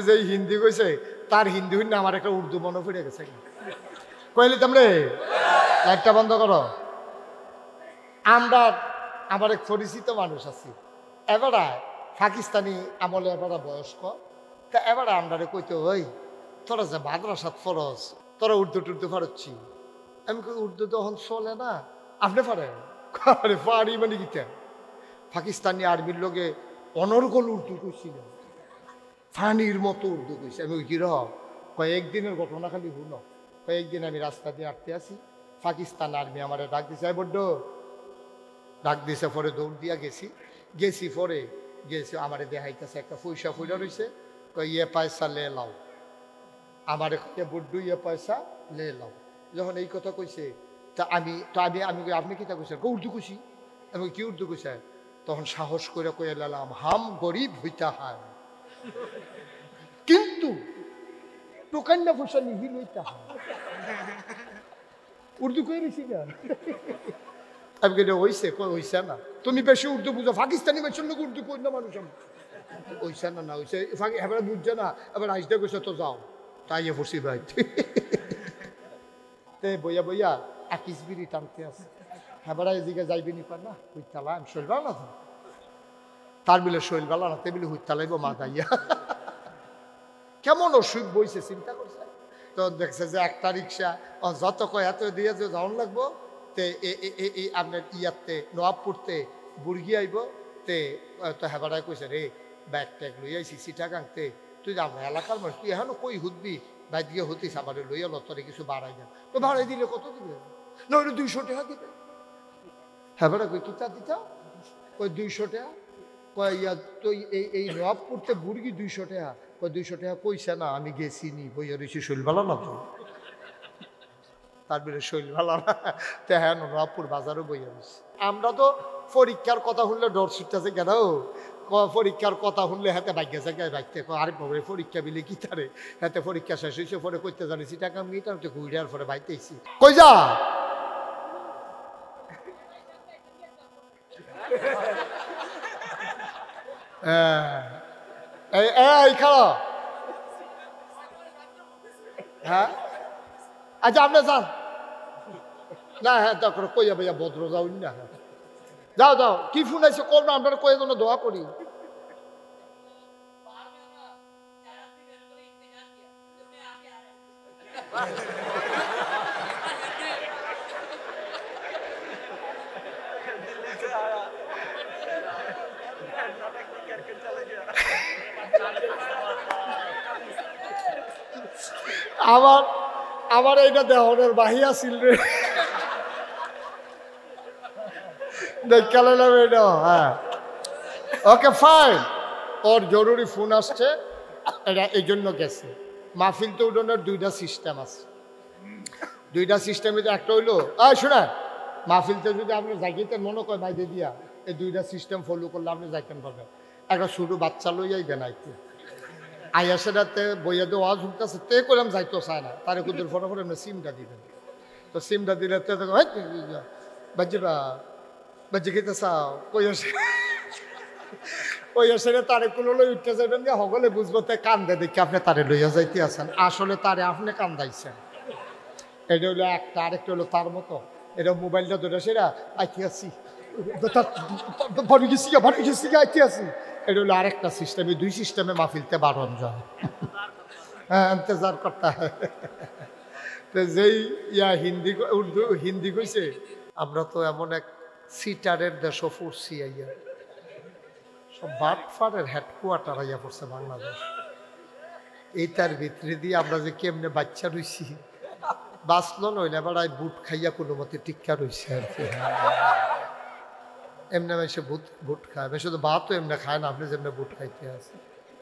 যে হিন্দি কইছে তার হিন্দি হইন আমার একটা উর্দু মনে পড়ে গেছে কইলি তোমরে লাইটটা বন্ধ করো আমরা আমার এক পরিচিত মানুষ আছি এবারা পাকিস্তানি আমলে এবারা বয়স্ক তা এবারে আমরা কইতে ওই তোরা যে মাদ্রাসাত ফরজ তোরা উর্দু টুর্দু পারছি আমি কই উর্দু তখন চলে না আপনি পারেন পারি মানে গীতা পাকিস্তানি আর্মির লোকে অনর্গল উর্দু কইছিলেন ফানির মতো উর্দু কইছে আমি কি রহ কয়েকদিনের ঘটনা খালি হুন কয়েকদিন আমি রাস্তা দিয়ে হাঁটতে আসি পাকিস্তান আর্মি আমার ডাক দিছে বড্ড ডাক দিছে পরে দৌড় দিয়া গেছি পরে গেছি আমার দেখাইতেছে একটা পয়সা ফুইরা রয়েছে ইয়ে পয়সা লে লাও আমার বড্ডু ইয়ে পয়সা লে লাও যখন এই কথা কইছে তা আমি আপনি কি তা কইছেন উর্দু কইছি আমি কি উর্দু কইছে তখন সাহস করে কয়ে লালাম হাম গরিব হইতা হয় কিন্তু টোকান্না পয়সা নিহি লইতা হয় উর্দু কয়ে বেশি না আমি কেটে হইছে না তুমি বেশি উর্দু বুঝো পাকিস্তানি বেশন লোক উর্দু কই না মানুষ হইছে না হইছে এবার বুঝছে না এবার আইসটা কইছে তো যাও তাই পড়ছি ভাই তে বইয়া বইয়া আকিস বিড়ি টানতে আছে এবার এদিকে যাইবে নি পার না হুইতালা আমি শৈল বালা না তার বিলে শৈল বালা না তে বিলে হুইতালাইব মা দাইয়া কেমন অসুখ বইছে চিন্তা করছে তো দেখছে যে একটা রিক্সা যত কয় এত দিয়ে যে যাওয়ান লাগবো তে আপনার ইয়াতে নোয়াবপুরতে বুর্গি আইব তে তো হেবারায় কইছে রে ব্যাগ ট্যাগ লইয়া সিসি টাকা আনতে তুই আমরা এলাকার মানুষ তুই এখনো কই হুদবি বাইর দিয়ে হতিস আবার লইয়া লতরে কিছু বাড়াই দেন তো বাড়াই দিলে কত দিবে না ওটা 200 টাকা দিবে হেবারা কই কিতা দিতা কই 200 টাকা কয় ইয়া তো এই নোয়াবপুরতে বুর্গি 200 টাকা কয় 200 টাকা কইছে না আমি গেছি নি বইয়া রয়েছি শৈলবালা না তো তার বিলে শৈল ভালো না তো হ্যাঁ নোয়াবপুর বাজারও বইয়া রয়েছে আমরা তো পরীক্ষার কথা শুনলে ডর ছুটতেছে কেন পরীক্ষার কথা শুনলে হাতে ভাগ্যে জায়গায় ভাগতে আরেক বাবরে পরীক্ষা বিলে কি তারে হাতে পরীক্ষা শেষ হয়েছে পরে করতে জানিছি টাকা আমি এটা তো ঘুরিয়ার পরে বাইতেছি কই যা এই খাও হ্যাঁ আচ্ছা আপনি যান না হ্যাঁ তখন কইয়া ভাইয়া ভদ্র যাও না যাও যাও কি ফোন আছে করবো আমরা কয়ে জন্য দোয়া করি আমার এইটা দেহনের বাহিয়া ছিল রে দেখালাম এটা হ্যাঁ ওকে ফাইন ওর জরুরি ফোন আসছে এটা এই জন্য গেছে মাহফিল তো উঠোনের 2টা সিস্টেম আছে 2টা সিস্টেমে একটা হইলো শোনা মাহফিলতে যদি আপনি জাগিতেন মনে করেন বাইরে দিয়া এই 2টা সিস্টেম ফলো করলে আপনি যাইতেন পারবেন একটা ছোটো বাচ্চা লইয়াই বেনাইতে আইয়া সেটাতে বইয়া দিয়ে ওয়াজ উঠতেছে তে করলাম যাইতো চায় না তার কুদের ফটোফট আপনি সিমটা দিবেন তো সিমটা দিলে তো বাজিবা বাজি খেতে চাও কইয়া সেটা তারে কোনো লই উঠতে যাবেন যে সকলে বুঝবো তে কান্দে দেখি আপনি তারে লইয়া যাইতে আছেন আসলে তারে আপনি কান্দাইছেন এটা হলো একটা আরেকটা হলো তার মতো এটা মোবাইলটা ধরে সেটা আইতে আসি ভাবি গেছি আইতে আসি এটা হলো আরেকটা সিস্টেম এই 2 সিস্টেমে মাহফিলতে বারণ যায় হ্যাঁ ইন্তজার করতে হয় তো যেই ইয়া উর্দু হিন্দি কইছে আমরা তো এমন এক সিটারের দেশও পড়ছি আইয়া সব বাটফারের হেডকোয়ার্টার আইয়া পড়ছে বাংলাদেশ এইটার ভিতরে দিয়ে আমরা যে কেমনে বাচ্চা রইছি বাঁচলো নইলে এবার বুট খাইয়া কোনো মতে টিক্কা রইছে আর কি এমনি এসে বুট খায় আমি শুধু ভাতও এমনি খায় না আপনি যেমনি বুট খাইতে আছে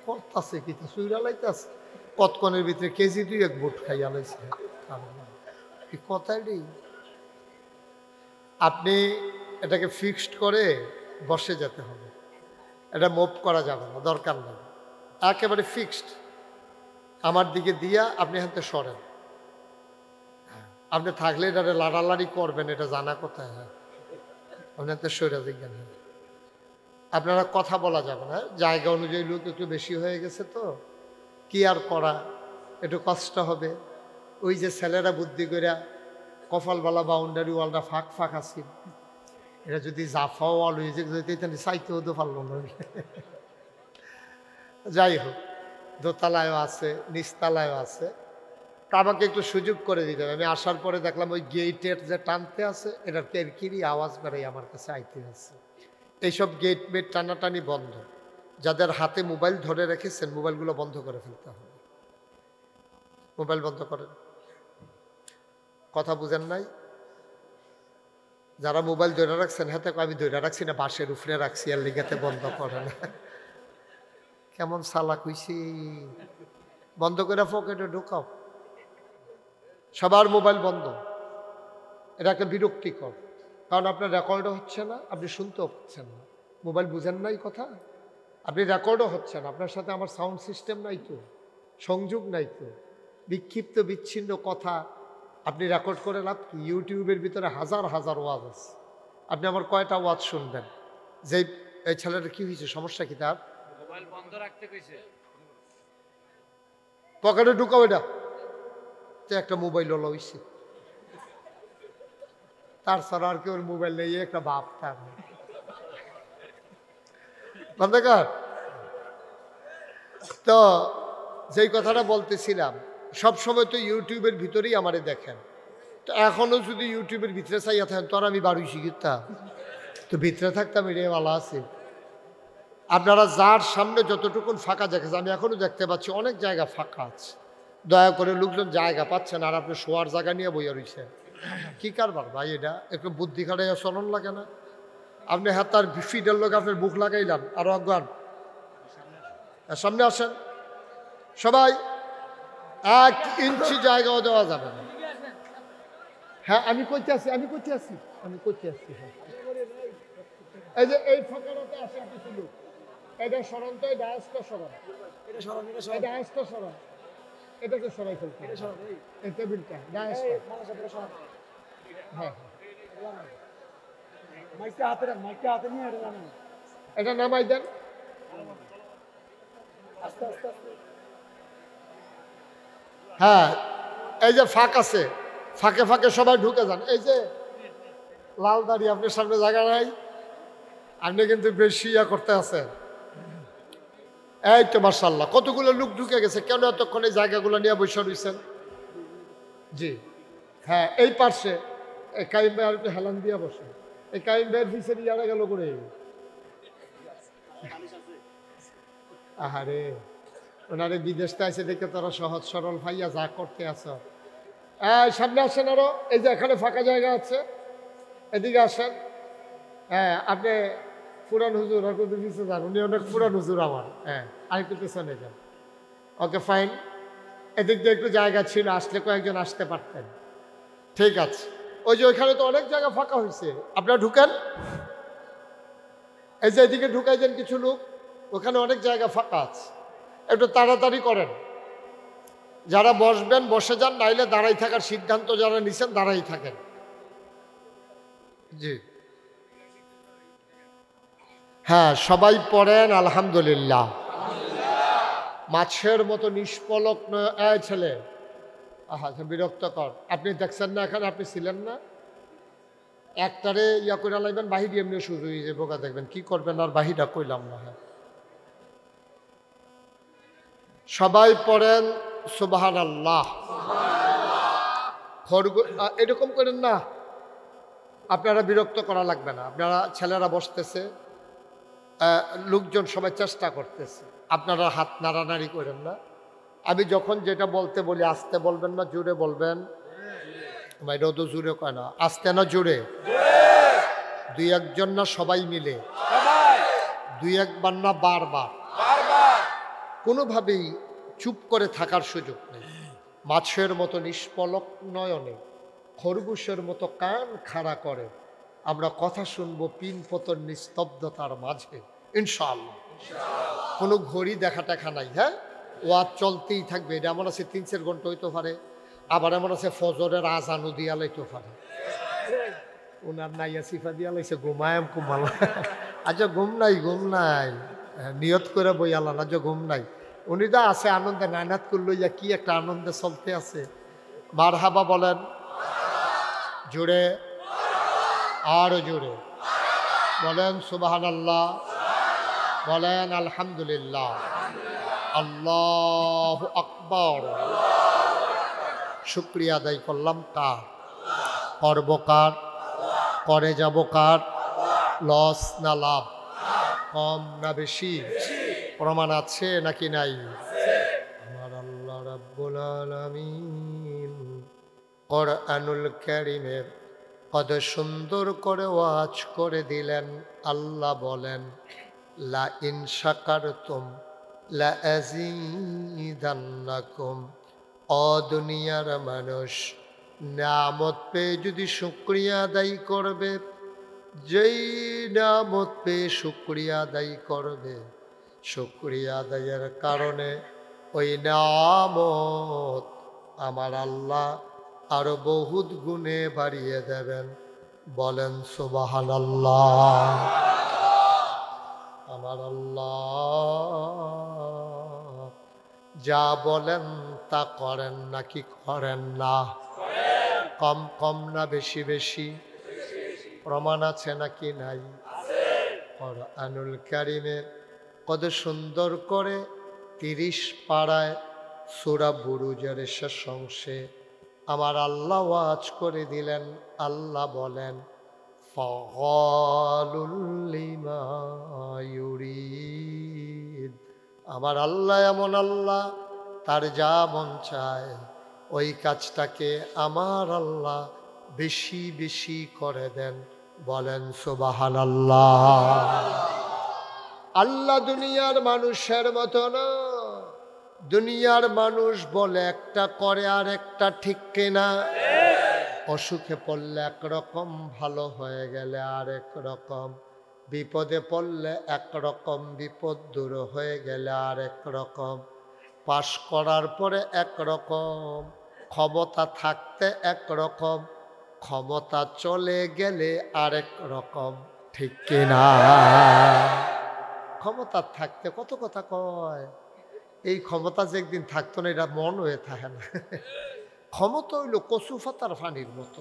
করতেছে কিন্তু সুইরা লাইতে আছে কতক্ষণের ভিতরে কেজি 2 বুট খাইয়া লাইছে কথাই আপনি এটাকে ফিক্সড করে বসে যেতে হবে এটা মুভ করা যাবে না দরকার নেই একেবারে ফিক্সড আমার দিকে দিয়া আপনি হাতে সরেন আপনি থাকলে এটা লাড়ালাড়ি করবেন এটা জানা কোথায় হ্যাঁ আপনি হাতে সরে দিকেন আপনারা কথা বলা যাবে না জায়গা অনুযায়ী লোক একটু বেশি হয়ে গেছে তো কি আর করা, একটু কষ্ট হবে। ওই যে ছেলেরা বুদ্ধি করে কপালবালা বাউন্ডারি ওয়ালটা ফাঁক ফাঁক আছে, এটা যদি জাফা ওয়াল হয়ে যেতে চাইতেও তো পারল না। যাই হোক, দোতলায়ও আছে, নিচতলায়ও আছে। তা আমাকে একটু সুযোগ করে দিতে হবে। আমি আসার পরে দেখলাম ওই গেটের যে টানতে আছে, এটার কেরকিরি আওয়াজ বেড়াই আমার কাছে আইতে আছে। এইসব গেট মেট টানাটানি বন্ধ। যাদের হাতে মোবাইল ধরে রেখেছেন, মোবাইলগুলো বন্ধ করে ফেলতে হবে। মোবাইল বন্ধ করেন। কথা বুঝেন নাই? যারা মোবাইল ধরে রাখছেন, হাতে আমি ধরে রাখছি না, বাঁশের উপরে রাখছি, আর লিগাতে বন্ধ করে না। কেমন সালা কইছি, বন্ধ করে পকেটে ঢুকাও। সবার মোবাইল বন্ধ। এটা একটা বিরক্তিকর, কারণ আপনার রেকর্ডও হচ্ছে না, আপনি শুনতেও পাচ্ছেন না। মোবাইল বুঝেন নাই কথা, আপনি রেকর্ডও হচ্ছে না, আপনার সাথে আমার সাউন্ড সিস্টেম নাই তো, সংযোগ নাই তো। বিক্ষিপ্ত বিচ্ছিন্ন কথা আপনি রেকর্ড করে লাভ কি? ইউটিউবের ভিতরে হাজার হাজার ওয়াজ আছে, আপনি আমার কয়টা ওয়াজ শুনবেন? যে এই ছেলেটা কি হয়েছে, সমস্যা কি তার? মোবাইল বন্ধ রাখতে কইছে, পকেটে ঢুকাও এটা। তো একটা মোবাইল হলো হইছে, তার ছাড়া আর কেউ মোবাইল নেই, একটা বাপ তার বন্ধ কর। তো যেই কথাটা বলতেছিলাম, সবসময় তো ইউটিউবের ভিতরেই আমারে দেখেন, তো এখনও যদি ইউটিউবের ভিতরে চাইয়া থাকেন, তো আর আমি বাড়ি শিখিতাম, তো ভিতরে থাকতাম, এটাই ভালো আছে। আপনারা যার সামনে যতটুকুন ফাঁকা দেখেছে, আমি এখনও দেখতে পাচ্ছি অনেক জায়গা ফাঁকা আছে। দয়া করে লোকজন জায়গা পাচ্ছেন, আর আপনি শোয়ার জায়গা নিয়ে বইয়া রয়েছেন। কী কারবার ভাই এটা? একটু বুদ্ধি খাটাইয়া চলন লাগে না? আপনি হ্যাঁ তার ফিডের লোক আপনার বুক লাগাইলাম, আরো অজ্ঞান সামনে আসেন সবাই, 1 ইঞ্চি জায়গাও দেওয়া যাবে না। হ্যাঁ আমি কইতে আছি, আমি কইতে আছি, আমি কইতে আসছি। হ্যাঁ এই যে এই ফাঁকাটাতে আসে কিছু লোক, এটা সরান তো, এটা আজটা সরান, এটা আজটা সরান, এটাকে সরাই ফেলতে, এই টেবিলটা ডায়াসটা। হ্যাঁ এটা নামাই দেন। হ্যাঁ এই যে ফাঁক আছে, ফাঁকে ফাঁকে সবাই ঢুকে যান। এই যে লাল দাড়ি, আপনার সামনে জায়গা নাই, আপনি কিন্তু বেশি ইয়া করতে আছেন। এই তো মাশাআল্লাহ, কতগুলো লোক ঢুকে গেছে। কেন এতক্ষণ এই জায়গাগুলো নিয়ে বসে রয়েছেন? জি হ্যাঁ, এই পার্শ্বে এই কাইম ভাই আর একটু হেলান দিয়ে বসে। এই কাইম ভাইয়ের পিছনে ইয়ারা গেল করে। আহারে, ওনারে বিদেশটা এসে দেখে তোরা সহজ সরল ভাইয়া যা করতে আস। সামনে আসেন আরো, এই যে এখানে ফাঁকা জায়গা আছে, এদিকে আসেন। হ্যাঁ আপনি পুরান হুজুর, আর কিন্তু পিছিয়ে যান, উনি অনেক পুরান হুজুর আমার। হ্যাঁ আরেকটু পিছনে যান। ওকে ফাইন, এদিক দিয়ে একটু জায়গা ছিল, আসলে কয়েকজন আসতে পারতেন। ঠিক আছে, ওই যে ওইখানে তো অনেক জায়গা ফাঁকা হয়েছে, আপনারা ঢুকেন। এই যে এদিকে ঢুকাই দেন কিছু লোক, ওখানে অনেক জায়গা ফাঁকা আছে, একটু তাড়াতাড়ি করেন। যারা বসবেন বসে যান, নাইলে দাঁড়াই থাকার সিদ্ধান্ত যারা নিছেন দাঁড়াই থাকেন। জি হ্যাঁ সবাই পড়েন আলহামদুলিল্লাহ। মাছের মতো নিষ্পলক নয় ছেলে। আহা বিরক্ত কর। আপনি দেখছেন না এখানে, আপনি ছিলেন না? একটারে ইয়া করে লাইবেন, বাহির এমনি শুরু হয়ে যাবে, বোকা দেখবেন কি করবেন। আর বাহিরটা কইলাম না। হ্যাঁ সবাই পড়েন সুবহানাল্লাহ। এরকম করেন না, আপনারা বিরক্ত করা লাগবে না। আপনারা ছেলেরা বসতেছে, লোকজন সবাই চেষ্টা করতেছে, আপনারা হাত নাড়ানাড়ি করেন না। আমি যখন যেটা বলতে বলি আস্তে বলবেন না, জোরে বলবেন। এটাও তো জোরে কয় না, আস্তে না জোরে? 2-1 জন না, সবাই মিলে 2-1 বার না, বারবার। কোনোভাবেই চুপ করে থাকার সুযোগ নেই। মাছের মতো নিষ্পলক নয়নে, খরগোশের মতো কান খাড়া করে আমরা কথা শুনবো পিন পতন নিস্তব্ধতার মাঝে ইনশাআল্লাহ। কোনো ঘড়ি দেখা টেখা নাই। হ্যাঁ ওয়াজ চলতেই থাকবে। এটা এমন আছে 3-4 ঘন্টা হইতে পারে, আবার এমন আছে ফজরের আজানও দিয়া লাইতে পারে। ওনার নাইয়া সিফা দিয়া লাইছে, ঘুমায়াম কুমাল। আচ্ছা ঘুম নাই, ঘুম নাই, নিয়ত করে বই আল্লাহ, আচ্ছা ঘুম নাই। উনি তো আছে আনন্দে নায়নাত করলো ইয়া কি একটা আনন্দে চলতে আছে। মারহাবা বলেন জোরে, আরো জোরে বলেন সুবহানাল্লাহ, বলেন আলহামদুলিল্লাহ, আল্লাহু আকবার। শুকরিয়া আদায় করলাম কার? করব কার? করে যাব কার? লস না লাভ? কম না বেশি? প্রমাণ আছে নাকি নাই? আমার আল্লাহ রাব্বুল আলামিন কোরআনুল কারীমে কত সুন্দর করে ওয়াজ করে দিলেন। আল্লাহ বলেন লা ইন শাকারতুম লা আযীদান্নাকুম। ও দুনিয়ার মানুষ, নিয়ামত পেয়ে যদি শুকরিয়া আদায় করবে, যেই নিয়ামত পেয়ে শুকরিয়া আদায় করবে, শুকরিয়া আদায়ের কারণে ওই নিয়ামত আমার আল্লাহ আরো বহুত গুণে বাড়িয়ে দেবেন। বলেন সুবহানাল্লাহ। আমার আল্লাহ যা বলেন তা করেন নাকি করেন না? কম কম না বেশি বেশি? প্রমাণ আছে নাকি নাই? কোরআনুল কারীমে কত সুন্দর করে 30 পারায় সূরা বুরুজের শেষ অংশে আমার আল্লাহ ওয়াজ করে দিলেন। আল্লাহ বলেন ফাআলুল লিমা ইউরিদ। আমার আল্লাহ এমন আল্লাহ, তার যা মন চায় ওই কাজটাকে আমার আল্লাহ বেশি বেশি করে দেন। বলেন সুবহানাল্লাহ। আল্লাহ দুনিয়ার মানুষের মতো না। দুনিয়ার মানুষ বলে একটা করে আর একটা, ঠিক কিনা? অসুখে পড়লে একরকম, ভালো হয়ে গেলে আরেক রকম, বিপদে পড়লে একরকম, বিপদ দূর হয়ে গেলে আরেক রকম, পাশ করার পরে একরকম, ক্ষমতা থাকতে একরকম, ক্ষমতা চলে গেলে আরেক রকম, ঠিক কিনা? ক্ষমতা থাকতে কত কথা কয়, এই ক্ষমতা যে একদিন থাকতো না এটা মন হয়ে থাকে না। ক্ষমতা হইল কচু ফাতার ফানির মতো।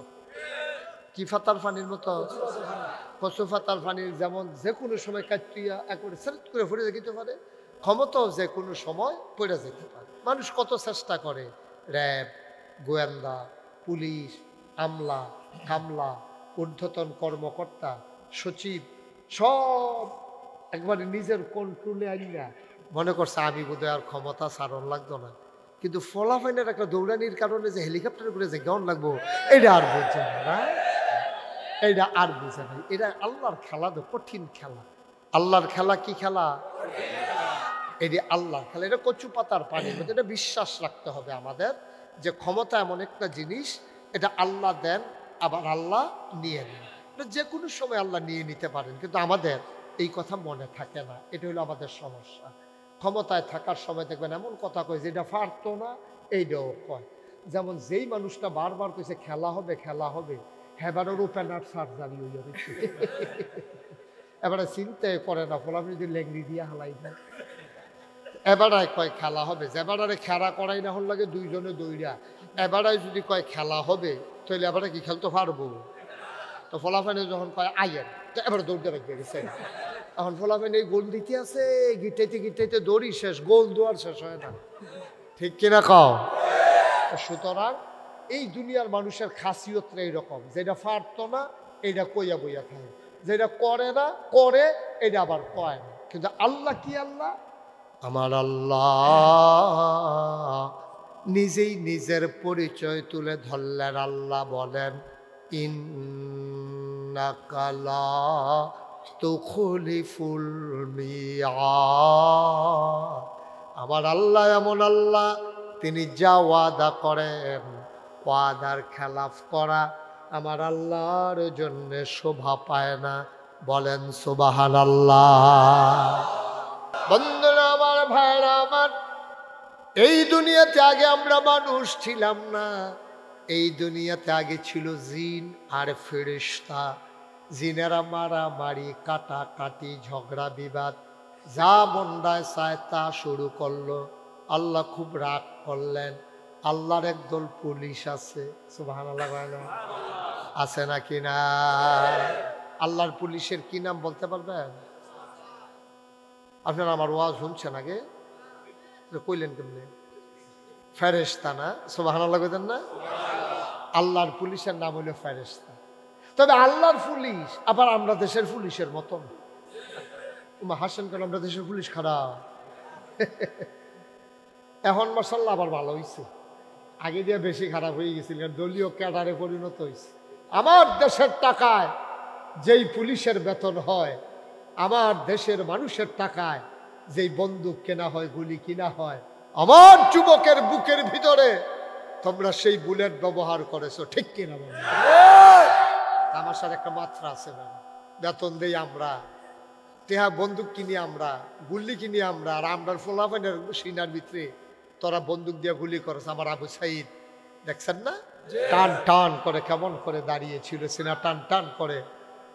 কি ফাতার ফানির মতো? কচু ফাতার ফানির যেমন যে কোনো সময় কাটিয়া একবারে সেরেট করে ফুটে যেতে পারে, ক্ষমতাও যে কোনো সময় পড়ে যেতে পারে। মানুষ কত চেষ্টা করে, র্যাব, গোয়েন্দা, পুলিশ, আমলা, কামলা, ঊর্ধ্বতন কর্মকর্তা, সচিব, সব একবারে নিজের কন্ট্রোলে আনিয়া মনে করছে আমি বোধহয় আর ক্ষমতা সারণ লাগতো না। কিন্তু ফলাফাইনের একটা দৌড়ানির কারণে যে হেলিকপ্টার করে যে কেমন লাগবো এটা আর বুঝছে না। এটা আর বুঝে নাই। এটা আল্লাহর খেলা, তো কঠিন খেলা। আল্লাহর খেলা কি খেলা? এটি আল্লাহর খেলা। এটা কচু পাতার পানির মধ্যে। এটা বিশ্বাস রাখতে হবে আমাদের যে ক্ষমতা এমন একটা জিনিস, এটা আল্লাহ দেন আবার আল্লাহ নিয়ে নেন। এটা যে কোনো সময় আল্লাহ নিয়ে নিতে পারেন, কিন্তু আমাদের এই কথা মনে থাকে না। এটা হলো আমাদের সমস্যা। ক্ষমতায় থাকার সময় দেখবেন এমন কথা কয় যেটা পারতো না এইটাও কয়। যেমন যেই মানুষটা বারবার কইছে খেলা হবে খেলা হবে, হেবারের ওপেনার সার্জারি হইয়া গেছে। এবারে চিন্তায় করে না, ফলে যদি লেংড়ি দিয়ে হালাই দেয়। এবারায় কয় খেলা হবে, যেবারে খেলা করাই না হল লাগে দুইজনে দৌড়া। এবারায় যদি কয় খেলা হবে, তাহলে এবারে কি খেলতে পারবো? তো ফলাফানে যখন কয় আয়ের, তো এবারে দৌড়তে রাখবে গেছে। এখন ফলাফানে এই গোল দিতে আছে, গিটাইতে গিটাইতে দৌড়ি শেষ, গোল দোয়ার শেষ হয় না, ঠিক কিনা কও? সুতরাং এই দুনিয়ার মানুষের খাসিয়তটা এইরকম, যেটা পারতো না এটা কইয়া বইয়া থাকে, যেটা করে না করে এটা আবার কয় না। কিন্তু আল্লাহ কি আল্লাহ? আমার আল্লাহ নিজেই নিজের পরিচয় তুলে ধরলেন। আল্লাহ বলেন ইন্নাকা লা তুখলিফুল মিআদ। আমার আল্লাহ এমন আল্লাহ, তিনি যা ওয়াদা করেন, ওয়াদার খেলাফ করা আমার আল্লাহর জন্য শোভা পায় না। বলেন সুবহানাল্লাহ। বন্ধুরা আমার, ভাইরা আমার, এই দুনিয়াতে আগে আমরা মানুষ ছিলাম না। এই দুনিয়াতে আগে ছিল জিন আর ফেরেশতা। জিনেরা মারামারি, কাটাকাটি, ঝগড়া বিবাদ যা মন্ডায় চায় তা শুরু করলো। আল্লাহ খুব রাগ করলেন। আল্লাহর একদল পুলিশ আছে, সুবহানাল্লাহ আছে নাকি না? আল্লাহর পুলিশের কি নাম বলতে পারবেন? আপনারা আমার ওয়াজ শুনছেন আগে কইলেন কেমনে? ফেরেশতা না? সুবহানাল্লাহ কইতেন না? আল্লাহর পুলিশের নাম হলো ফেরেশতা। তবে আল্লাহর পুলিশ আবার আমরা দেশের পুলিশের মতন। হাসেন কেন? আমরা দেশের পুলিশ খারাপ। এখন মাশাআল্লাহ আবার ভালো হয়েছে, আগে দিয়ে বেশি খারাপ হয়ে গেছিল, দলীয় ক্যাডারে পরিণত হয়েছে। আমার দেশের টাকায় যেই পুলিশের বেতন হয়, আমার দেশের মানুষের টাকায় যেই বন্দুক কেনা হয়, গুলি কিনা হয়, আমার যুবকের বুকের ভিতরে তোমরা সেই বুলেট ব্যবহার করেছো, ঠিক কিনা বলো? তামাশার একটা মাত্রা আছে না? বেতন দেই আমরা, টেহা বন্দুক কিনি আমরা, গুলি কিনি আমরা, আর আমরার ফোলাফানের সিনার ভিতরে তোরা বন্দুক দিয়ে গুলি করেছে। আমার আবু সাইদ দেখছেন না? টান টান করে কেমন করে দাঁড়িয়েছিল, সিনা টান টান করে।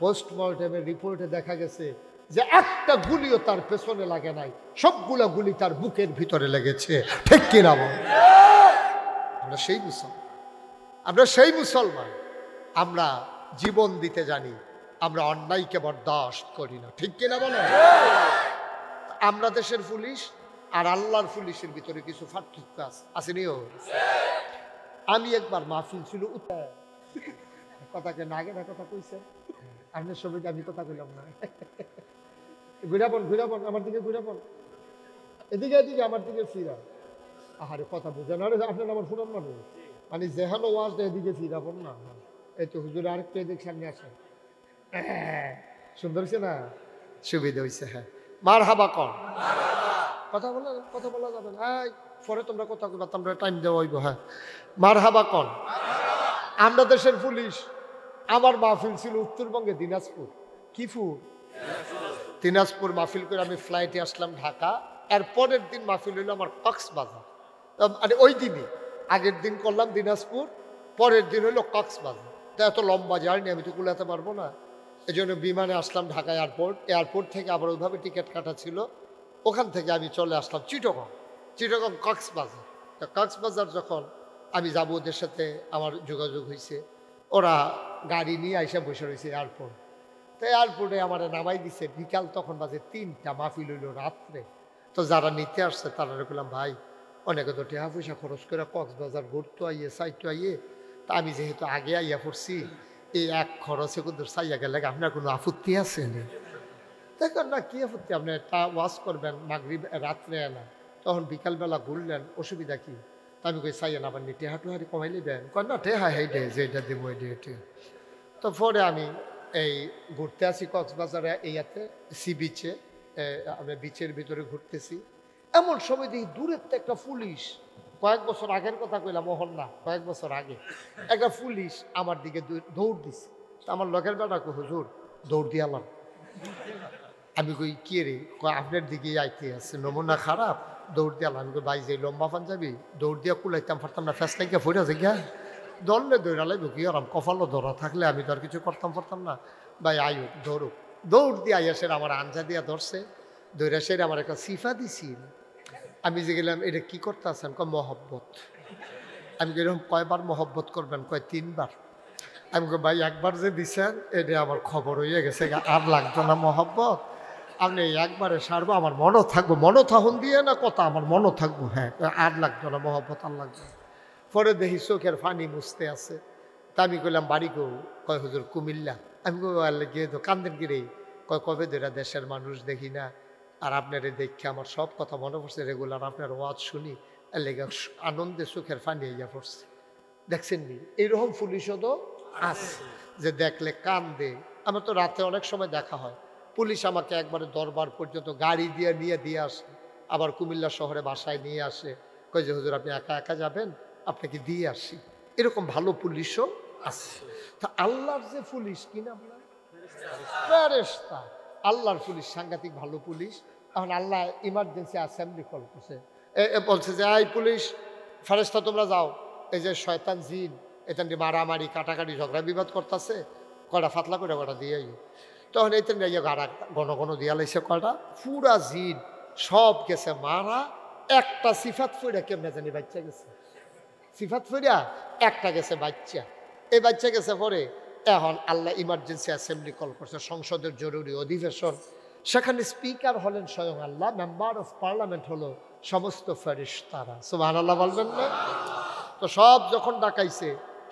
পোস্টমর্টেমের রিপোর্টে দেখা গেছে যে একটা গুলিও তার পেছনে লাগে নাই, সবগুলা গুলি তার বুকের ভিতরে লেগেছে, ঠিক কিনা বল? আমরা সেই মুসলমান, আমরা সেই মুসলমান। আমরা জীবন দিতে জানি, আমরা অন্যায়কে বরদাস্ত করি না, ঠিক কিনা বলো? আমরা দেশের পুলিশ আর আল্লাহর পুলিশের ভিতরে কিছু পার্থক্য আসেনিও। আমি একবার মাহফিল ছিল, কথাকে না আগে না কথা কইছেন আপনার সবাই, আমি কথা কইলাম না। ঘুরাবন ঘুরাবন আমার দিকে, ঘুরাবন এদিকে, এদিকে আমার দিকে ফিরা। আহারে কথা বুঝেন, আরে আপনার আমার ফুরান মানুষ, মানে যেহানো ওয়াজটা এদিকে ফিরাবন না। এই তো হুজুর আরেকটু এদিকে সামনে আসেন। সুন্দর হয়েছে না? সুবিধা হয়েছে। হ্যাঁ, মার হাবা কন, কথা বলা যাবে না, পরে তোমরা কথা কইবা, তোমরা টাইম দেওয়া হইব। হ্যাঁ, মার হাবা কন। আমরা দেশের পুলিশ। আমার মাহফিল ছিল উত্তরবঙ্গে, দিনাজপুর। কিফুর দিনাজপুর মাহফিল করে আমি ফ্লাইটে আসলাম ঢাকা। এর পরের দিন মাহফিল হইল আমার কক্সবাজার। মানে ওই দিনই, আগের দিন করলাম দিনাজপুর, পরের দিন হইল কক্সবাজার। তো এত লম্বা জার্নি আমি তো কুলাতে পারবো না, এই জন্য বিমানে আসলাম ঢাকা এয়ারপোর্ট। এয়ারপোর্ট থেকে আবার ওইভাবে টিকিট কাটা ছিল, ওখান থেকে আমি চলে আসলাম চিটগং কক্সবাজার। তা কক্সবাজার যখন আমি যাবো, ওদের সাথে আমার যোগাযোগ হয়েছে, ওরা গাড়ি নিয়ে আইসা বসে রয়েছে এয়ারপোর্ট। তো এয়ারপোর্টে আমার নামাই দিছে বিকাল, তখন বাজে 3টা, মাহফিল হইল রাত্রে। তো যারা নিতে আসছে তারা বললাম, ভাই অনেকে তো টাকা পয়সা খরচ করে কক্সবাজার ঘুরতে আইয়ে সাইটে আইয়ে, তা আমি যেহেতু আগে আইয়া পড়ছি, এই এক খরচে কিন্তু চাইয়া গেলে আপনার কোনো আপত্তি আছে? দেখুন না, কি আপত্তি? আপনি তা ওয়াশ করবেন মাগরিব রাত্রে এলা, তখন বিকালবেলা ঘুরলেন, অসুবিধা কি? তা আমি কই চাইয়া না, আবার নি টেহা টুহারি কমাই নেবেন? কয় না, টেহা হেঁটে যেটা দেবো এটা। তো পরে আমি এই ঘুরতে আসি কক্সবাজারে, এইয়াতে সি বিচে, আমরা বিচের ভিতরে ঘুরতেছি। এমন সময় দেখি দূরের তো একটা পুলিশ, কয়েক বছর আগের কথা কইলাম, মোহন না, কয়েক বছর আগে একটা পুলিশ আমার দিকে দৌড় দিছে। আমার লগের বেটা কই, হুজুর দৌড় দিয়ালাম। আমি কই কি রে? কয় আপনার দিকে আইতে আছে, নমুনা খারাপ, দৌড় দিয়ালাম। আমি কই ভাই, যে লম্বা পাঞ্জাবি দৌড় দিয়া কুলাইতাম পারতাম না, ফ্যাস লাগিয়া ফইরা যে গিয়া দৌড়লে দৌড়া লাগবে কি আরাম, কপালও ধরা থাকলে আমি তো আর কিছু করতাম পারতাম না। ভাই আয়ু দৌড়ুক, দৌড় দিয়ে আইয়া সের আমার আঞ্জা দিয়া ধরছে, দৌড়া সের আমার একটা সিফা দিছিল। আমি যে গেলাম, এটা কি করতে আছেন? কয় মহব্বত। আমি এরকম কয়বার মহব্বত করবেন? কয় 3বার। আমি কই ভাই একবার যে দিছেন এটা আমার খবর হয়ে গেছে, আর লাগতো না মহব্বত, আপনি একবারে সারবো, আমার মনও থাকবো, মনও থাকুন দিয়ে না কথা, আমার মনও থাকবো। হ্যাঁ, আর লাগতো না মহব্বত, আর লাগতো। পরে দেখি চোখের পানি মুছতে আছে। তা আমি কইলাম বাড়ি গো? কয় হুজুর কুমিল্লা। আমি গিয়ে তো কান্দেন গিরে। কয় কবে ধরে দেশের মানুষ দেখি না, আর আপনার দেখে আমার সব কথা মনে পড়ছে, রেগুলার আপনার ওয়াজ শুনি, এর লেগে আনন্দে চোখের পানি ইয়া পড়ছে। দেখছেন নি এইরকম পুলিশও তো আছে যে দেখলে কান্দে। আমার তো রাতে অনেক সময় দেখা হয়, পুলিশ আমাকে একবারে দরবার পর্যন্ত গাড়ি দিয়ে দিয়ে আসে, আবার কুমিল্লা শহরে বাসায় নিয়ে আসে, কয় যে হুজুর আপনি একা একা যাবেন, আপনাকে দিয়ে আসি। এরকম ভালো পুলিশও আছে। তা আল্লাহর যে পুলিশ, কি নাম ফেরেশতা, আল্লাহর পুলিশ সাংঘাতিক ভালো পুলিশ। এখন আল্লাহ ইমার্জেন্সি অ্যাসেম্বলি কল করছে, বলছে যে এই পুলিশ ফেরেশতা তোমরা যাও, এই যে শয়তান জিন এটা মারামারি কাটাকাটি ঝগড়া বিবাদ করতেছে, কটা ফাতলা করে কটা দিয়ে। তখন এই গাড়া ঘন ঘন দিয়া লাইছে কয়টা পুরা জিন সব গেছে মারা, একটা সিফাত ফইরা কেমনে জানি বাচ্চা গেছে, সিফাত ফইরা একটা গেছে বাচ্চা। এই বাচ্চা গেছে পরে এখন আল্লাহ ইমার্জেন্সি অ্যাসেম্বলি কল করছে, সংসদের জরুরি অধিবেশন। সেখানে স্পিকার হলেন স্বয়ং আল্লাহ, মেম্বার অফ পার্লামেন্ট হলো সমস্ত ফেরেশতারা। সুবহানাল্লাহ বলবেন না? তো সব যখন ডাকাইছে,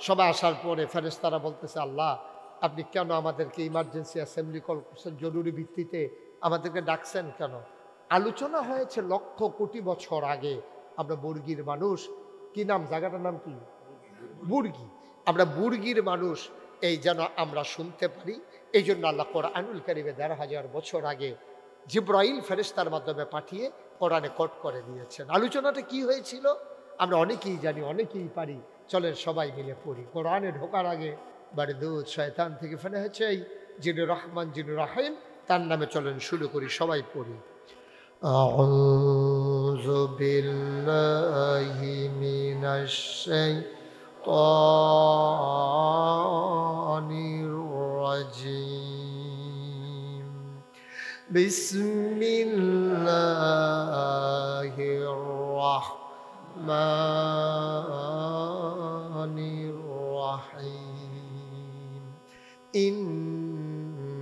সবাই আসার পরে ফেরেশতারা বলতেছে, আল্লাহ আপনি কেন আমাদেরকে ইমার্জেন্সি অ্যাসেম্বলি কল করছেন, জরুরি ভিত্তিতে আমাদেরকে ডাকছেন কেন? আলোচনা হয়েছে লক্ষ কোটি বছর আগে, আমরা বুর্গির মানুষ। কি নাম জায়গাটার নাম কি? বুর্গি। আমরা বুর্গির মানুষ, এই যেন আমরা শুনতে পারি, এই জন্য আল্লাহ কোরআনুল কারীমে ১,৫০০ বছর আগে জিবরাইল ফেরেশতার মাধ্যমে পাঠিয়ে কোরআনে কোট করে দিয়েছেন। আলোচনাটা কি হয়েছিল আমরা অনেকেই জানি, অনেকেই পারি। চলেন সবাই মিলে পড়ি। কোরআনে ঢোকার আগে বারদুদ শয়তান থেকে ফেলে হয়েছে এই যিনি রহমান যিনি রাহিম, তার নামে চলেন শুরু করি, সবাই পড়ি। আউযু বিল্লাহি মিনাশ শাইতানির রাজিম। বিসমিল্লাহির রাহমানির রাহিম। ইন্নী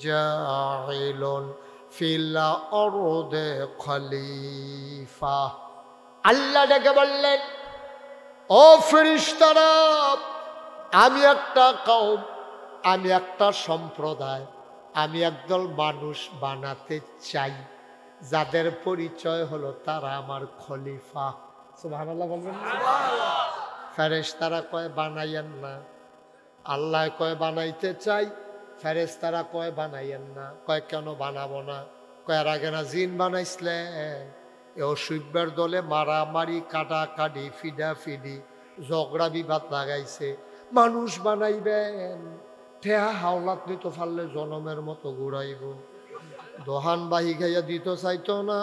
জাইলুন ফিল আরদে খলিফা। আল্লাহ ডেকে বললেন, ও ফেরেশতারা, আমি একটা কওম, আমি একটা সম্প্রদায়, আমি একদল মানুষ বানাতে চাই যাদের পরিচয় হলো তারা আমার খলিফা। সুবহানাল্লাহ বলবেন না? ফেরেশতারা কয় বানাইয়েন না, আল্লাহ কয় বানাইতে চাই, ফেরেশতারা কয় বানাইয়েন না। কয় কেন বানাবো না? কয় এর আগে না জিন বানাইছিলেন, এ অসভ্যের দলে মারামারি কাটাকাটি ফিডাফিডি ঝগড়া বিবাদ লাগাইছে, মানুষ বানাইবেন ঠেহা হাওলাত নিতে পারলে জনমের মতো ঘুরাইব, দোহান বাহি গাইয়া দিত চাইতো না,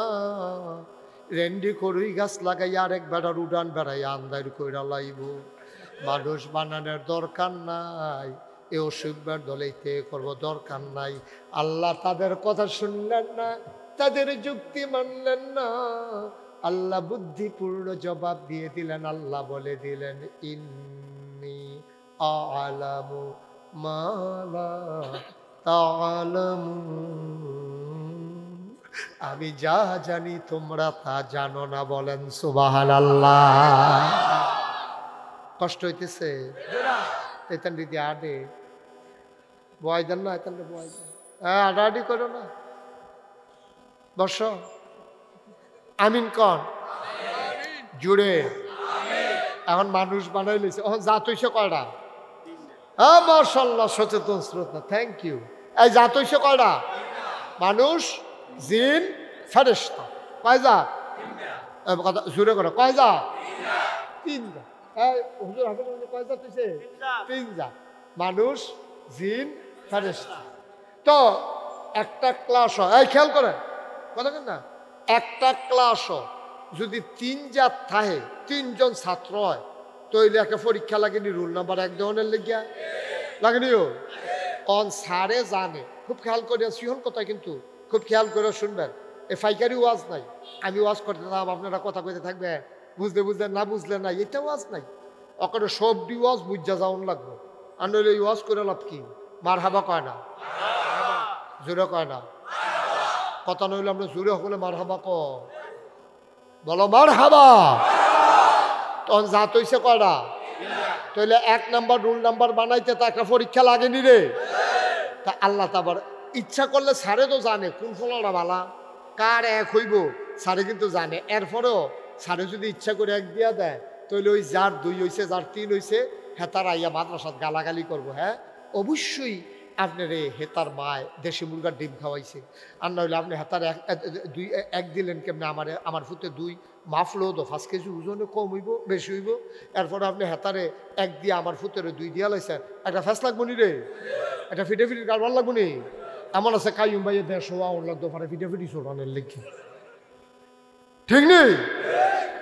রেন্ডি করুই গাছ লাগাইয়া আরেক বেড়ার উডান বেড়াইয়া আন্দার কইরা লাইব। মানুষ বানানোর দরকার নাই, এ অসভ্যের দলেইতে করব, দরকার নাই। আল্লাহ তাদের কথা শুনলেন না, তাদের যুক্তি মানলেন না। আল্লাহ বুদ্ধিপূর্ণ জবাব দিয়ে দিলেন। আল্লাহ বলে দিলেন, ইন্নী আ'লামু মা লা তা'লামুন, আমি যা জানি তোমরা তা জানো না। বলেন সুবহানাল্লাহ। কষ্ট হইতেছে? এতান দিদি আডে বয় দেন না, এতান বয় দেন, হ্যাঁ আডাআডি করো না, বস। আমিন কন জুড়ে। এখন মানুষ বানাই লইছে, এখন জাত হইছে কয়টা? হ্যাঁ মাশাআল্লাহ, সচেতন শ্রোতা, থ্যাংক ইউ। এই জাত হইছে কয়টা? মানুষ, জিন, ফেরেশতা। কয় জাত? কথা জুড়ে করো, কয় জাত? তিন জাত। হুজুর হাফেজ কয় জাত হইছে? তিন জাত, মানুষ, জিন, ফেরেশতা। তো একটা ক্লাস হয়, এই খেয়াল করেন কথা কেন না, একটা ক্লাস যদি তিন জাত থাকে, তিনজন ছাত্র হয়, তৈলে একটা পরীক্ষা লাগেনি, রুল নাম্বার 1 ধরনের লেগিয়া লাগেনিও। অন সারে জানে, খুব খেয়াল করে সিহন কথা, কিন্তু খুব খেয়াল করে শুনবেন। এ ফাইকারি ওয়াজ নাই, আমি ওয়াজ করতে থাকব, আপনারা কথা কইতে থাকবেন, বুঝতে বুঝলেন না বুঝলেন না, এটা ওয়াজ নাই। ওখানে সবটি ওয়াজ বুঝা যাওয়ান লাগবে। আর নইলে ওয়াজ করে লাভ কি? মার হাবা কয় না, জোরে কয় না, কথা নইলে আমরা জোরে হলে মার হাবা ক বলো, মার হাবা। তখন জাত হইছে কয়টা? তাহলে 1 নাম্বার রুল নাম্বার বানাইতে তা একটা পরীক্ষা লাগেনি রে। তা আল্লাহ তাবার ইচ্ছা করলে সারে তো জানে কোন ফলটা বালা, কার এক হইব সারে কিন্তু জানে। এরপরেও সারে যদি ইচ্ছা করে 1 দিয়া দেয়, তাহলে ওই যার 2 হইছে, যার 3 হইছে, হেতার আইয়া মাদ্রাসাত গালাগালি করবো। হ্যাঁ অবশ্যই আপনার এই হেতার মায় দেশি মুরগার ডিম খাওয়াইছে, আর না হইলে আপনি হেতার 1 দিলেন কেমনে? আমার ফুটে 2 মাফলো তো 5 কেজি ওজনে কম হইব বেশি হইব। এরপরে আপনি হেতারে 1 দিয়ে আমার ফুটের 2 দিয়া লাইছেন, একটা ফ্যাস লাগবো নি রে, একটা ফিটেফিটি কারবার লাগবো নি। এমন আছে কাইম ভাইয়ে 150 আউন লাগতো পারে ফিটেফিটি চোরানের লেগে, ঠিক নেই?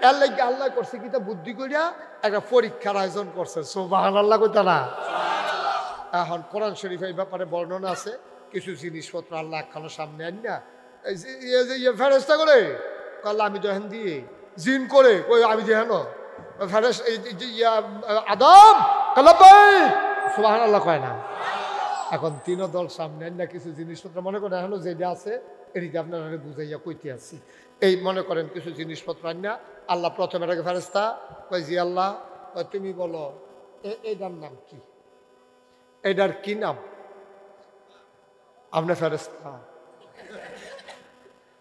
এর লাগে আল্লাহ করছে কিতা বুদ্ধি করিয়া একটা পরীক্ষার আয়োজন করছে। সুবহানাল্লাহ কইতা না? এখন কোরআন শরীফ এই ব্যাপারে বর্ণনা আছে, কিছু জিনিসপত্র আল্লাহ একখানো সামনে আন না ফেরেস্তা করে কাল্লা আমি তো হেন দিয়ে জিন করে কই আমি যে হেন ফেরেস আদম কাল্লাবাই সুবহানাল্লাহ কয় না। এখন তিনও দল সামনে আন না কিছু জিনিসপত্র মনে করেন এখনো যেটা আছে এটিকে আপনারা বুঝাইয়া কইতে আসছি। এই মনে করেন কিছু জিনিসপত্র আন না আল্লাহ প্রথমে এটাকে ফেরেস্তা কই জি আল্লাহ তুমি বলো এটার নাম কি, এটার কি নাম? আপনি ফেরেস্তা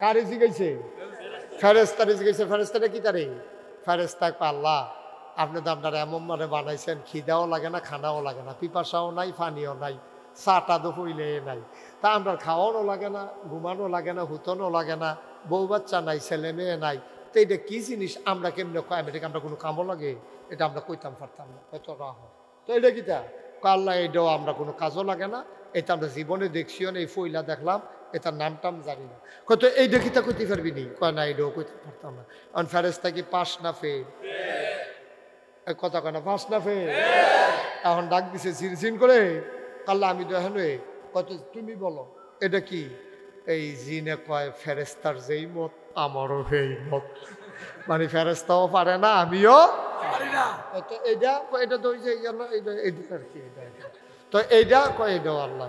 কারে জিগাইছে? ফেরেস্তারে জিগাইছে। ফেরেস্তাটা কি তারে? ফেরেস্তা আল্লাহ আপনি তো আপনারা এমন মানে বানাইছেন খিদাও লাগে না খানাও লাগে না, পিপাসাও নাই পানিও নাই, চাটা তো হইলে নাই, তা আমরা খাওয়ানো লাগে না ঘুমানো লাগে না হুতনও লাগে না, বউ বাচ্চা নাই ছেলে মেয়ে নাই, তো এটা কি জিনিস আমরা কেমনে কয় এটা আমরা কোনো কামও লাগে এটা আমরা কইতাম পারতাম না, হয়তো রাহ তো এটা কিটা আল্লাহ এটাও আমরা কোনো কাজও লাগে না, এটা আমরা জীবনে দেখছিও না, এই ফইলা দেখলাম এটার নাম টাম জানি না। কত এই দেখিতা কইতে পারবি নি? কয় না এটাও কইতে পারতাম না। কারণ ফেরেস্তা কি পাস না ফেল? কথা কয় না পাস না ফেল? এখন ডাক দিছে ঝিরঝিন করে কাল্লা আমি তো এখন কত তুমি বলো এটা কি? এই জিনে কয় ফেরেস্তার যেই মত আমারও সেই মত, মানে ফেরেস্তাও পারে না আমিও পারি না। এটা এটা তো ওই যে এটা আর কি তো এইটা কয় এটাও আল্লাহ।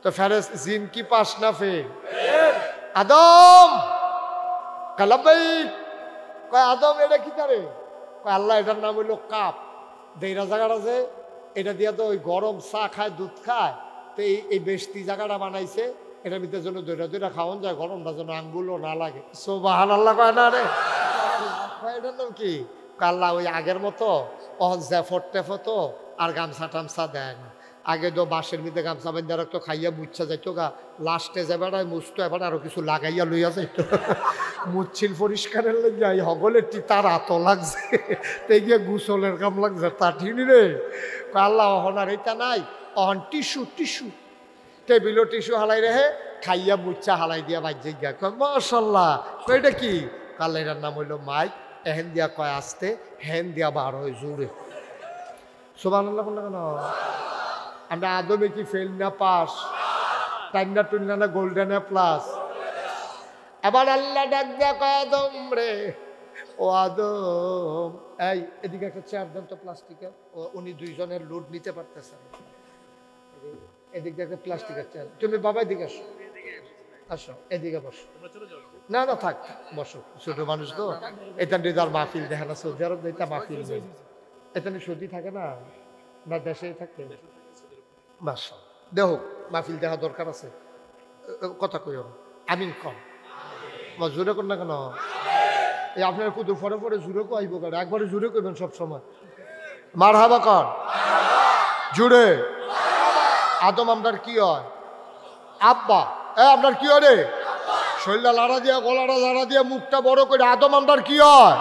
তো ফেরেস জিন কি পাস না ফেল? আদম কালাবাই কয় আদম এটা কি তারে? কয় আল্লাহ এটার নাম হইল কাপ, দেইরা জায়গাটা যে এটা দিয়া তো ওই গরম চা খায় দুধ খায়, তো এই বেশতি জায়গাটা বানাইছে এটার ভিতরে জন্য দৈরা দৈরা খাওয়ান যায় গরমটা যেন আঙ্গুলও না লাগে। সুবহানাল্লাহ কয় না রে? এটার নাম কি? আল্লাহ ওই আগের মতো জ্যাফট টেফত আর গামছা টামছা দেয় না, আগে তো বাঁশের মধ্যে গামছা বেঁধে রাখতো খাইয়া মুচ্ছা যাইতো গা, লাস্টে যাবার মুছতো এবার আরো কিছু লাগাইয়া লইয়া যাইতো মুচ্ছিল পরিষ্কারের লেগে এই হগলের তার এত লাগছে তাই গিয়ে গুসলের কাম লাগছে তা ঠিনি রে। আল্লাহ অহন আর এটা নাই, অহন টিস্যু টিস্যু টেবিলও টিস্যু হালাই রেহে খাইয়া মুচ্ছা হালাই দিয়া বাজ্যে গিয়া কয় মাশাল্লাহ এটা কি? কাল এটার নাম হইল মাইক, এহেন দিয়া কয় আসতে হেন দিয়া বার হয় জোরে। সুবহানাল্লাহ বললো কেন? আমরা আদমে কি ফেল না পাস? টাইমটা টুনলা না গোল্ডেন প্লাস? আবার আল্লাহ ডাক দেয়া কয় আদম রে ও আদম এই এদিকে একটা চেয়ার দেন তো প্লাস্টিকের, উনি দুইজনের লোড নিতে পারতেছেন, এদিক দিয়ে একটা প্লাস্টিকের চেয়ার, তুমি বাবা এদিকে আসো, আসো এদিকে বসো। না না থাক বসো, ছোট মানুষ তো এটা নিয়ে আর মাহফিল দেখে না, সৌদি আরব এটা মাহফিল নেই, এটা নিয়ে সর্দি থাকে না, না দেশেই থাকে বাস দেহ মাহফিল দেখা দরকার আছে, কথা কইও আমিন কম জোরে কর না কেন? এই আপনার কুদুর পরে পরে জুড়ে কইব কেন? একবারে জুড়ে কইবেন সবসময় মারহাবা কর জুড়ে। আদম আপনার কি হয়? আব্বা। আপনার কি হয় রে? শরীরটা লাড়া দিয়া গলাটা লাড়া দিয়া মুখটা বড় করে আদম আপনার কি হয়?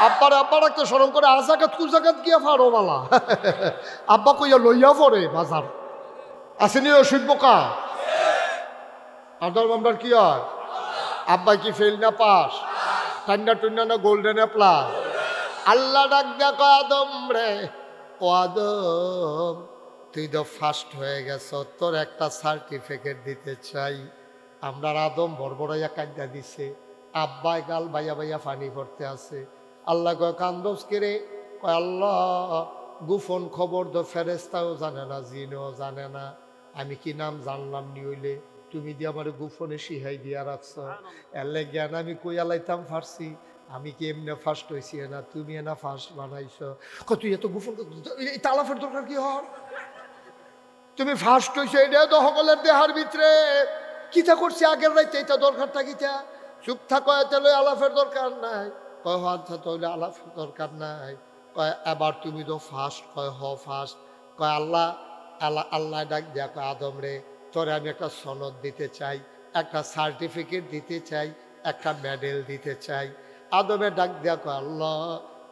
আব্বারে আব্বা রাখতে স্মরণ করে আজাকাত কুজাকাত গিয়া ফাড়ো বালা আব্বা কইয়া লইয়া পড়ে বাজার আসেনি ওষুধ বোকা। আদম আপনার কি হয়? আব্বা কি ফেল না পাস? ঠান্ডা টুন্ডা না গোল্ডেন প্লাস? আল্লাহ ডাক দেখো আদম রে ও আদম তুই তো ফার্স্ট হয়ে গেছ, তোর একটা সার্টিফিকেট দিতে চাই। আমরা আদম বড়বড়াইয়া কাঁদা দিছে, আব্বাই গাল বাইয়া বাইয়া ফানি করতে আছে। আল্লাহ কয় কান্দোস কে কয় আল্লাহ গোপন খবর তো ফেরেস্তাও জানে না জিনও জানে না, আমি কি নাম জানলাম নি হইলে তুমি দিয়ে আমার গোপনে শিহাই দিয়া রাখছ, এলে জ্ঞান আমি কই আলাইতাম ফার্সি, আমি কি এমনি ফার্স্ট হয়েছি না তুমি না ফার্স্ট বানাইছ। তুই এত গোপন তালাফের দরকার কি হর? তুমি ফার্স্ট হয়েছো এটা তো সকলের দেহার ভিতরে কিতা করছি আগের রাইতে এটা দরকার থাকিতা চুপ থাকো তাহলে আলাফের দরকার নাই। কয় আচ্ছা তাহলে আলাফের দরকার নাই। কয় এবার তুমি তো ফার্স্ট, কয় হ ফার্স্ট। কয় আল্লাহ আল্লাহ আল্লাহ ডাক দেয়া কয় আদম রে তোরে আমি একটা সনদ দিতে চাই, একটা সার্টিফিকেট দিতে চাই, একটা মেডেল দিতে চাই। আদমে ডাক দেয়া কয় আল্লাহ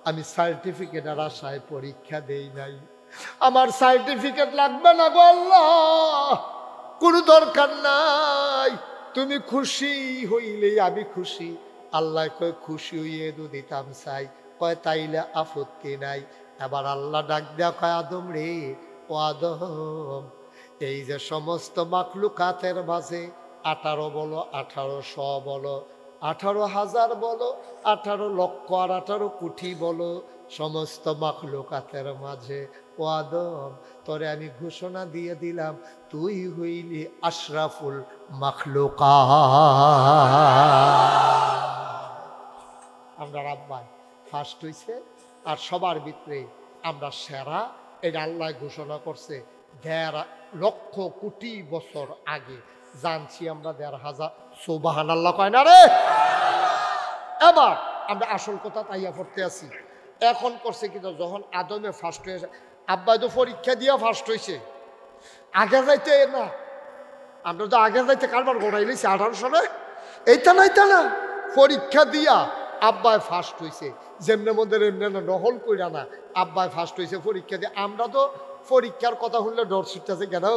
আমি সার্টিফিকেটের আশায় পরীক্ষা দেই নাই, আমার সার্টিফিকেট লাগবে না গো আল্লাহ, কোনো দরকার নাই, তুমি খুশি হইলেই আমি খুশি। আল্লাহ কয় খুশি হইয়ে দু দিতাম চাই। কয় তাইলে আপত্তি নাই। এবার আল্লাহ ডাক দেয়া কয় আদম রে ও আদম, এই যে সমস্ত মাখলুকাতের মাঝে 18 বলো, 1800 বলো, 18,000 বলো, 18 লক্ষ আর 18 কোটি বলো, সমস্ত মাখলুকাতের মাঝে ও আদম, তোরে আমি ঘোষণা দিয়ে দিলাম, তুই হইলি আশরাফুল মাখলুকাত। আমরা রাব্বাই ফার্স্ট হইছে, আর সবার ভিতরে আমরা সেরা, এটা আল্লাহ ঘোষণা করছে 1.5 লক্ষ কোটি বছর আগে। জানছি আমরা 1.5,000। সুবহানাল্লাহ কয় না রে? এবার আমরা আসল কথা তাইয়া পড়তে আছি। এখন করছে কিন্তু যখন আদমে ফার্স্ট হয়েছে, আব্বা তো পরীক্ষা দিয়া ফার্স্ট হয়েছে, আগে যাইতে না। আমরা তো আগে যাইতে কারবার গোড়াই লইছি 18 সালে, এইটা না, পরীক্ষা দিয়া আব্বায় ফার্স্ট হয়েছে। যেমনে মধ্যে এমনি না, নহল কইরা না, আব্বায় ফার্স্ট হয়েছে পরীক্ষা দিয়ে। আমরা তো পরীক্ষার কথা শুনলে ডর ছুটতেছে কেন,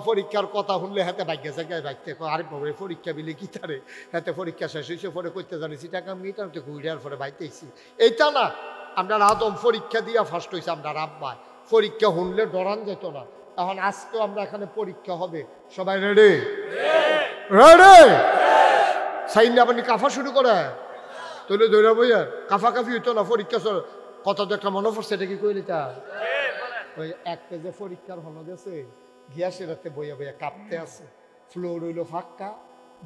পরীক্ষার কথা শুনলে হাতে বাইকেছে গায়ে বাইকতে আরে বাবরে পরীক্ষা বিলে কি তারে, হাতে পরীক্ষা শেষ হয়েছে পরে করতে জানিছি টাকা মিটার তো ঘুরিয়ার পরে বাইতেছি, এইটা না। আমরা আদম পরীক্ষা দিয়া ফার্স্ট হয়েছে, আমরা আব্বায় পরীক্ষা শুনলে ডরান যেত না। এখন আজকেও আমরা এখানে পরীক্ষা হবে, সবাই রেডি? রেডি? সাইন আপনি কাফা শুরু করে তৈলে দৈরা বইয়া কাফাকাফি হইতো না, পরীক্ষা কত তো একটা মনে পড়ছে, এটা কি কইলি তা ওই এক পেজে পরীক্ষার হলো গেছে গিয়া সেটাতে বইয়া বইয়া কাঁপতে আছে। ফ্লোর হইলো ফাঁকা,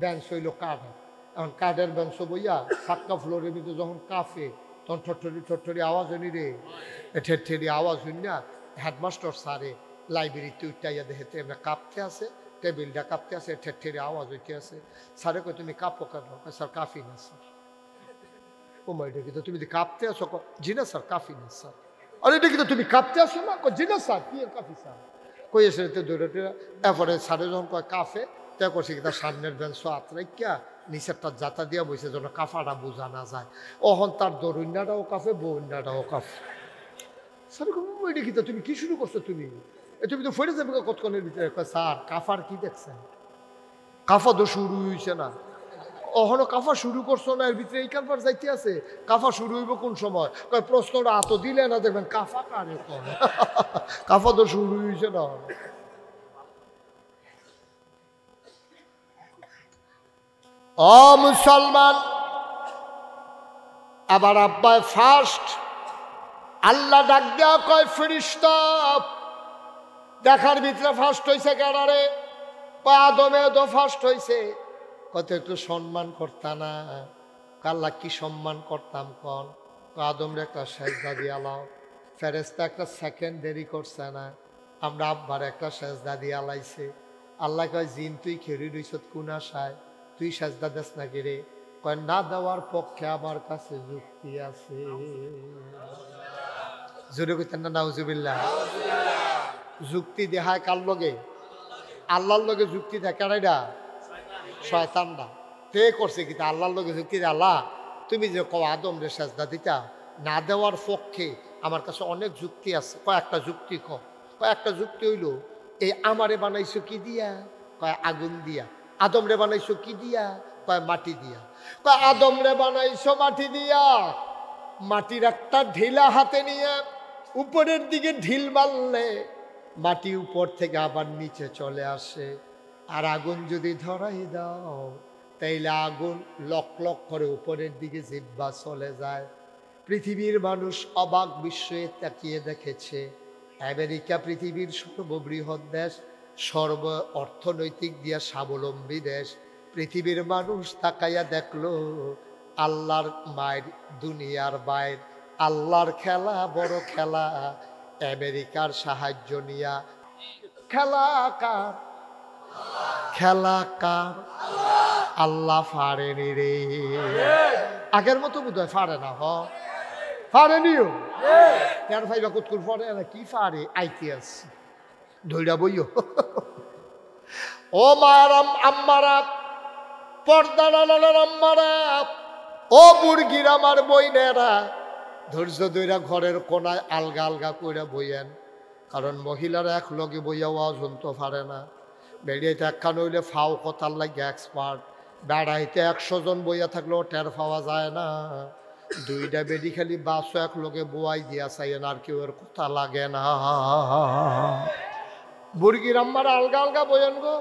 বেঞ্চ হইলো কাঠের। এখন কাঠের বেঞ্চ বইয়া ফাঁকা ফ্লোরের ভিতরে যখন কাঁপে তখন ঠট্টরি আওয়াজ হইনি রে, ঠেরি আওয়াজ হইনি না। হেডমাস্টার স্যারে লাইব্রেরিতে উঠাইয়া দেখে এমনি কাঁপতে আছে, টেবিলটা কাঁপতে আছে, ঠেরি আওয়াজ হইতে আছে। স্যারে কই তুমি কাঁপো কেন? স্যার কাঁপি না স্যার। ও মা, এটা কিন্তু তুমি কাঁপতে আসো? জি না স্যার, কাঁপি না স্যার। আর এটা কিন্তু তুমি কাঁপতে আসো না? জি না স্যার, কি কাঁপি স্যার? কই এসে দৌড়ে এরপরে স্যারে যখন কয় কাফে, তা করছে কি তার সামনের বেঞ্চ আত্রাইকা নিচেরটা জাতা দিয়া বসে যেন কাফাটা বোঝা না যায়। অহন তার দরুন্যাটাও কাফে, বন্যাটাও কাফে। স্যার এটা কি তুমি কি শুরু করছো? তুমি তো ফেরে যাবে কতক্ষণের ভিতরে। স্যার কাফার কি দেখছেন? কাফা তো শুরু হয়েছে না, অহনো কাফা শুরু করছো না, এর ভিতরে এই কারবার যাইতে আছে। কাফা শুরু হইব কোন সময়? প্রশ্নটা এত দিলে না, দেখবেন কাফা কারে কোন কাফা তো শুরু হয়েছে না। ও মুসলমান, আবার আব্বাই ফার্স্ট। আল্লাহ ডাক দেওয়া কয় ফেরেশতা, দেখার ভিতরে ফার্স্ট হয়েছে কেনারে? আদমে তো ফার্স্ট হয়েছে। কত একটু সম্মান করতা না? আল্লাহ কি সম্মান করতাম কন? আদমরে একটা সেজদা দিয়ে আলাও। ফেরেশতা একটা সেকেন্ড দেরি করছে না, আমরা আব্বার একটা সেজদা দিয়ে আলাইছে। আল্লাহ কয় জিন তুই খেরি রইছ কোন আশায়, তুই সেজদা দেস না রে? কয় না দেওয়ার পক্ষে আমার কাছে যুক্তি আছে। জোরে কইতেন না নাউজুবিল্লাহ? যুক্তি দেখায় কার লগে? আল্লাহর লগে যুক্তি দেখায় না শয়তানরা। তে করছে কি আল্লাহর লগে যুক্তি? আল্লাহ তুমি যে কও আদম রে সেজদা দিতা, না দেওয়ার পক্ষে আমার কাছে অনেক যুক্তি আছে। কয়েকটা যুক্তি কয়েকটা যুক্তি হইল, এই আমারে বানাইছো কি দিয়া? কয় আগুন দিয়া। আদম রে বানাইছো কি দিয়া? কয় মাটি দিয়া। কয় আদম রে বানাইছো মাটি দিয়া, মাটির একটা ঢিলা হাতে নিয়ে উপরের দিকে ঢিল মারলে মাটি উপর থেকে আবার নিচে চলে আসে। আর আগুন যদি ধরাই দাও তাইলে আগুন লক লক করে উপরের দিকে জিহ্বা চলে যায়। পৃথিবীর মানুষ অবাক বিস্ময়ে তাকিয়ে দেখেছে, আমেরিকা পৃথিবীর সর্ববৃহৎ দেশ, সর্ব অর্থনৈতিক দিয়া স্বাবলম্বী দেশ। পৃথিবীর মানুষ তাকাইয়া দেখলো আল্লাহর মায়ের দুনিয়ার বাইর, আল্লাহর খেলা, বড় খেলা। আমেরিকার সাহায্য নিয়া খেলা কার? খেলা কার? আল্লাহ ফাড়েনি রে। আগের মতো বোধ হয় ফাড়ে না, ফাড়েনিও। তের ভাইবা কুতকুর ফাড়ে না, কি ফাড়ে? আইতে আসছি ধৈরা বইও। ও মায়ারাম আম্মারা, পর্দা নানার আম্মারা, ও মুরগির আমার বইনেরা, ধৈর্য ধৈরা ঘরের কোনায় আলগা আলগা কইরা বইয়েন। কারণ মহিলারা এক লগে বইয়া ওয়াজ শুনতে পারে না। বেড়িয়েতে একখান হইলে ফাও কথার লাগে এক্সপার্ট, বেড়াইতে 100 জন বইয়া থাকলেও টের পাওয়া যায় না। দুইটা বেডি খালি বাসও এক লোকে বোয়াই দিয়া চাইয়েন, আর কেউ এর কথা লাগে না। বুর্গির আম্মারা আলগা আলগা বইয়েন গো,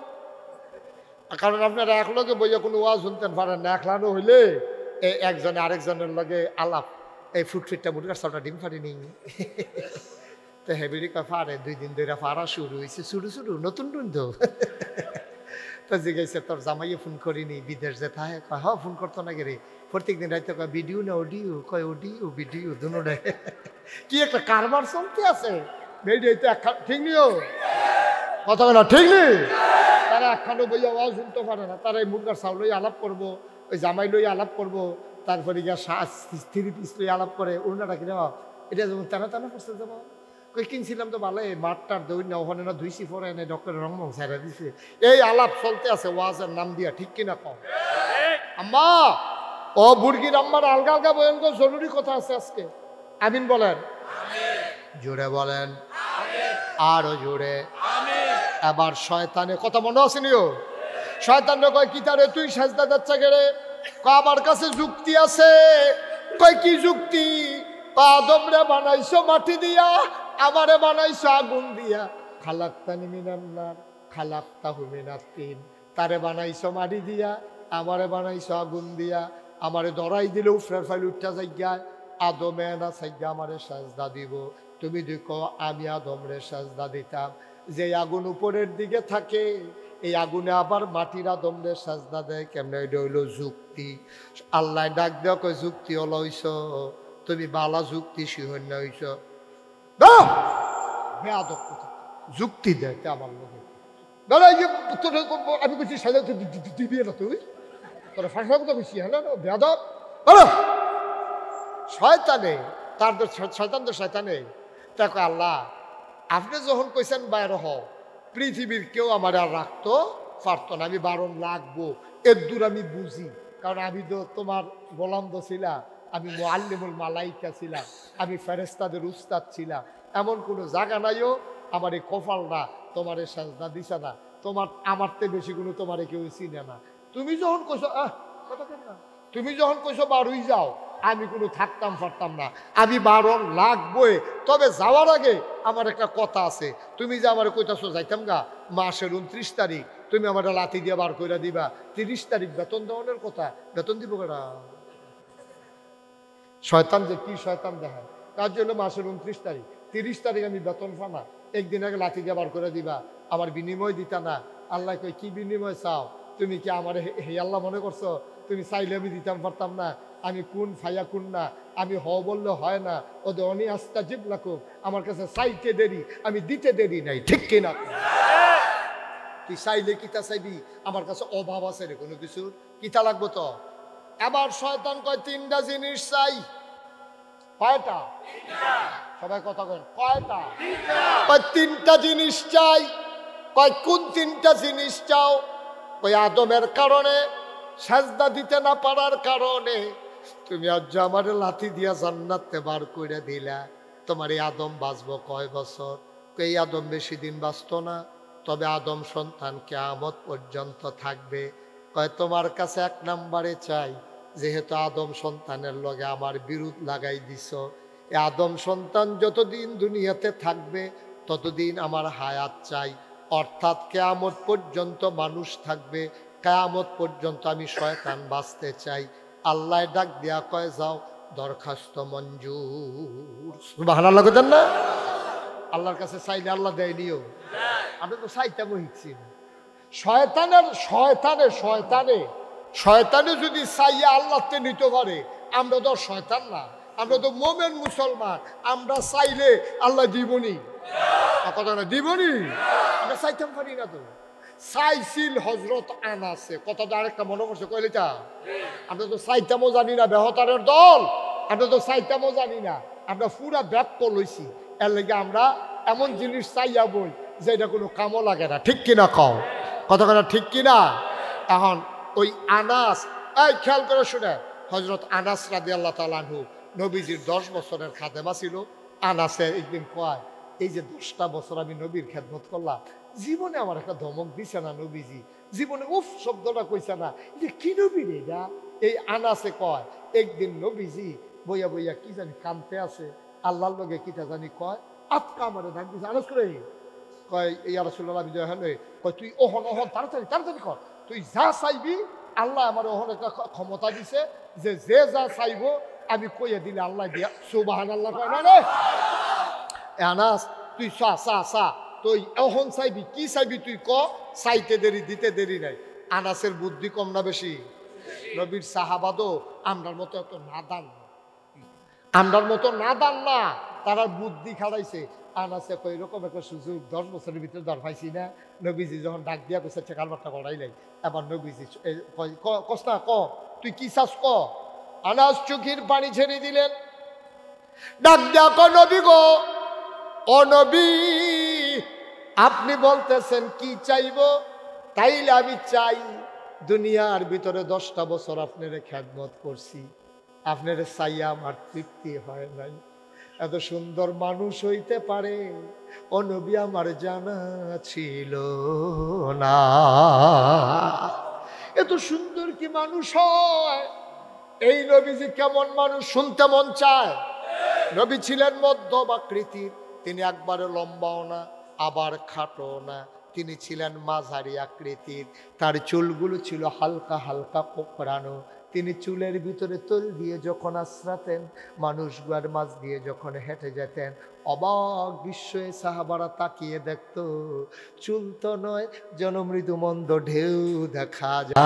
কারণ আপনারা এক লগে বইয়া কোনো ওয়াজ শুনতেন পারেন না। একলানো হইলে এই একজনে আরেকজনের লগে আলাপ, এই ফুটফিটটা মুরগার সালটা ডিম ফাড়িনি তো হেবিরি কয় ফাড়ে, 2 দিন ধরে ফাড়া শুরু হয়েছে, শুরু নতুন তো তো জিজ্ঞাসা তোর জামাইয়ে ফোন করিনি, বিদেশ যে থাকে? কয় হ্যাঁ ফোন করতো না গেরে, প্রত্যেক দিন রাইতে কয় ভিডিও না অডিও, কয় অডিও ভিডিও দুটোটাই। কি একটা কারবার চলতে আছে ভিডিও তো এক ঠিক নিও কথা না, ঠিক নেই? তারা একখানো বইয়া আওয়াজ শুনতে পারে না, তারা এই মুরগার চাউল লই আলাপ করবো, ওই জামাই লই আলাপ করবো, তারপরে গিয়া থ্রি পিস লই আলাপ করে। অন্যটা কিনে এটা যেমন টানা টানা করছে, যেমন কই কিনছিলাম তো ভালো, মাঠটার দৌড় না ওখানে না ধুইছি পরে এনে ডক্টর রংমং ছাড়া দিছে। এই আলাপ চলতে আছে ওয়াজের নাম দিয়া, ঠিক কিনা কম? আম্মা ও বুর্গির আম্মার আলগা আলগা বলেন গো, জরুরি কথা আছে আজকে। আমিন বলেন, জোরে বলেন, আরো জোরে। এবার শয়তানের কথা মনে আসেনিও? শয়তানরা কয় কি তারে তুই সাজদা যাচ্ছে গেলে? আমার কাছে যুক্তি আছে। কয় কি যুক্তি? আদমরে বানাইছো মাটি দিয়া, আমারে বানাইছো আগুন দিয়া। খালাক্তানি মিনান নার খালাক্তাহু মিনাত তিন। তারে বানাইছো মাটি দিয়া, আমারে বানাইছো আগুন দিয়া। আমারে ধরাই দিলে উফরার ফাইল উঠা যাইয়া, আদমে না সাইয়া আমারে সাজদা দিব। তুমি দেখো আমি আদমরে সাজদা দিতাম। যে আগুন উপরের দিকে থাকে, এই আগুনে আবার মাটির আদমরে সাজদা দেয় কেমনে? এটা হইল যুক্তি। আল্লাহ ডাক দেওয়া কয় যুক্তি হল হইছ, তুমি বালা যুক্তি শিহন্য হইছ। যুক্তি দেয় আমার লোকে, আমি বলছি সাজা দিবি না তুই, তোরা ফাঁসা কথা বলছি হ্যাঁ না বেয়াদব। শয়তানে তার শয়তান তো শয়তানে। দেখো আল্লাহ আপনি যখন কইছেন বাইরে হও, পৃথিবীর কেউ আমার আর রাখতো পারতো না। আমি বারণ লাগবো এর দূর আমি বুঝি, কারণ আমি তো তোমার গোলাম তো ছিলাম, আমি মুআল্লিমুল মালাইকা ছিলাম, আমি ফেরেশতাদের উস্তাদ ছিলাম। এমন কোনো জায়গা নাইও আমার এই কপালটা তোমারে সাজদা দিছে না, তোমার আমার তে বেশি কোনো তোমারে কেউ চিনে না। তুমি যখন কইছো কথা কেন না, তুমি যখন কইছো বারুই যাও, আমি কোনো থাকতাম পারতাম না, আমি বারণ লাগবই। তবে যাওয়ার আগে আমার একটা কথা আছে। তুমি যে আমার কইতাছো যাইতাম গা মাসের 29 তারিখ, তুমি আমার লাথি দিয়ে বার করে দিবা। 30 তারিখ বেতন দেওয়ানোর কথা, বেতন দিব কেনা? শয়তান যে কি শয়তান দেখায়, তার জন্য মাসের 29 তারিখ 30 তারিখ আমি বেতন পানা, একদিন আগে লাথি দিয়ে বার করে দিবা, আমার বিনিময় দিতা না। আল্লাহ কই কি বিনিময় চাও? তুমি কি আমার হে আল্লাহ মনে করছো? তুমি চাইলে আমি দিতাম পারতাম না? আমি কোন ফাইয়া কোন না, আমি হ বললে হয় না। ওদের অনি আস্তা জিব লাকুম, আমার কাছে চাইতে দেরি, আমি দিতে দেরি নাই, ঠিক কিনা? তুই চাইলে কিতা চাইবি, আমার কাছে অভাব আছে রে কোনো কিছুর, কিতা লাগবো তো? এবার শয়তান কয় 3টা জিনিস চাই। কয়টা? সবাই কথা কয় কয়টা? কয় 3টা জিনিস চাই। কয় কোন 3টা জিনিস চাও? ওই আদমের কারণে, সাজদা দিতে না পারার কারণে তুমি আজ আমার লাথি দিয়া জান্নাতে বার করে দিলা। তোমার এই আদম বাঁচবো কয় বছর? এই আদম বেশি দিন বাঁচতো না, তবে আদম সন্তান কিয়ামত পর্যন্ত থাকবে। কয় তোমার কাছে 1 নম্বরে চাই, যেহেতু আদম সন্তানের লগে আমার বিরোধ লাগাই দিছ, এই আদম সন্তান যতদিন দুনিয়াতে থাকবে ততদিন আমার হায়াত চাই। অর্থাৎ কিয়ামত পর্যন্ত মানুষ থাকবে, কিয়ামত পর্যন্ত আমি শয়তান বাঁচতে চাই। আল্লাহ ডাক দিয়া কয় যাও, দরখাস্ত মঞ্জুর। সুবহানাল্লাহ কইতেন না? আল্লাহর কাছে চাইলে আল্লাহ দেয়নিও। আমরা তো চাইতামও শিখছি না। শয়তানে যদি চাইয়া আল্লাহতে নিতে পারে, আমরা তো শয়তান না, আমরা তো মোমেন মুসলমান। আমরা চাইলে আল্লাহ দিবনি, কথা না দিবনি, আমরা চাইতাম পারি না তো। চাইছিল হজরত আনাসে, কথাটা আরেকটা মনে করছে কইলেটা, আমরা তো চাইতামও জানি না বেহতারের দল, আমরা তো চাইতামও জানি না, আমরা পুরা ব্যাপ্য লইছি। এর লেগে আমরা এমন জিনিস চাইয়া বই যেটা কোনো কামও লাগে না, ঠিক কিনা কও? কথা কথা ঠিক কিনা? এখন ওই আনাস, এই খেয়াল করে শুনে, হজরত আনাস রাদিয়াল্লাহু তাআলা আনহু নবীজির 10 বছরের খাদেমা ছিল। আনাসে একদিন কয়, এই যে 10টা বছর আমি নবীর খেদমত করলাম, জীবনে আমার একটা ধমক দিছে না নবীজি, জীবনে উফ শব্দটা কইছে না, যে কি নবী রে এটা? এই আনাসে কয়, একদিন নবীজি বইয়া বইয়া কি জানি কানতে আছে, আল্লাহর লগে কিটা জানি কয়, আটকা আমারে ডাক দিছে, আরজ করে কয় ইয়া রাসূলুল্লাহ আমি জয় হলে কয় তুই ওহন ওহন তাড়াতাড়ি তাড়াতাড়ি কর, তুই যা চাইবি আল্লাহ আমার ওহন একটা ক্ষমতা দিছে যে যে যা চাইবো আমি কইয়া দিলে আল্লাহ দিয়া সুবহানাল্লাহ কয় না রে আনাস তুই চা চা চা তুই ওহন চাইবি কি চাইবি তুই ক, চাইতে দেরি দিতে দেরি নাই। আনাসের বুদ্ধি কম না বেশি? নবীর সাহাবাদও আমরার মতো এত নাদান না, আমরার মতো নাদান না, তারা বুদ্ধি খাড়াইছে। আনাসে কই এরকম একটা সুযোগ 10 বছরের ভিতরে দর পাইছি না। নবীজি যখন ডাক দিয়া কইছে কালমারটা করাইলাই, এবার নবীজি কস্তা ক তুই কি চাস ক। আনাস চোখের পানি ছেড়ে দিলেন, ডাক দিয়া ক নবী গো, ও নবী আপনি বলতেছেন কি চাইবো, তাইলে আমি চাই দুনিয়ার ভিতরে 10টা বছর আপনারে খেদমত করছি, আপনারে চাইয়া আমার তৃপ্তি হয় নাই। এত সুন্দর মানুষ হইতে পারে ও নবী আমার জানা ছিল না। এত সুন্দর কি মানুষ হয়? এই নবীজি কেমন মানুষ শুনতে মন চায়। নবী ছিলেন মধ্যম আকৃতির, তিনি একবারে লম্বাও না আবার খাটো না, তিনি ছিলেন মাঝারি আকৃতির। তার চুলগুলো ছিল হালকা হালকা কোঁকড়ানো, তিনি চুলের ভিতরে তৈল দিয়ে যখন আশ্রাতেন, মানুষগুলোর মাঝ দিয়ে যখন হেঁটে যেতেন, অবাক বিস্ময়ে সাহাবারা তাকিয়ে দেখত, চুল তো নয় যেন মৃদুমন্দ ঢেউ দেখা যায়।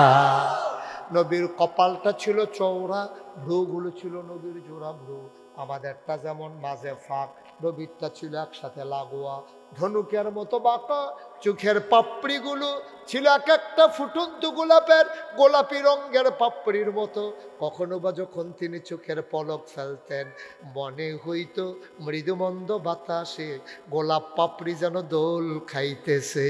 নবীর কপালটা ছিল চওড়া, ভ্রুগুলো ছিল নবীর জোড়া ভ্রু, আমাদেরটা যেমন মাঝে ফাঁক, নবীরটা ছিল একসাথে লাগোয়া, ধনুকের মতো বাঁকা। চোখের পাপড়িগুলো ছিল এক একটা ফুটন্ত গোলাপের গোলাপি রঙের পাপড়ির মতো। কখনো বা যখন তিনি চোখের পলক ফেলতেন, মনে হইতো মৃদুমন্দ বাতাসে গোলাপ পাপড়ি যেন দোল খাইতেছে।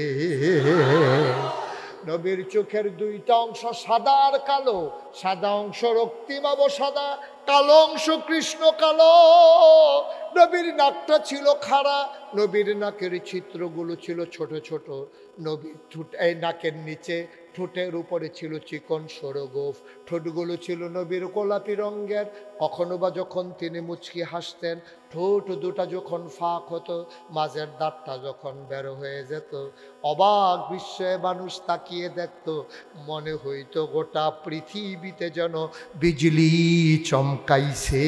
নবীর চোখের দুইটা অংশ সাদা আর কালো, সাদা অংশ রক্তিমাব সাদা, কালো অংশ কৃষ্ণ কালো। নবীর নাকটা ছিল খাড়া, নবীর নাকের ছিদ্রগুলো ছিল ছোট ছোট, নবীর এই নাকের নিচে ঠোঁটের উপরে ছিল চিকন সরু গোঁফ, ঠোঁটগুলো ছিল নবীর গোলাপি রঙের। কখনো বা যখন তিনি মুচকি হাসতেন, ঠোঁট দুটা যখন ফাঁক হতো, মাঝের দাঁতটা যখন বের হয়ে যেত, অবাক বিস্ময়ে মানুষ তাকিয়ে দেখত, মনে হইতো গোটা পৃথিবীতে যেন বিজলি চমকাইছে।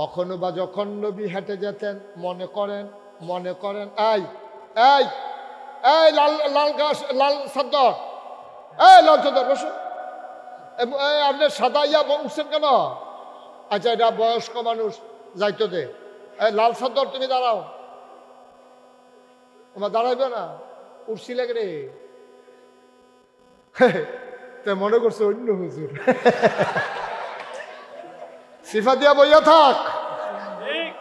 কখনো বা যখন নবী হেঁটে যেতেন, মনে করেন এই এই এই লাল লাল গাছ লাল সাদর, এই লাল সাদর বসো, আপনার সাদা ইয়া বংশের কেন? আচ্ছা এটা বয়স্ক মানুষ যাইতো দে, এই লাল সাদর তুমি দাঁড়াও, আমার দাঁড়াইবে না, উঠছি লাগে রে। তা মনে করছে অন্য হুজুর, সিফা দিয়া বইয়া থাক,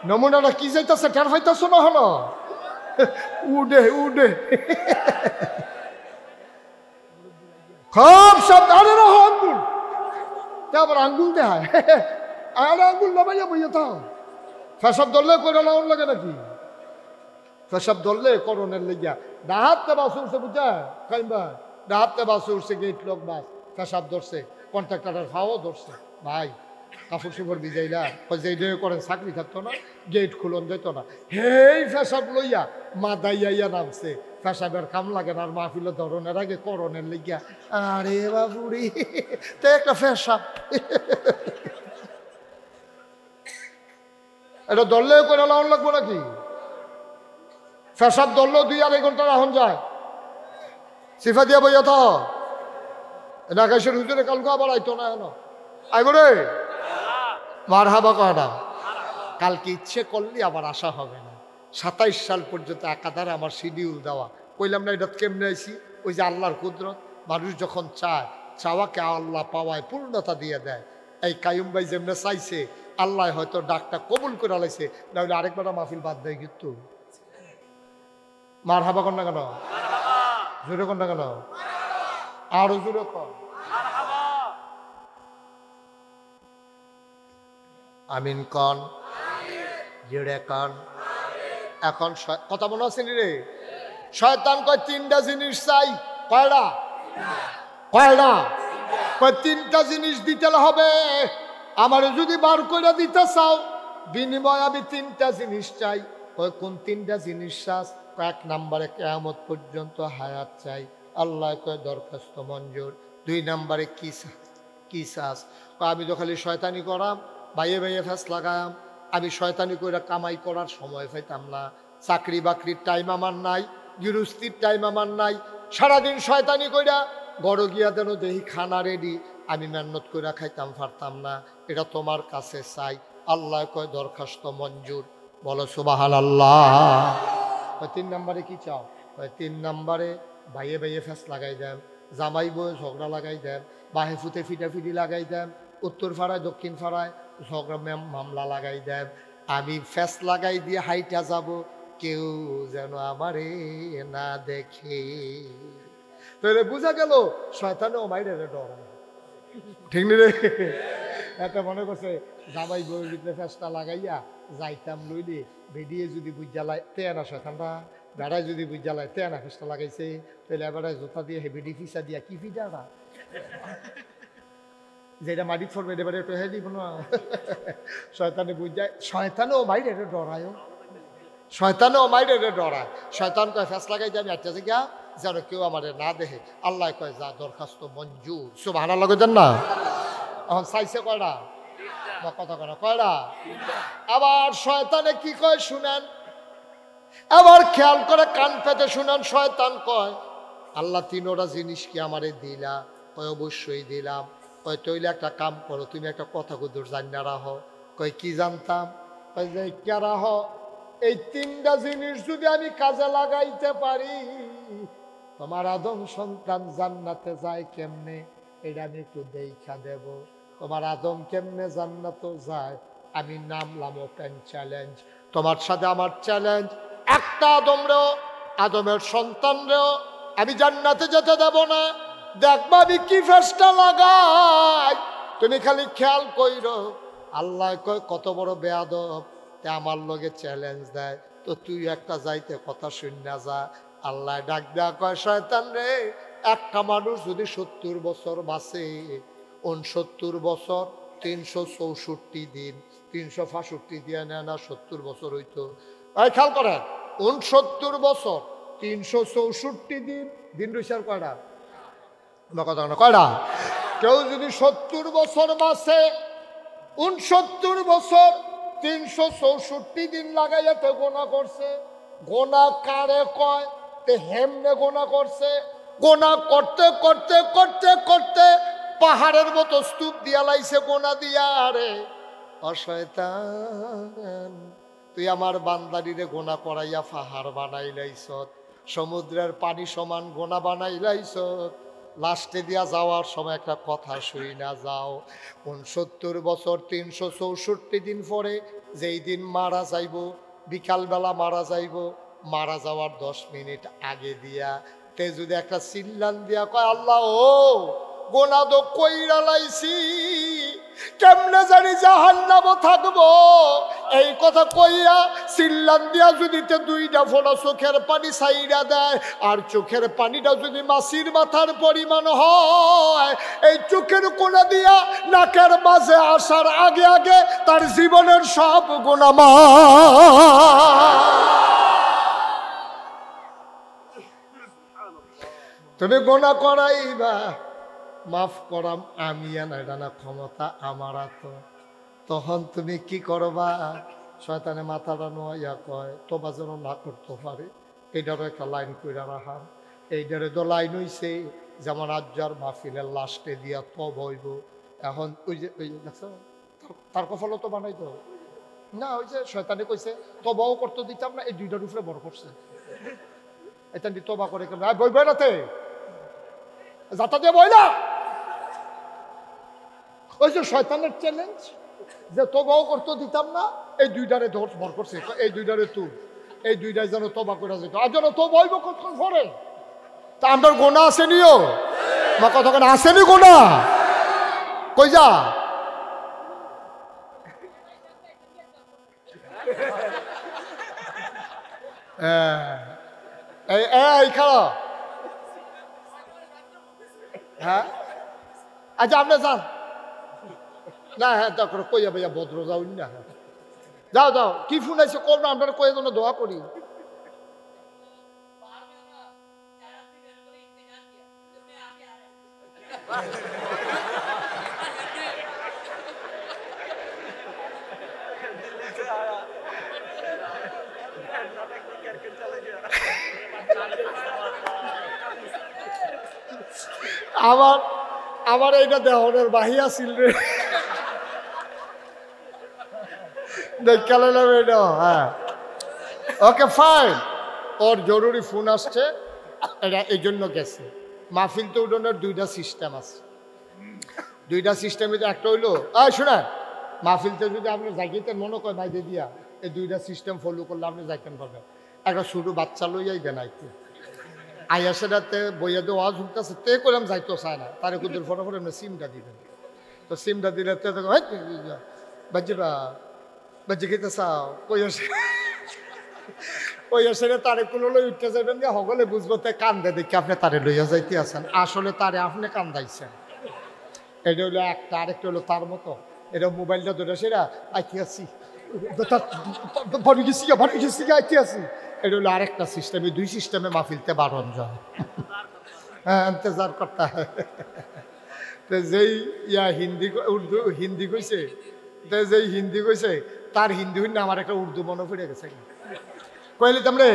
নমুনাটা কি যাইতেছে টের পাইতেছ না হলো, উডে উডে খুব সব আরে না আঙ্গুল, তারপর আঙ্গুল দেয়, আরে আঙ্গুল না ভাইয়া বইয়া থাক, ফেসব ধরলে করে না ওর লাগে নাকি, ফেসব ধরলে করণের লেগিয়া ডাহাতে বাস উঠছে, বুঝা কাইমবা ডাহাতে বাস উঠছে, গেট লোক বাস ফেসব ধরছে, কন্ট্রাক্টরের ফাও ধরছে, ভাই কাপড় চোপড় ভিজাইলা যে করেন চাকরি থাকতো না, গেট খুলন যেত না, হেই ফেসাব লইয়া মাদাইয়া নামছে, ফেসাবের কাম লাগে না, আর মাহফিল ধরনের আগে করণের লেগিয়া, আরে বাবুরি তো একটা ফেসাব, এটা ধরলে করে লাউন লাগবো নাকি? ফেসাব ধরলেও 2-2.5 ঘন্টা রাহন যায়। সিফা দিয়া বইয়া তো নাকাশের হুজুরে কালকে আবার আইতো না, কেন আইব রে মার হাবা কয় না, কালকে ইচ্ছে করলে আবার আসা হবে না। 27 সাল পর্যন্ত একাধারে আমার শিডিউল দেওয়া, কইলাম না এটা কেমনে আইছি, ওই যে আল্লাহর কুদরত, মানুষ যখন চায়, চাওয়াকে আল্লাহ পাওয়ায় পূর্ণতা দিয়ে দেয়। এই কায়ুম ভাই যেমনে চাইছে, আল্লাহ হয়তো ডাকটা কবুল করে লাইছে, নাহলে আরেকবার মাহফিল বাদ দেয় কিন্তু। মার হাবা কর না কেন, জোরে কর না কেন, আরো জোরে কর, আমিন কন, জোরে কন। এখন কথা মনে আছে রে, শয়তান কয় 3টা জিনিস চাই, কয়টা? তিনটা জিনিস দিতে হবে। আমার যদি বার করে দিতে চাও বিনিময় আমি তিনটা জিনিস চাই। কোন তিনটা জিনিস চাস? এক নম্বরে কিয়ামত পর্যন্ত হায়াত চাই, আল্লাহ কয় দরখাস্ত মঞ্জুর। দুই নম্বরে কি চাস? আমি তো খালি শয়তানি করাম, বাইয়ে বাইয়ে ফ্যাস লাগাম, আমি শয়তানি করে কামাই করার সময় পাইতাম না, চাকরি বাকরির টাইম আমার নাই, গৃহস্থির টাইম আমার নাই, সারাদিন শয়তানি কইরা গড় গিয়া দেন দেহি খানা রেডি, আমি মেহনত করে খাইতাম পারতাম না, এটা তোমার কাছে চাই। আল্লাহ কয় দরখাস্ত মঞ্জুর। বলো সুবহানাল্লাহ। তিন নম্বরে কি চাও? তিন নম্বরে বাইয়ে বাইয়ে ফ্যাস লাগাই দেন, জামাই বই ঝগড়া লাগাই দেন, বাহে ফুতে ফিটাফিটি লাগাই দেন, উত্তর পাড়ায় দক্ষিণ পাড়ায় ঝগড়া মামলা লাগাই দেন, আমি ফ্যাস লাগাই দিয়ে হাইটা যাব, কেউ যেন আমারে না দেখে। তাহলে বুঝা গেল শয়তানে ও মাইরে ডর, ঠিক নি রে? এটা মনে করছে জামাই বউয়ের ভিতরে ফেসটা লাগাইয়া যাইতাম লইলে বেরিয়ে যদি বুঝালায় তেনা শয়তানটা, বেড়ায় যদি বুঝালায় তেনা ফেসটা লাগাইছে, তাহলে বেড়ায় জোতা দিয়ে হেবিডি ফিসা দিয়া কি ফিটাটা যেটা মাটি ফোরবে এবারে একটু হে দিব না। শয়তানে বুঝায়, শয়তানেও মাইরে ডরায়, শয়তানেও মাইরে ডরায়। শয়তান কয় ফেস লাগাই দিয়ে আমি একটা জায়গা যেন কেউ আমার না দেখে। আল্লাহ কয় যা দরখাস্ত মঞ্জুর। সুবহানাল্লাহ কইতেন না? এখন চাইছে কয়টা? কথা কয় কয়টা? আবার শয়তানে কি কয় শুনেন, আবার খেয়াল করে কান পেতে শুনেন। শয়তান কয় আল্লাহ তিনোটা জিনিস কি আমারে দিলা? কয় অবশ্যই দিলাম। কয় তৈলে একটা কাম করো, তুমি একটা কথা কুদুর জান্না রাখো। কয় কি জানতাম? কয় যে কে রাখো, এই তিনটা জিনিস যদি আমি কাজে লাগাইতে পারি তোমার আদম সন্তান জান্নাতে যায় কেমনে এটা আমি একটু দেখা দেব। তোমার আদম কেমনে জান্নাতে যায় আমি নামলাম ওপেন চ্যালেঞ্জ। তোমার সাথে আমার চ্যালেঞ্জ, একটা আদমরেও আদমের সন্তানরেও আমি জান্নাতে যেতে দেব না। দেখবা আমি কি ফেসটা লাগাই, তুমি খালি খেয়াল কইরো। আল্লাহ কয় কত বড় বেয়াদব, তে আমার লগে চ্যালেঞ্জ দেয়, তো তুই একটা যাইতে কথা শুন না যা। আল্লাহ ডাক দেয়া কয় শয়তান রে, একটা মানুষ যদি 70 বছর বাঁচে, 69 বছর 364 দিন, 365 দিয়ে নেয় না 70 বছর হইতো। খেয়াল করেন, 69 বছর 364 দিন, দিন রইসার কয়টা? কথা না কয়টা? কেউ যদি 70 বছর বাঁচে, 69 বছর 364 দিন লাগাইয়া তো গোনা করছে। গোনা কারে কয়? তে হেমনে গোনা করছে। গোনা করতে করতে করতে করতে পাহাড়ের মতো স্তূপ দিয়া লাইছে গোনা দিয়া। আরে অশয়তান, তুই আমার বান্দারিরে গোনা করাইয়া পাহাড় বানাই লাইছত, সমুদ্রের পানি সমান গোনা বানাই লাইছত। লাস্টে দিয়া যাওয়ার সময় একটা কথা শুই না যাও, 69 বছর 364 দিন পরে যেই দিন মারা যাইব, বিকালবেলা মারা যাইব, মারা যাওয়ার 10 মিনিট আগে দিয়া তে যদি একটা চিল্লান দিয়া কয় আল্লাহ ও গোনা তো কইরা লাইছি, কেমনে জানি জাহান্নামে থাকবো, এই কথা কইয়া চিল্লান দিয়া যদি তে 2টা ফোঁটা চোখের পানি ছাইড়া দেয়, আর চোখের পানিটা যদি মাছির মাথার পরিমাণ হয়, এই চোখের কোনা দিয়া নাকের মাঝে আসার আগে আগে তার জীবনের সব গুনাহ মাফ। তুমি গোনা করাইবা, মাফ করাম আমি, না এটা না ক্ষমতা আমার তো। তখন তুমি কি করবা? শয়তানে মাথাটা নোয়া কয় তোবা যেন না করতে পারে, এইটারও একটা লাইন কইরা রাখাম। এইটারে তো লাইন হইছে যেমন আজ্জার মাহফিলের লাস্টে দিয়া তব হইব। এখন ওই যে দেখছো তার কফলও তো বানাইতো না, ওই যে শয়তানে কইছে তবাও করতে দিতাম না, এই দুইটার উপরে বড় করছে। এটা তবা করে বই রাতে যাতা দিয়ে বই না, ওই যে শয়তানের চ্যালেঞ্জ যে তবাও করতে দিতাম না, এই দুইটারে ভর করছে, এই দুইটারে তুই, এই দুইটাই যেন তবা করে যেত, আর যেন তবা হইব কতক্ষণ পরে। তা আমার গোনা আসেনিও বা কতক্ষণ আসেনি গোনা, কই যা এই খারাপ। হ্যাঁ আচ্ছা আপনি যান না, হ্যাঁ তখন কইয়া ভাইয়া ভদ্র যাও না, যাও যাও কি ফোন আছে কর না, আমরা কয়ে জন্য দোয়া করি। আমার আমার এইটা দেহনের বাহিয়া ছিল রে, দেখালাম এটা। হ্যাঁ ওকে ফাইন, ওর জরুরি ফোন আসছে, এটা এই জন্য গেছে। মাহফিল তো উঠোনের দুইটা সিস্টেম আছে, দুইটা সিস্টেমে একটা হইলো শোনা, মাহফিলতে যদি আপনি জাগিতেন মনে করেন ভাই দিয়া, এই দুইটা সিস্টেম ফলো করলে আপনি যাইতেন পারবেন। একটা ছোটো বাচ্চা লইয়াই বেনাইতে আইয়া সেটাতে বইয়া দিয়ে ওয়াজ উঠতেছে, তে করলাম যাইতো চায় না, তার কুদুর ফটো ফটো আপনি সিমটা দিবেন। তো সিমটা দিলে তো বাজিবা বাজি খেতে চাও কইয়া সেটা তারে কোনো লই উঠতে যাবেন যে সকলে বুঝবো তে কান্দে দেখি আপনি তারে লইয়া যাইতে আছেন, আসলে তারে আপনি কান্দাইছেন। এটা হলো একটা, আরেকটা হলো তার মতো, এটা মোবাইলটা ধরে সেরা আইতে আসি বাড়ি গেছি আইতে আসি, এটা হলো আরেকটা সিস্টেম। এই দুই সিস্টেমে মাহফিলতে বারণ যায়, হ্যাঁ ইন্তজার করতে হয়। তো যেই হিন্দি উর্দু হিন্দি কইছে, তো যেই হিন্দি কইছে তার হিন্দি হইলে আমার একটা উর্দু মনে পড়ে গেছে। কইলি তোমরে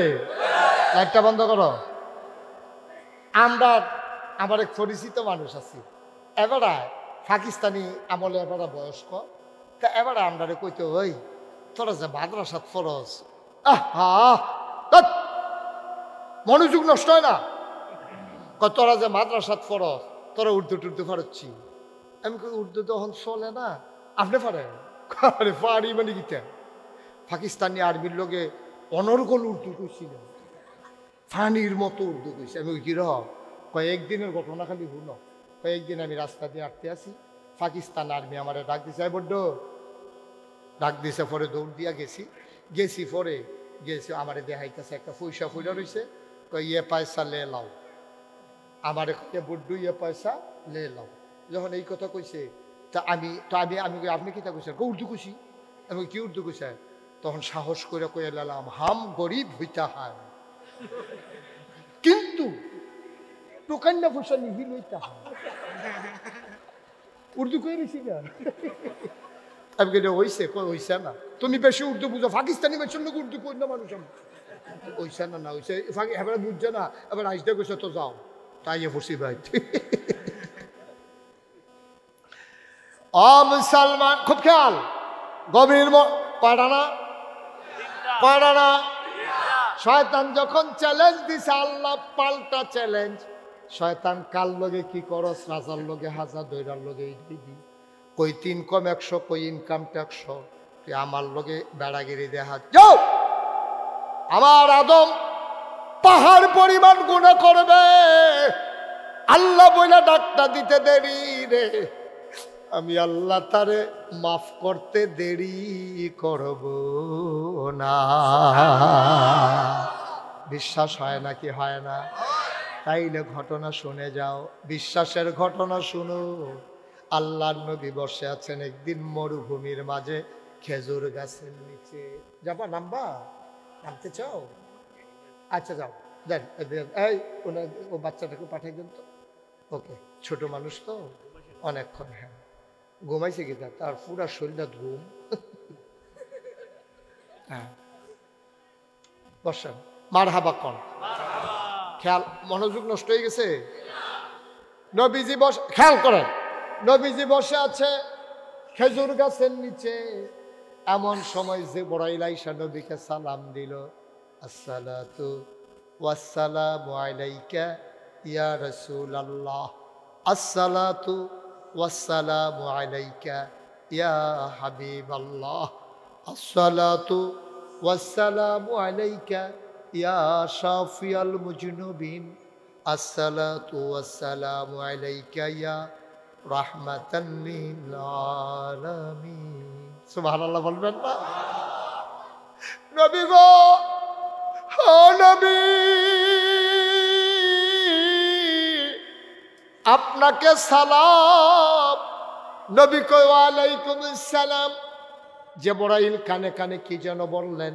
লাইটটা বন্ধ করো। আমরা আমার এক পরিচিত মানুষ আছি, এবারে পাকিস্তানি আমলে এবারে বয়স্ক, তা এবারে আমরা কইতে ওই তোরা যে মাদ্রাসাত ফরজ, মনোযোগ নষ্ট হয় না, তোরা যে মাদ্রাসাত ফরজ, তোরা উর্দু টুর্দু পারছি। আমি কই উর্দু তখন চলে না, আপনি পারেন? পারি মানে গীতা পাকিস্তানি আর্মির লোকে অনর্গল উর্দু কইছিল, ফানির মতো উর্দু কইছে। আমি কি রহ কয়েকদিনের ঘটনা খালি হুন। কয়েকদিন আমি রাস্তা দিয়ে হাঁটতে আসি, পাকিস্তান আর্মি আমার ডাক দিছে, বড্ড ডাক দিছে, পরে দৌড় দিয়া গেছি পরে গেছি, আমার দেখাইতেছে একটা পয়সা ফুলা রয়েছে, ইয়ে পয়সা লে লাও, আমার বড্ডু ইয়ে পয়সা লে লাও। যখন এই কথা কইছে তা আমি আপনি কি তা কইছেন? উর্দু কইছি। আমি কি উর্দু কইছে? তখন সাহস করে কয়ে লালাম হাম গরিব হইতা হয় কিন্তু টোকান্না পয়সা নিহি লইতা হয়। উর্দু কয়ে রয়েছি না আমি কেটে হইছে হইছে না, তুমি বেশি উর্দু বুঝো, পাকিস্তানি বেশন লোক উর্দু কই না মানুষ হইছে না, না হইছে এবার বুঝছে না, এবার আইসতে কইছে তো যাও, তাই পড়ছি ভাই। মুসলমান খুব খেয়াল, গভীর কয়টা না শয়তান যখন চ্যালেঞ্জ দিছে, আল্লাহ পাল্টা চ্যালেঞ্জ। শয়তান কাল লগে কি করস, রাজার লগে হাজার, দৈরার লগে দিদি, কই 3 কম 100, কই ইনকাম ট্যাক্স, তুই আমার লগে বেড়াগিরি দেখা যাও। আমার আদম পাহাড় পরিমাণ গুনাহ করবে, আল্লাহ বইলা ডাকটা দিতে দেরি রে, আমি আল্লাহ তারে মাফ করতে দেরি করব না। বিশ্বাস হয় না কি হয় না? তাইলে ঘটনা শুনে যাও, বিশ্বাসের ঘটনা শুনো। আল্লাহর নবী বসে আছেন একদিন মরুভূমির মাঝে খেজুর গাছের নিচে। যাবা নামতে চাও? আচ্ছা যাও, দেন এই ও বাচ্চাটাকে পাঠিয়ে দেন তো। ওকে, ছোট মানুষ তো অনেকক্ষণ, হ্যাঁ ঘুমাইছে কি তার পুরা শরীরটা ঘুম। হ্যাঁ বসেন, মার হাবা কন, খেয়াল, মনোযোগ নষ্ট হয়ে গেছে। নবীজি খেয়াল করেন, নবীজি বসে আছে খেজুর গাছের নিচে। এমন সময় যে বড়াইল আইসা নবীকে সালাম দিল, আসসালাতু ওয়াসসালামু আলাইকা ইয়া রাসূলুল্লাহ, আসসালাতু ওয়াসসালামু আলাইকা ইয়া হাবিবাল্লাহ, আসসালাতু ওয়াসসালামু আলাইকা ইয়া শাফিয়াল মুজনুবিন, আসসালাতু ওয়াসসালামু আলাইকা ইয়া রাহমাতান লিল আলামিন। সুবহানাল্লাহ বলবেন না? নবী গো, ও নবী, আপনাকে সালাম। নবী কয় ওয়ালাইকুম আসসালাম। জিবরাইল কানে কানে কি যেন বললেন।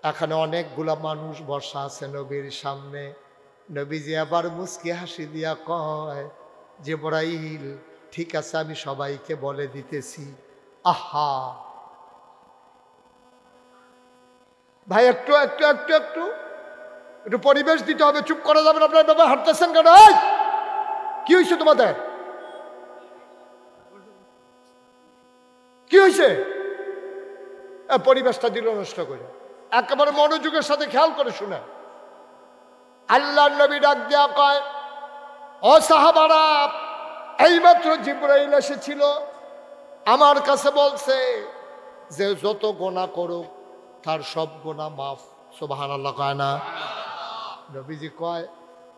এখানে অনেকগুলা মানুষ বসা আছে নবীর সামনে। নবীজি আবার মুস্কি হাসি দিয়া কয়, জিবরাইল ঠিক আছে, আমি সবাইকে বলে দিতেছি। আহা ভাই, একটু একটু একটু একটু একটু পরিবেশ দিতে হবে, চুপ করা যাবে না। আপনার ব্যাপার হাঁটতেছেন কেন? কি হয়েছে তোমাদের? কি হয়েছে? পরিবেশটা দিল নষ্ট করে। একেবারে মনোযোগের সাথে খেয়াল করে শুনে। আল্লাহর নবী ডাক দেয়া কয়, ও সাহাবারা, এইমাত্র জিবরাইল এসেছিল, আমার কাছে বলছে যে যত গোনা করুক তার সব গোনা মাফ। সুবহানাল্লাহ কয় না? নবীজি কয়,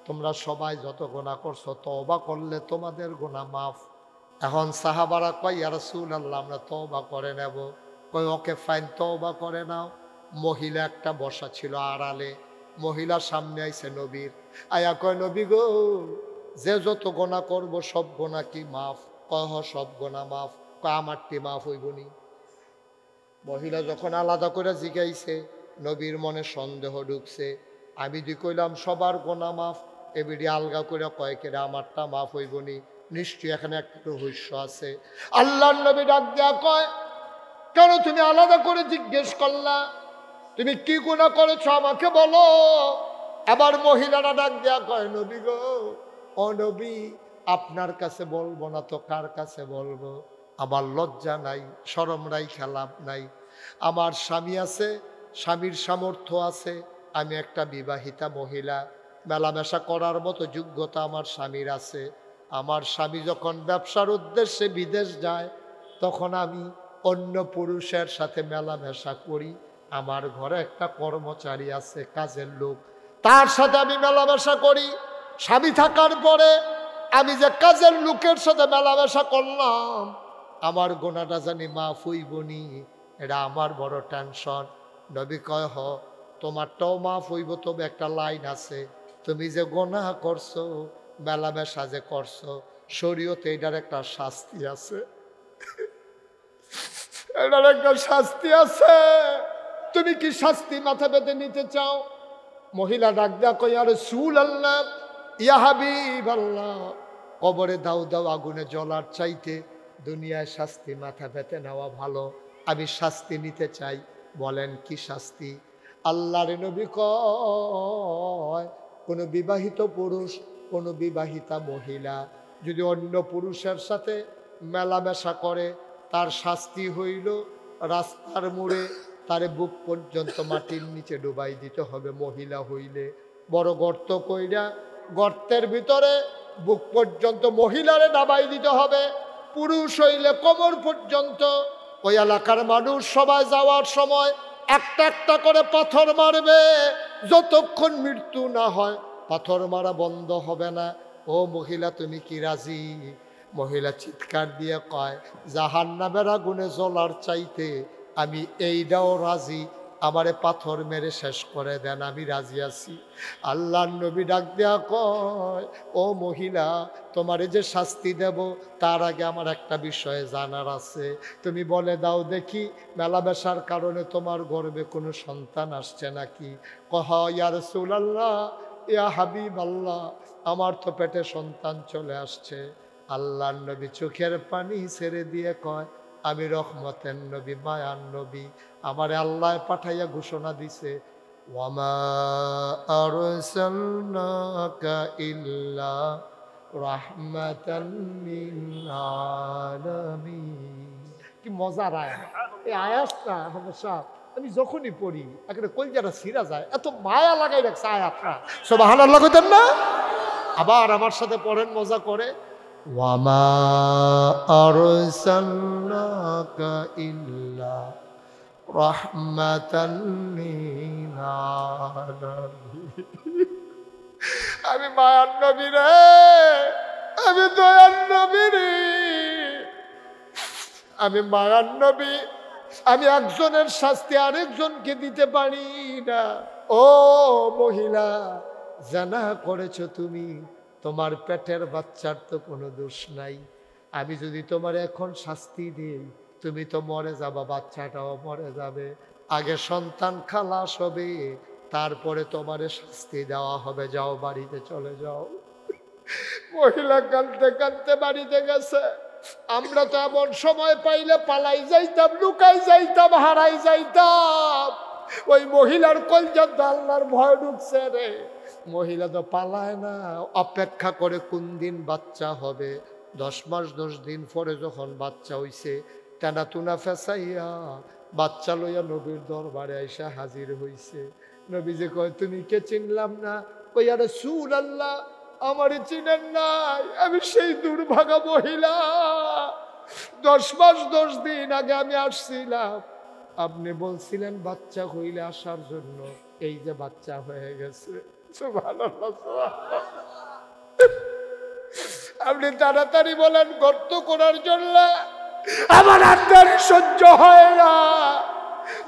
তোমরা সবাই যত গোনা করছো তওবা করলে তোমাদের গোনা মাফ। এখন সাহাবারা কয়, ইয়া রাসূলুল্লাহ, আমরা তওবা করে নেব। কয় ওকে ফাইন, তওবা করে নাও। মহিলা একটা বসা ছিল আড়ালে, মহিলার সামনে আইছে নবীর। আয়া কয়, নবী গো, যে যত গোনা করব সব গোনা কি মাফ? কয় হ, সব গোনা মাফ। কয় আমারটি মাফ হইবনি? মহিলা যখন আলাদা করে জিগাইছে, নবীর মনে সন্দেহ ঢুকছে। আমি দি কইলাম সবার গোনা মাফ, এবিডি আলগা করে কয়েকের আমারটা মাফ হইবনি, নিশ্চয়ই এখানে একটু রহস্য আছে। আল্লাহর নবী ডাক দেয়া কয়, কেন তুমি আলাদা করে জিজ্ঞেস করলা? তুমি কি গুনাহ করেছো আমাকে বলো। আবার মহিলারা ডাক দেয়া কয়, নবী গো, ও নবী, আপনার কাছে বলবো না তো কার কাছে বলবো? আমার লজ্জা নাই, শরম নাই, খেলাপ নাই। আমার স্বামী আছে, স্বামীর সামর্থ্য আছে, আমি একটা বিবাহিতা মহিলা, মেলামেশা করার মতো যোগ্যতা আমার স্বামীর আছে। আমার স্বামী যখন ব্যবসার উদ্দেশ্যে বিদেশ যায়, তখন আমি অন্য পুরুষের সাথে মেলামেশা করি। আমার ঘরে একটা কর্মচারী আছে, কাজের লোক, তার সাথে আমি মেলামেশা করি। স্বামী থাকার পরে আমি যে কাজের লোকের সাথে মেলামেশা করলাম, আমার গোনাটা জানি মাফ হইবনি, এটা আমার বড় টেনশন। নবী কয়, হ, তোমারটাও মাফ হইব, তবে একটা লাইন আছে, তুমি যে গোনাহ করছো, মেলামেশা যে করছো, শরীয়তে এটার একটা শাস্তি আছে, এটার একটা শাস্তি আছে। তুমি কি শাস্তি মাথা পেতে নিতে চাও? মহিলা ডাক দেয়া কয়, ইয়া রাসূলুল্লাহ, ইয়া হাবিবাল্লাহ, কবরে দাও দাও আগুনে জ্বলার চাইতে দুনিয়ায় শাস্তি মাথা পেতে নেওয়া ভালো, আমি শাস্তি নিতে চাই। বলেন কি শাস্তি? আল্লাহর নবী কয়, কোনো বিবাহিত পুরুষ, কোনো বিবাহিতা মহিলা যদি অন্য পুরুষের সাথে মেলামেশা করে, তার শাস্তি হইল রাস্তার মোড়ে তারে বুক পর্যন্ত মাটির নিচে ডুবাই দিতে হবে। মহিলা হইলে বড় গর্ত কইরা গর্তের ভিতরে বুক পর্যন্ত মহিলারে নামাই দিতে হবে। পুরুষ হইলে কোমর পর্যন্ত। ওই এলাকার মানুষ সবাই যাওয়ার সময় একটা একটা করে পাথর মারবে, যতক্ষণ মৃত্যু না হয় পাথর মারা বন্ধ হবে না। ও মহিলা, তুমি কি রাজি? মহিলা চিৎকার দিয়ে কয়, জাহান্নামের আগুনে জ্বলার চাইতে আমি এইটাও রাজি, আমারে পাথর মেরে শেষ করে দেন, আমি রাজি আছি। আল্লাহর নবী ডাক দেয়া কয়, ও মহিলা, তোমারে যে শাস্তি দেব তার আগে আমার একটা বিষয়ে জানার আছে। তুমি বলে দাও দেখি, মেলামেশার কারণে তোমার গর্ভে কোনো সন্তান আসছে নাকি? কহ, ইয়া রাসূলুল্লাহ, ইয়া হাবিবাল্লাহ, আমার তো পেটে সন্তান চলে আসছে। আল্লাহর নবী চোখের পানি ছেড়ে দিয়ে কয়, আমি রহমতের নবী, মায়ার নবী, আমারে আল্লাহ পাঠাইয়া ঘোষণা দিছে, ওয়ামা আরসালনাকা ইল্লা রাহমাতাল লিল আলামিন। কি মজার আয়াত! এই আয়াতটা হমেশা আমি যখনই পড়ি একেবারে কলজাটা ছিঁড়া যায়, এত মায়া লাগাই রাখছে আয়াতটা। সুবহানাল্লাহ কইতেন না? আবার আমার সাথে পড়েন মজা করে, ওয়ামা আরসালনাকা ইল্লা রাহমাতাল লিল আলামিন। আমি মায়ার নবী রে, আমি দয়ার নবী রে, আমি মায়ার নবী, আমি একজনের শাস্তি আরেকজনকে দিতে পারি না। ও মহিলা, জানা করেছো তুমি, তোমার পেটের বাচ্চার তো কোনো দোষ নাই। আমি যদি তোমার এখন শাস্তি দিই, তুমি তো মরে যাবা, বাচ্চাটাও মরে যাবে। আগে সন্তান খালাস হবে, তারপরে তোমারে শাস্তি দেওয়া হবে। যাও, বাড়িতে চলে যাও। মহিলা কাঁদতে কাঁদতে বাড়িতে গেছে। আমরা তো এমন সময় পাইলে পালাই যাইতাম, লুকাই যাইতাম, হারাই যাইতাম। ওই মহিলার কলজাত আল্লাহর ভয় ঢুকছে রে। মহিলা তো পালায় না, অপেক্ষা করে কোন দিন বাচ্চা হবে। 10 মাস 10 দিন পরে যখন বাচ্চা হইছে, টানা টুনা ফেসাইয়া বাচ্চা লইয়া নবীর দরবারে আইসা হাজির হইছে। নবীজি কয়, তুমি কে? চিনলাম না। কই, আরে রাসূলুল্লাহ, আমারে চিনেন নাই? আমি সেই দুর্ভাগা মহিলা, 10 মাস 10 দিন আগে আমি আসছিলাম। আপনি বলছিলেন বাচ্চা হইলে আসার জন্য, এই যে বাচ্চা হয়ে গেছে। সুবহানাল্লাহ, সুবহানাল্লাহ। আপনি তাড়াতাড়ি বলেন গর্ত করার জন্য। আমার আত্মার সহ্য হয় না।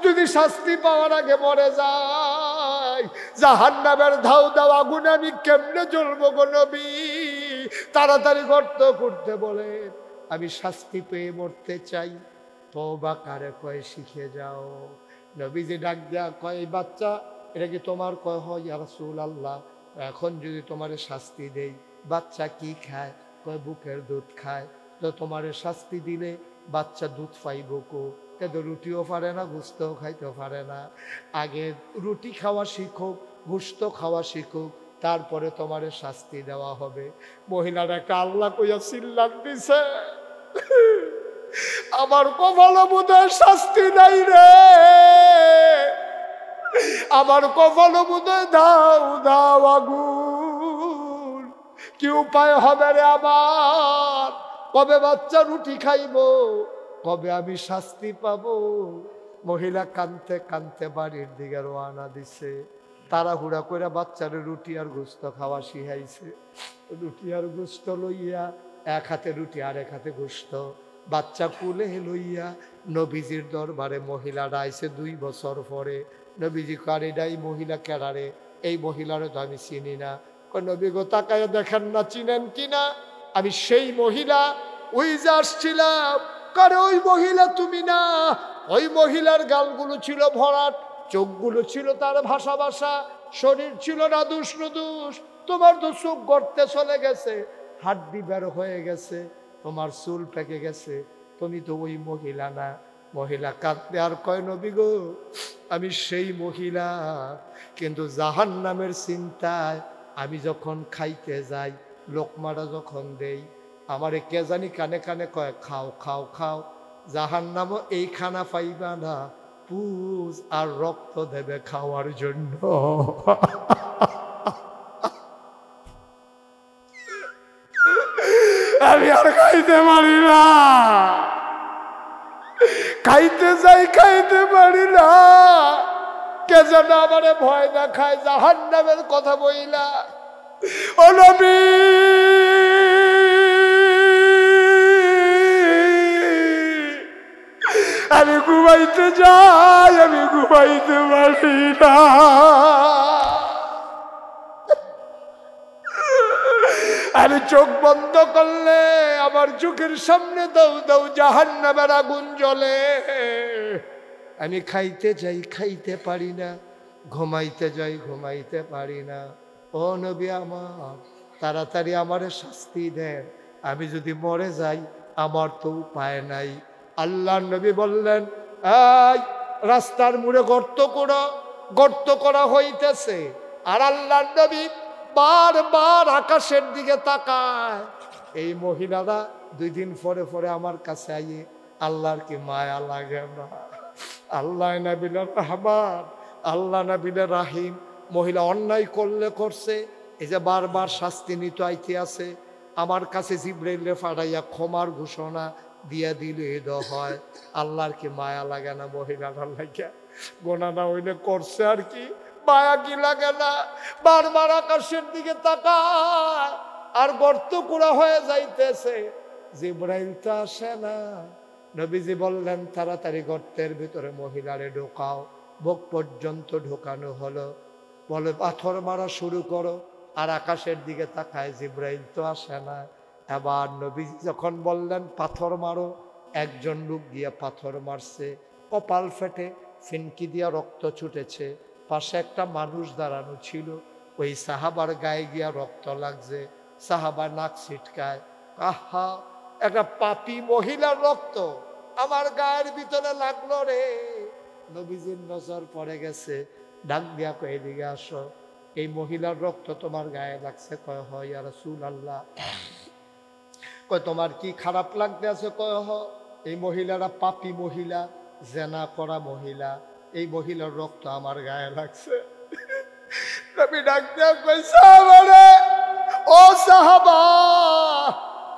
যদি শাস্তি পাওয়ার আগে মরে যায়, জাহান্নামের ধাউ দাও আগুনে আমি কেমনে জ্বলবো গো নবী? তাড়াতাড়ি গর্ত করতে বলেন। আমি শাস্তি পেয়ে মরতে চাই। তওবা কারে কয় শিখে যাও। নবীজি ডাক দেয়া কয়, বাচ্চা এটা কি তোমার? কয়, হয় ইয়া রাসূলুল্লাহ। এখন যদি তোমারে শাস্তি দেই, বাচ্চা কি খায়? কয়, বুকের দুধ খায়। তো তোমারে শাস্তি দিলে বাচ্চা দুধ পাইব কো? কিন্তু রুটিও পারে না, গোশতও খাইতে পারে না। আগে রুটি খাওয়া শিখুক, গোশত খাওয়া শিখুক, তারপরে তোমারে শাস্তি দেওয়া হবে। মহিলার একটা আল্লাহ কইয়া চিল্লান দিছে, আমার কপালে বোধহয় শাস্তি নাই রে, আমার কপালে বোধহয় দাও দাও আগুন। কি উপায় হবে রে আমার? কবে বাচ্চা রুটি খাইব? কবে আমি শাস্তি পাবো? মহিলা কানতে কানতে বাড়ির দিকে রওনা দিছে। তাড়াহুড়া করে বাচ্চারে রুটি আর গোশত খাওয়া শিখাইছে। রুটি আর গোশত লইয়া, এক হাতে রুটি আর এক হাতে গোশত, বাচ্চা কুলে লইয়া নবীজির দরবারে মহিলারা আইছে 2 বছর পরে। নবীজি কারিডাই মহিলা কেডারে? এই মহিলারে তো আমি চিনি না। নবী গো, তাকায় দেখেন না, চিনেন কিনা? আমি সেই মহিলা, ওই যে আসছিলাম। কারে ওই মহিলা তুমি না? ওই মহিলার গালগুলো ছিল ভরাট, চোখগুলো ছিল তার ভাষা ভাষা, শরীর ছিল নাদুস নুদুস। তোমার তো চোখ গর্তে চলে গেছে, হাড্ডি বের হয়ে গেছে, তোমার চুল পেকে গেছে, তুমি তো ওই মহিলা না। মহিলা কাঁদতে আর কয়, নবী গো, আমি সেই মহিলা, কিন্তু জাহান্নামের চিন্তায় আমি যখন খাইতে যাই, লোকমাটা যখন দেই, আমারে কে জানি কানে কানে কয়, খাও খাও খাও, জাহান্নামও এই খানা পাইবা না, পুজ আর রক্ত দেবে খাওয়ার জন্য। আমি আর খাইতে পারি না, খাইতে যাই খাইতে পারি না। কে যেন আমারে ভয় না খায়, জাহান্নামের কথা বইলা। ও নবী, আমি ঘুমাইতে যাই, আমি ঘুমাইতে পারি না। আমি চোখ বন্ধ করলে আমার চোখের সামনে দাউ দাউ জাহান্নামের আগুন জ্বলে। আমি খাইতে যাই, খাইতে পারি না, ঘুমাইতে যাই, ঘুমাইতে পারি না। ও নবী আমার, তাড়াতাড়ি আমারে শাস্তি দেন। আমি যদি মরে যাই, আমার তো উপায় নাই। আল্লাহর নবী বললেন, এই রাস্তার মোড়ে গর্ত করো। গর্ত করা হইতেছে, আর আল্লাহর নবী বারবার আকাশের দিকে তাকায়। এই মহিলারা 2 দিন পরে পরে আমার কাছে আইয়ে, আল্লাহর কি মায়া লাগে না? আল্লাহ নবীলা রহমান, আল্লাহ নবীলা রাহিম। মহিলা অন্যায় করলে করছে, এই যে বারবার শাস্তি নিতে আইতে আছে। আমার কাছে জিবরাইলে ফাড়াইয়া ক্ষমার ঘোষণা দিয়া দিলে হয়। আল্লাহর কি মায়া লাগে না মহিলাটার লাগিয়া? গোনা না হইলে করছে আর কি, মায়া কি লাগে না? বারবার আকাশের দিকে তাকায়, আর গর্ত কুড়া হয়ে যাইতেছে। জিবরাইল তো আসে না। নবীজি বললেন, তাড়াতাড়ি গর্তের ভিতরে মহিলারে ঢোকাও। বুক পর্যন্ত ঢোকানো হলো। বলে, পাথর মারা শুরু করো। আর আকাশের দিকে তাকায়, জিব্রাইল তো আসে না। এবার নবী যখন বললেন পাথর মারো, একজন লোক গিয়ে পাথর মারছে, কপাল ফেটে ফিনকি দিয়া রক্ত ছুটেছে। পাশে একটা মানুষ দাঁড়ানো ছিল, ওই সাহাবার গায়ে গিয়া রক্ত লাগছে, সাহাবা নাক ছিটকায়, আহা একটা পাপী মহিলার রক্ত আমার গায়ের ভিতরে লাগলো রে। নবীজির নজর পড়ে গেছে, ডাক দিয়া কয় এদিকে আসো, এই মহিলার রক্ত তোমার গায়ে লাগছে? কয় হয় ইয়া রাসূলুল্লাহ। কয় তোমার কি খারাপ লাগতে আছে? কয় হ, এই মহিলারা পাপী মহিলা, জেনা করা মহিলা, এই মহিলার রক্ত আমার গায়ে লাগছে। নবী ডাক দিয়া কয় সাহাবারে, ও সাহাবা,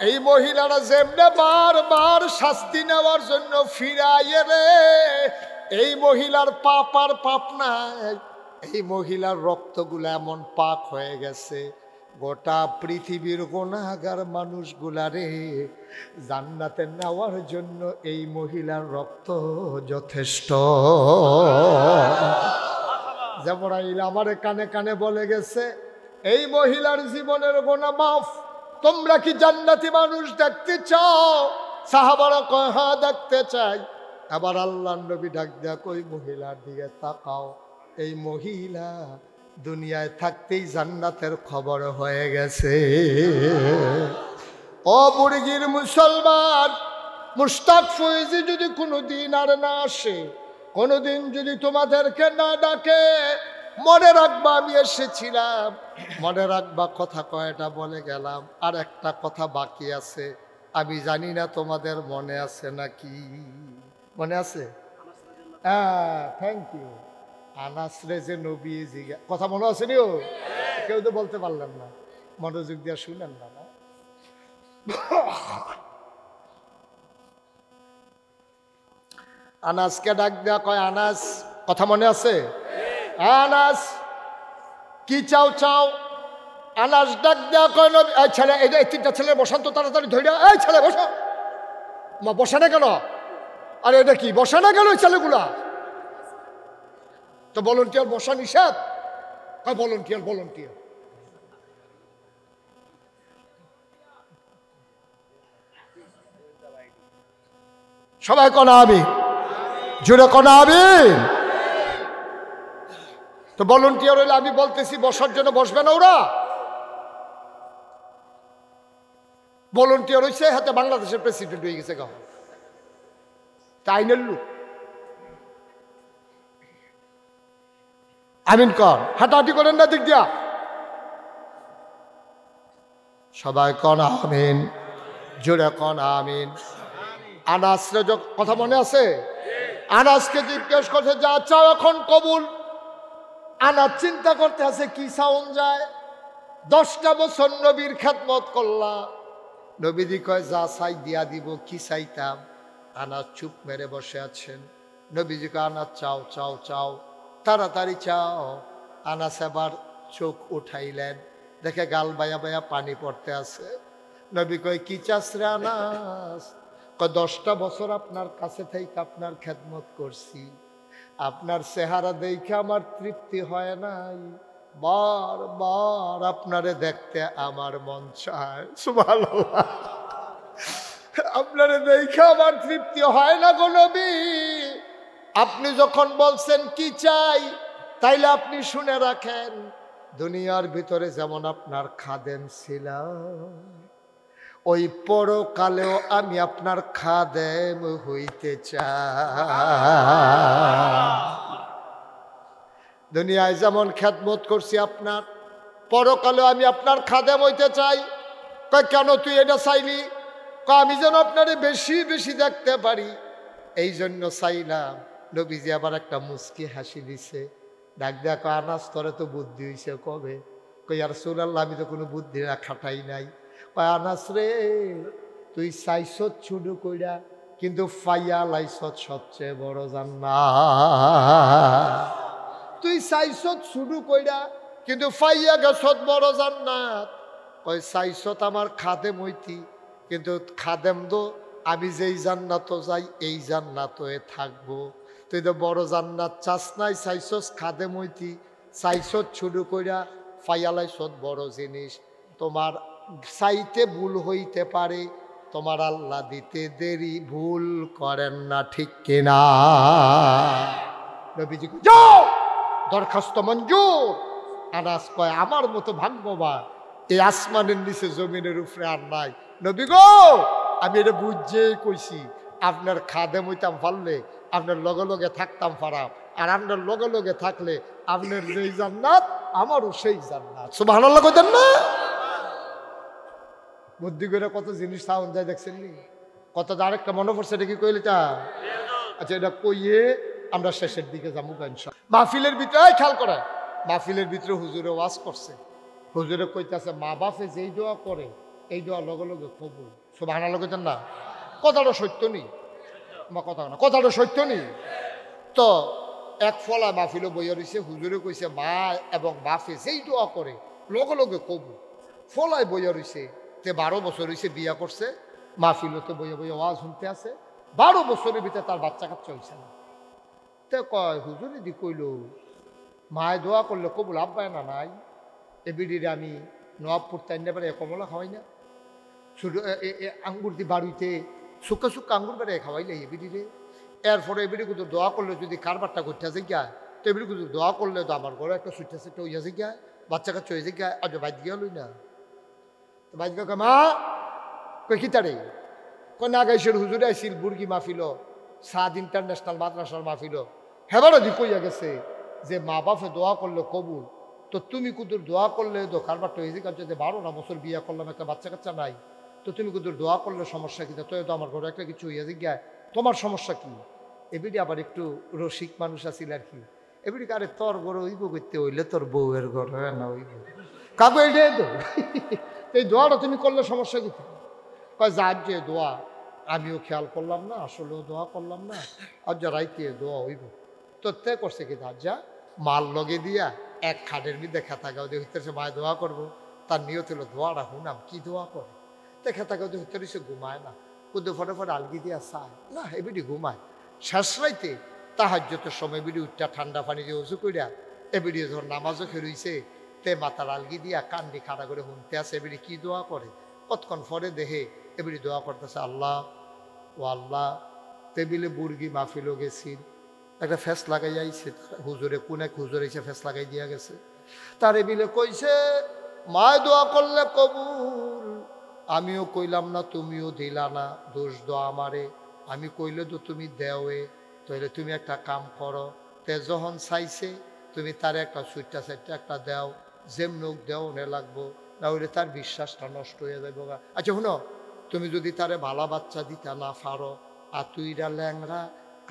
এই মহিলারা যেমনে বারবার শাস্তি নেওয়ার জন্য ফিরাইয়ে রে, এই মহিলার পাপ আর পাপ নাই, এই মহিলার রক্তগুলো এমন পাক হয়ে গেছে, গোটা পৃথিবীর গুনাহগার মানুষগুলা রে জান্নাতে নেওয়ার জন্য এই মহিলার রক্ত যথেষ্ট। জিবরাইল আমারে কানে কানে বলে গেছে, এই মহিলার জীবনের গুনাহ মাফ। তোমরা কি জান্নাতি মানুষ দেখতে চাও? সাহাবারা কয় হ্যাঁ দেখতে চাই। আবার আল্লাহর নবী ডাক দেয়া কই মহিলার দিকে তাকাও, এই মহিলা দুনিয়ায় থাকতেই জান্নাতের খবর হয়ে গেছে। ও বুড়িগির মুসলমান, মুশতাক ফয়েজি যদি কোনোদিন আর না আসে, কোনোদিন যদি তোমাদেরকে না ডাকে, মনে রাখবা আমি এসেছিলাম, মনে রাখবা কথা কয়টা বলে গেলাম, আর একটা কথা বাকি আছে, আমি জানি না তোমাদের মনে আছে নাকি। মনে আছে? হ্যাঁ, থ্যাংক ইউ। আনাসরে যে নবী জিগা কথা মনে আছে নিও? কেউ তো বলতে পারলেন না, মনোযোগ দিয়ে শুনেন না। আনাসকে ডাক দেয়া কয়, আনাস কথা মনে আছে? আনাস কি চাও চাও? আনাস ডাক দেয়া কয়, এই ছেলে, এই তিনটা ছেলে বসান তো তাড়াতাড়ি ধরে, এই ছেলে বসো। মা বসে না কেন? আরে এটা কি বসে না কেন এই ছেলেগুলা? তো ভলান্টিয়ার বসা নিষেধ? Volunteer volunteer. সবাই কোন আমি জুড়ে কোন আমি তো ভলান্টিয়ার হইলে আমি বলতেছি বসার জন্য বসবে না ওরা? ভলান্টিয়ার হয়েছে হাতে বাংলাদেশের প্রেসিডেন্ট হয়ে গেছে গাও, তাই নেল্লু আমিন কর, হাঁটাহাঁটি করেন না দিক দিয়া। সবাই কন আমিন, জোরে কন আমিন। আনাসরে কথা মনে আছে? আনাসকে জিজ্ঞেস করছে যা চাও এখন কবুল। আনাস চিন্তা করতে আছে কি চাউন যায়। 10টা বছর নবীর খেদমত করলা, নবীজি কয় যা চাই দিয়া দিব। কি চাইতাম? আনাস চুপ মেরে বসে আছেন। নবীজি কয় আনাস চাও চাও চাও, তাড়াতাড়ি চাও। আনাস এবার চোখ উঠাইলেন, দেখে গাল বায়া বায়া পানি পড়তে আছে। নবী কয় কি চাস রে আনাস? কয় 10টা বছর আপনার কাছে থেকে আপনার খেদমত করছি, আপনার চেহারা দেখে আমার তৃপ্তি হয় নাই, বারবার আপনারে দেখতে আমার মন চায়। সুবহানাল্লাহ। আপনারে দেখে আমার তৃপ্তি হয় না গো নবী। আপনি যখন বলছেন কি চাই, তাইলে আপনি শুনে রাখেন, দুনিয়ার ভিতরে যেমন আপনার খাদেম ছিলাম, ওই পরকালেও আমি আপনার খাদেম হইতে চাই। দুনিয়ায় যেমন খেদমত করছি আপনার, পরকালেও আমি আপনার খাদেম হইতে চাই। কয় কেন তুই এটা চাইলি? কয় আমি যেন আপনারে বেশি বেশি দেখতে পারি, এই জন্য চাইলাম। নবীজি আবার একটা মুস্কি হাসি দিছে, ডাক দেয়া কয় আনাস তোরে তো বুদ্ধি হইছে কবে? কই আর রাসূলুল্লাহ আমি তো কোনো বুদ্ধি না খাটাই নাই। কয় আনাস রে, তুই চাইছত শুরু কইরা, কিন্তু ফাইয়া লাইছত সবচেয়ে বড় জান্নাত। তুই চাইছত শুরু কইরা, কিন্তু ফাইয়া গেছত বড় জান্নাত। কয় চাইছত আমার খাদেম হইতি, কিন্তু খাদেম তো আমি যেই জান্নাত যাই এই জান্নাত থাকবো। তুই তো বড় জান্নাত চাস নাই, চাইছস খাদেম হইতি, চাইছত শুরু কইরা, ফাইয়ালাইছত বড় জিনিস। তোমার চাইতে ভুল হইতে পারে, তোমার আল্লাহ দিতে দেরি ভুল করেন না, ঠিক কিনা? নবীজি যাও, দরখাস্ত মঞ্জুর। আনাস কয় আমার মতো ভাগ্যবান এই আসমানের নিচে জমিনের উপরে আর নাই। নবী গো, আমি এটা বুঝেই কইছি, আপনার খাদেম হইতাম পারলে আপনার লগে লগে থাকতাম পারাম, আর আপনার লগে লগে থাকলে আপনার যেই জান্নাত আমারও সেই জান্নাত। সুবহানাল্লাহ কইতেন না? বুদ্ধি করে কত জিনিস সাউন্ড যায় দেখছেন নি? কত আরেকটা মনে পড়ছে, এটা কি কইলে তা? আচ্ছা, এটা কইয়ে আমরা শেষের দিকে যাবো ইনশাআল্লাহ। মাহফিলের ভিতরে খেয়াল করে, মাহফিলের ভিতরে হুজুরে ওয়াজ করছে। হুজুরে কইতাছে মা বাপে যেই দোয়া করে এই দোয়া লগে লগে কবুল। সুবহানাল্লাহ কইতেন না? কথাটা সত্য নি? কথাটা সত্য নি? তো এক ফলা মাহফিলও বইয়া রয়েছে। হুজুরে কইছে মা এবং বাপে যেই দোয়া করে লগে লগে কবুল। ফলায় বইয়া রয়েছে। তে 12 বছর হয়েছে বিয়া করছে, মাহফিলতে বইয়া বইয়া ওয়াজ শুনতে আছে। 12 বছরের ভিতরে তার বাচ্চা কাচ্চা হয়েছে না। তে কয় হুজুরে দি কইল মায় দোয়া করলে কবুল, আব্বায় না নাই। এবিডিরে আমি নবাবপুর তাইনে বেড়ে কমলা খাওয়াই না, ছোটো আঙ্গুর দি বাড়িতে শুকা শুকা আঙ্গুর বেড়ে খাওয়াইলে এবিডিরে। এরপরে এবিডি কিন্তু দোয়া করলে যদি কারবারটা করতে আছে গিয়া, তো এবিডি কিন্তু দোয়া করলে তো আমার ঘরে একটা সুইটা সেটা হয়ে আছে গিয়া, বাচ্চা কাচ্চা হয়েছে গিয়া। আজ বাইক গিয়া লই না, বাইক গা মা কই খিতারে কয় না গাইছিল হুজুরে আইছিল বুর্গি মাহফিল, সাদ ইন্টারন্যাশনাল মাদ্রাসার মাহফিল। হেবারও দি কইয়া গেছে যে মা বাপে দোয়া করলে কবুল। তো তুমি কুদুর দোয়া করলে তো কারবারটা হয়েছে, কারণ যদি 12 বছর বিয়া করলাম, একটা বাচ্চা কাচ্চা নাই, তো তুমি কুদুর দোয়া করলে সমস্যা কি? তো তো আমার ঘরে একটা কিছু হইয়া জিজ্ঞায়, তোমার সমস্যা কি? এবিডি আবার একটু রসিক মানুষ আছিল আর কি। এবিডি আরে তোর ঘরে হইব করতে হইলে তোর বউয়ের ঘরে না হইব কাকু, এইটাই তো। এই দোয়াটা তুমি করলে সমস্যা কি? কয় যার যে দোয়া আমিও খেয়াল করলাম না, আসলেও দোয়া করলাম না, আর যা রাইতে দোয়া হইব। তো তে করছে কি যা মাল লগে দিয়া এক খাটের মধ্যে খেতা গাও দিয়ে হইতেছে মায় দোয়া করবো। তার নিয়ত হলো দোয়াটা হুনাম কি দোয়া করে। তো খেতা গাও দিয়ে হইতে সে ঘুমায় না, কুদে ফটে ফটে আলগি দিয়া চায় না, এবিডি ঘুমায়। শেষ রাইতে তাহাজ্জুদের সময় এবিডি উঠটা ঠান্ডা পানি দিয়ে উঁচু করিয়া এবিডি ধর নামাজও খেরইছে, তে মাথার আলগি দিয়া কান্দি খাড়া করে শুনতে আসে এবিডি কি দোয়া করে। কতক্ষণ পরে দেখে এবিডি দোয়া করতেছে আল্লাহ ও আল্লাহ। টেবিলে বুর্গি মাহফিলও গেছিল, একটা ফেস লাগাই আইছে হুজুরে, কোন এক হুজুর এসে ফেস লাগাই দিয়া গেছে। তার এবিলে কইছে মায় দোয়া করলে কবুল, আমিও কইলাম না তুমিও দিলা না, দোষ দোয়া আমারে, আমি কইলে তো তুমি দেওয়ে। তাহলে তুমি একটা কাম করো, তে যখন চাইছে তুমি তার একটা সুইটটা সাইটটা একটা দেও, যেমনুক দেও নে লাগবো, না হইলে তার বিশ্বাসটা নষ্ট হয়ে যাবে। আচ্ছা শুনো, তুমি যদি তারে ভালা বাচ্চা দিতে না পারো, আতুইরা ল্যাংরা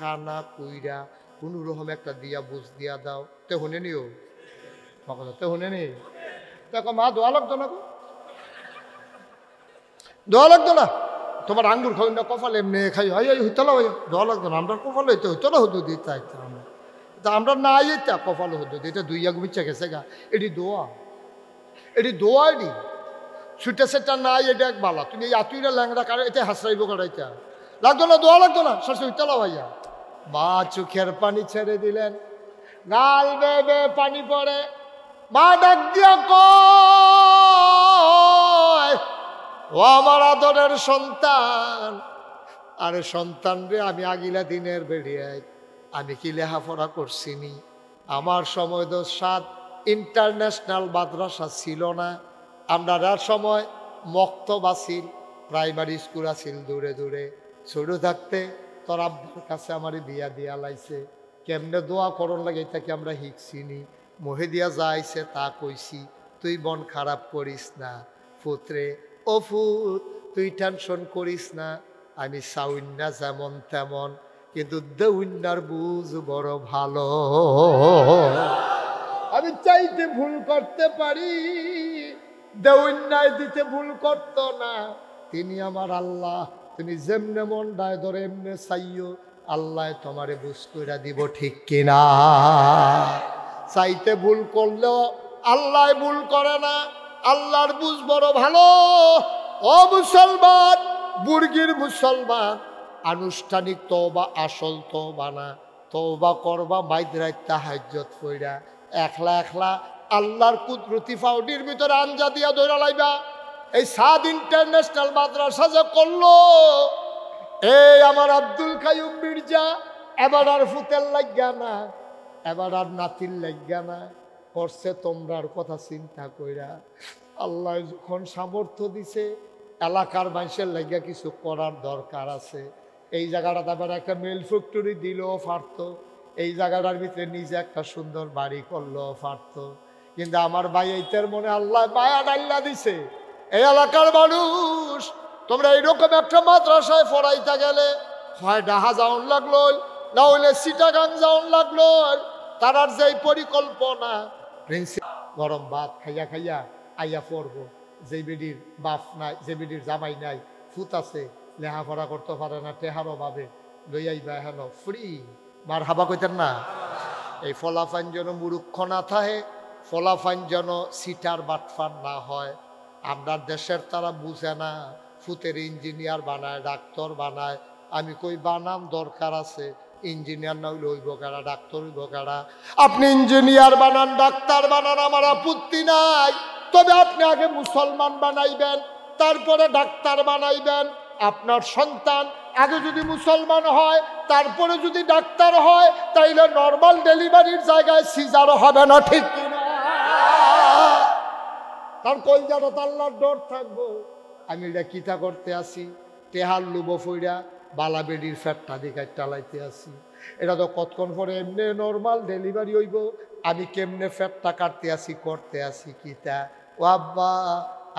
কানা কুইরা কোন রকম একটা দিয়া বুঝ দিয়া দাও, তে শুনে নিও তে শুনে নি। দেখো মা দোয়া লাগতো না, গো দোয়া লাগতো না, তোমার আঙ্গুর খাই না কপাল এমনি খাই হয় হইতলা হয়ে দোয়া লাগতো না। আমরা কপাল হইতে হইতলা হতো দিতে তা আমরা না যেতে কপাল হতো দিতে, দুই এক মিচ্ছা গেছে গা। এটি দোয়া, এটি দোয়া, এটি ছুটে সেটা নাই, এটা এক বালা। তুমি এই আতুইরা ল্যাংরা কারে এতে হাসরাইব কারাইতা লাগতো না, দোয়া লাগতো না, শেষে হইতলা ভাইয়া। মা চোখের পানি ছেড়ে দিলেন, গাল বেবে পানি পড়ে। মা ডাক দিয়া কয় ও আমার আদরের সন্তান, আরে সন্তান রে, আমি আগিলা দিনের বেড়িয়ায় আমি কি লেখাপড়া করছিনি? আমার সময় তো 7 ইন্টারন্যাশনাল মাদ্রাসা ছিল না, আমরা সময় মক্তব আছিল, প্রাইমারি স্কুল আছিল দূরে দূরে। ছোট থাকতে তোর আব্বার কাছে আমার বিয়া দিয়া লাইছে, কেমনে দোয়া করন লাগে এটাকে আমরা শিখছিনি। মহে দিয়া যাইছে তা কইছি, তুই মন খারাপ করিস না পুত্রে, ও ফুত তুই টেনশন করিস না, আমি চাউন্না যেমন তেমন, কিন্তু দেউন্নার বুঝ বড় ভালো। আমি চাইতে ভুল করতে পারি, দেউন্নায় দিতে ভুল করতো না। তিনি আমার আল্লাহ, তুমি যেমনে মন ডায় ধরে এমনে চাইও, আল্লাহ তোমারে বুঝ কইরা দিব, ঠিক কিনা? চাইতে ভুল করলেও আল্লাহ ভুল করে না, আল্লাহর বুঝ বড় ভালো। ও মুসলমান, বুর্গির মুসলমান, আনুষ্ঠানিক তওবা আসল তওবা না, তওবা করবা মাইদরাত তাহাজ্জুদ পইরা, একলা একলা আল্লাহর কুদরতি ফাউডির ভিতরে আঞ্জা দিয়া ধরে লাইবা। এই সাদ ইন্টারন্যাশনাল মাদ্রাসা যে করলো, এই আমার আব্দুল কাইয়ুম মির্জা এবার আর ফুতের লাগিয়া না, এবার আর নাতির লাগিয়া না, করছে তোমরার কথা চিন্তা কইরা। আল্লাহ যখন সামর্থ্য দিছে, এলাকার মানুষের লাগিয়া কিছু করার দরকার আছে। এই জায়গাটাতে আবার একটা মেল ফ্যাক্টরি দিলেও পারতো, এই জায়গাটার ভিতরে নিজে একটা সুন্দর বাড়ি করলেও পারতো। কিন্তু আমার ভাই এইটার মনে আল্লাহ মায়া ডাল্লা দিছে, এই এলাকার মানুষ তোমরা এইরকম একটা মাদ্রাসায় পড়াইতে গেলে হয় ডাহা যাওন লাগলো, না হইলে চিটাগাং যাওন লাগলো। তারার যে পরিকল্পনা, গরম ভাত খাইয়া খাইয়া আইয়া পড়বো, যে বেডির বাপ নাই, যে বেডির জামাই নাই, ফুত আছে, লেহাপড়া করতে পারে না, টেহারও ভাবে লইয়াইবা হেন ফ্রি। মার হাবা কইতেন না? এই ফলাফান যেন মুরুক্ষ না থাকে, ফলাফান যেন সিটার বাটফার না হয়। আমরা দেশের তারা বুঝে না, ফুতের ইঞ্জিনিয়ার বানায়, ডাক্তার বানায়। আমি কই বানাম দরকার আছে, ইঞ্জিনিয়ার না হইলে হইব কারা, ডাক্তার হইব কারা। আপনি ইঞ্জিনিয়ার বানান, ডাক্তার বানান, আমার আপত্তি নাই। তবে আপনি আগে মুসলমান বানাইবেন, তারপরে ডাক্তার বানাইবেন। আপনার সন্তান আগে যদি মুসলমান হয়, তারপরে যদি ডাক্তার হয়, তাইলে নর্মাল ডেলিভারির জায়গায় সিজারও হবে না, ঠিক কিনা? তার কলজাটা আল্লাহর ডর থাকবো। আমি এটা কিতা করতে আসি, টেহার লুবো ফইরা বালা বেডির ফ্যাটটা দিকে টালাইতে আসি। এটা তো কতক্ষণ পরে এমনি নর্মাল ডেলিভারি হইব, আমি কেমনে ফ্যাটটা কাটতে আসি, করতে আসি কিতা। ও আব্বা,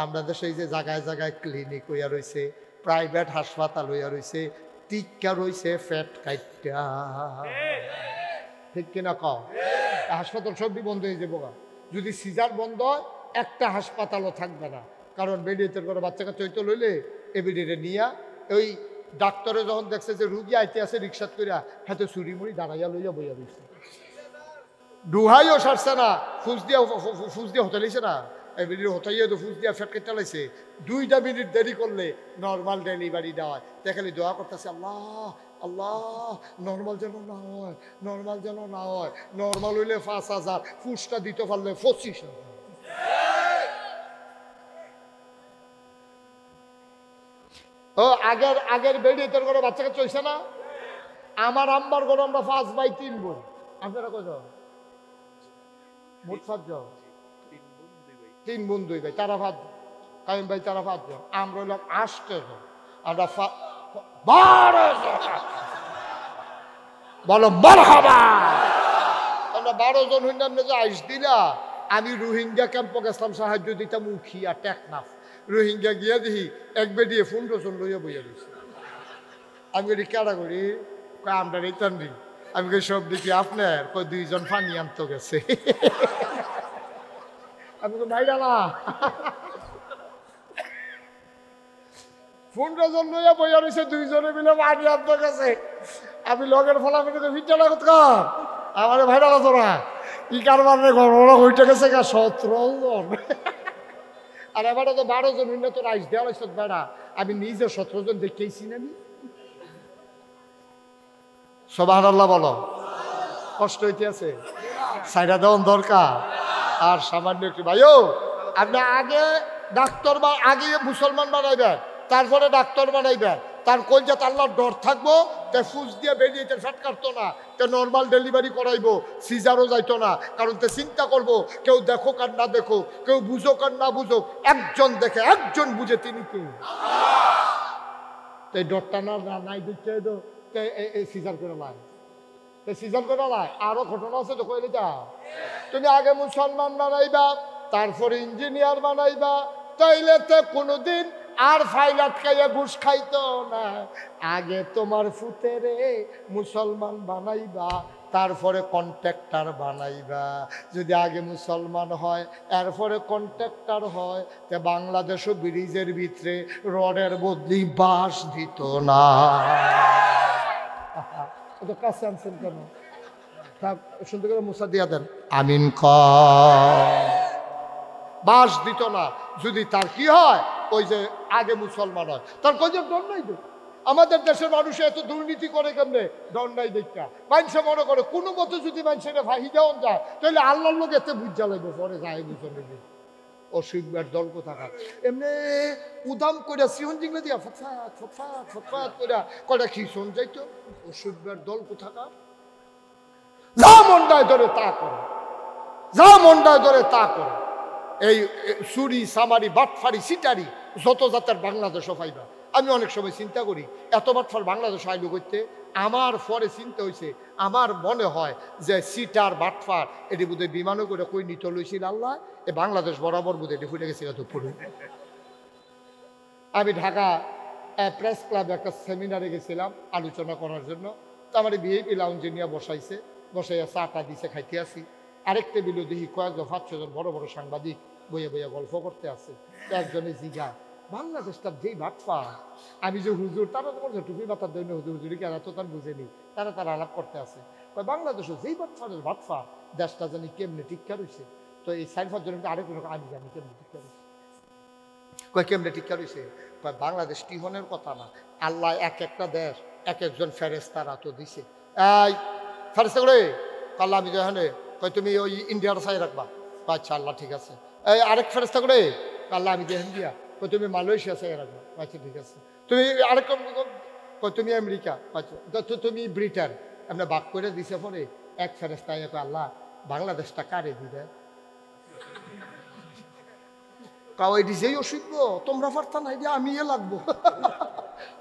আমরা দেশে এই যে জায়গায় জায়গায় ক্লিনিক হইয়া রয়েছে, প্রাইভেট হাসপাতাল হইয়া রয়েছে, টিকা রয়েছে ফ্যাট কাইটা, ঠিক কিনা কও? হাসপাতাল সবই বন্ধ হয়ে যাবো। যদি সিজার বন্ধ হয়, একটা হাসপাতালও থাকবে না। কারণ বেডিতে করে বাচ্চা কাচ্চা হইতে লইলে এ বেডিরে নিয়া ওই ডাক্তারে যখন দেখছে যে রুগী আইতে আছে রিক্সাত করিয়া, হাতে চুরি মুড়ি দাঁড়াইয়া লইয়া বইয়া রয়েছে, ডুহাইও সারছে না, ফুস দিয়া হোটেলিছে না, এই বেডির হোটাইয়া তো ফুস দিয়া ফ্যাট কেটে লাইছে। 2 মিনিট দেরি করলে নর্মাল ডেলিভারি দেওয়া। দেখালি দোয়া করতেছে, আল্লাহ আল্লাহ নর্মাল যেন না হয়, নর্মাল যেন না হয়। নর্মাল হইলে 5,000, ফুসটা দিতে পারলে 25,000। ও আগের বেডি তোর করে বাচ্চা কাচ্চা হইছে না? আমার আম্বার ঘরে আমরা 5/3 বোন। আপনারা কত? মোট 7 জন। 3 বোন 2 ভাই, তারা 5 জন। কাইম ভাই তারা 5 জন। আমরা হইলাম 8 জন। আমরা 12 জন। বলো মারহাবা। আমরা 12 জন হইলাম না যে আইস দিলা। আমি রোহিঙ্গা ক্যাম্পে গেছিলাম সাহায্য দিতাম, উখিয়া টেকনাফ। রোহিঙ্গা গিয়া দেখি এক বেডিয়ে 15 জন লইয়া বইয়া রয়েছে। আমি কই কেডা করি, আমরা রেতান রি। আমি কই সব দেখি আপনার, কই 2 জন পানি আনতে গেছে। আমি কই ভাইরা না, 15 জন লইয়া বইয়া রয়েছে, 2 জনে মিলে পানি আনতে গেছে। আমি লগের ফলা ফেলে ভিটা লাগত কা আমার ভাইরা না তোরা ই কারবার ঘটনা হইতে গেছে গা 17 জন। আর এবার তো 12 জন হইলে তোর আইস দেওয়া হয়েছে বেড়া। আমি নিজে 17 জন দেখেছি না। আমি সুবহানাল্লাহ বলো, কষ্ট হইতে আছে, সাইডা দেওয়ার দরকার। আর সামান্য একটু ভাইও, আপনি আগে ডাক্তার বা আগে মুসলমান বানাইবেন, তারপরে ডাক্তার বানাইবেন। তার কলজাত আল্লাহর ডর থাকবো, তে ফুস দিয়ে বেরিয়ে ফ্যাট কাটতো না, তে নর্মাল ডেলিভারি করাইবো, সিজারও যাইতো না। কারণ তে চিন্তা করবো, কেউ দেখো আর না দেখো, কেউ বুঝুক আর না বুঝুক, একজন দেখে একজন বুঝে, তিনি কে? তো ডরটা না নাই দিচ্ছে তো সিজার করে লাই, সিজন করে লাই। আরো ঘটনা আছে তো কইলে যা। তুমি আগে মুসলমান বানাইবা, তারপরে ইঞ্জিনিয়ার বানাইবা, তাইলে তো কোনোদিন আর ফাইল আটকাইয়া ঘুষ খাইতো না। আগে তোমার ফুতেরে মুসলমান বানাইবা, তারপরে কন্ট্রাক্টর বানাইবা। যদি আগে মুসলমান হয় এরপরে কন্ট্রাক্টর হয়, তে বাংলাদেশও ব্রিজের ভিতরে রডের বদলি বাঁশ দিত না। তো কাছে আনছেন কেন? শুনতে করে মুসা দিয়া দেন, আমিন ক। বাঁশ দিত না। যদি তার কি হয়, ওই যে আগে মুসলমান হয়, তার কজন ডর নাই তো। আমাদের দেশের মানুষ এত দুর্নীতি করে কেমনে? ডর নাই দেখা মানুষে মনে করে কোনো মতো যদি মানুষের ফাহি দেওয়া যায় তাহলে আল্লাহর লোক এতে বুঝা লাগবে, পরে যায় বুঝনে দিই অসুখবার দল কোথাকার এমনি উদাম করে শ্রীহঞ্জিংলা দিয়া ফটফাট ফটফাট ফটফাট করে কটা খিসন যাইতো। অসুখবার দল কোথাকার যা মন্ডায় ধরে তা করে, যা মন্ডায় ধরে তা করে। এই সুরি সামারি বাটফারি সিটারি যত জাতের বাংলাদেশও পাইবা। আমি অনেক সময় চিন্তা করি এত বাটফার বাংলাদেশ আইলো করতে, আমার পরে চিন্তা হয়েছে আমার মনে হয় যে সিটার বাটফার এটি বোধহয় বিমানও করে কই নিতে লইছিল আল্লাহ, এ বাংলাদেশ বরাবর বোধহয় এটি ফুটে গেছে এত পড়ে। আমি ঢাকা প্রেস ক্লাবে একটা সেমিনারে গেছিলাম আলোচনা করার জন্য। তো আমার বিএপি লাউঞ্জে নিয়ে বসাইছে, বসাইয়া চাটা দিছে খাইতে আসি। আরেক টেবিলও দেখি কয়েকজন 5-6 বড় বড় সাংবাদিক বইয়ে বইয়ে গল্প করতে আসে। তো একজনে জিজ্ঞাসা বাংলাদেশটার যেই বাটফা, আমি যে হুজুর তারা তো বলছে টুপি মাথার দৈন্য হুজুরি কেন তো তার বুঝেনি, তারা আলাপ করতে আসে। বাংলাদেশও যেই বাটফারের বাটফা দেশটা জানি কেমনে টিক্কা রয়েছে। তো এই 4-5 জনের আরেক আমি জানি কেমনে টিক্কা রয়েছে। কেমনে টিক্কা রয়েছে? বাংলাদেশ টিহনের কথা না, আল্লাহ এক একটা দেশ এক একজন ফেরেস্তারা তো দিছে। এই ফেরেস্তা করে আল্লাহ আমি যেখানে কয় তুমি ওই ইন্ডিয়ার সাই রাখবা, আচ্ছা আল্লাহ ঠিক আছে। এই আরেক ফেরেস্তা করে আল্লাহ আমি যেখানে দিয়া কয় তুমি মালয়েশিয়া সাই রাখবা, আচ্ছা ঠিক আছে। তুমি আরেক কয় তুমি আমেরিকা, আচ্ছা তুমি ব্রিটেন, আমরা বাক করে দিছে। পরে এক ফেরেস্তায় আল্লাহ বাংলাদেশটা কারে দিবে? কাউ এটি যেই অসভ্য তোমরা পারতা না, এটি আমি লাগবো।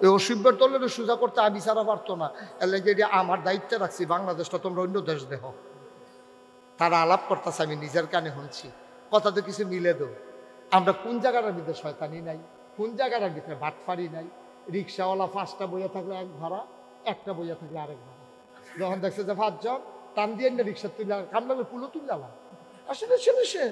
এই অসভ্যের দলের সোজা করতে আমি ছাড়া পারতো না, এর লাগে এটি আমার দায়িত্বে রাখছি, বাংলাদেশটা তোমরা অন্য দেশ দেহ। তারা আলাপ করতেছে, আমি নিজের কানে শুনছি, কথা তো কিছু মিলে দো। আমরা কোন জায়গাটার ভিতরে শয়তানি নাই, কোন জায়গাটার ভিতরে বাটফারি নাই। রিক্সাওয়ালা 5টা বইয়া থাকলে এক ভাড়া, একটা বইয়া থাকলে আরেক ভাড়া। যখন দেখছে যে 5 জন টান দিয়ে না রিক্সা তুলে কামলালে পুলো তুললাম, আসলে সে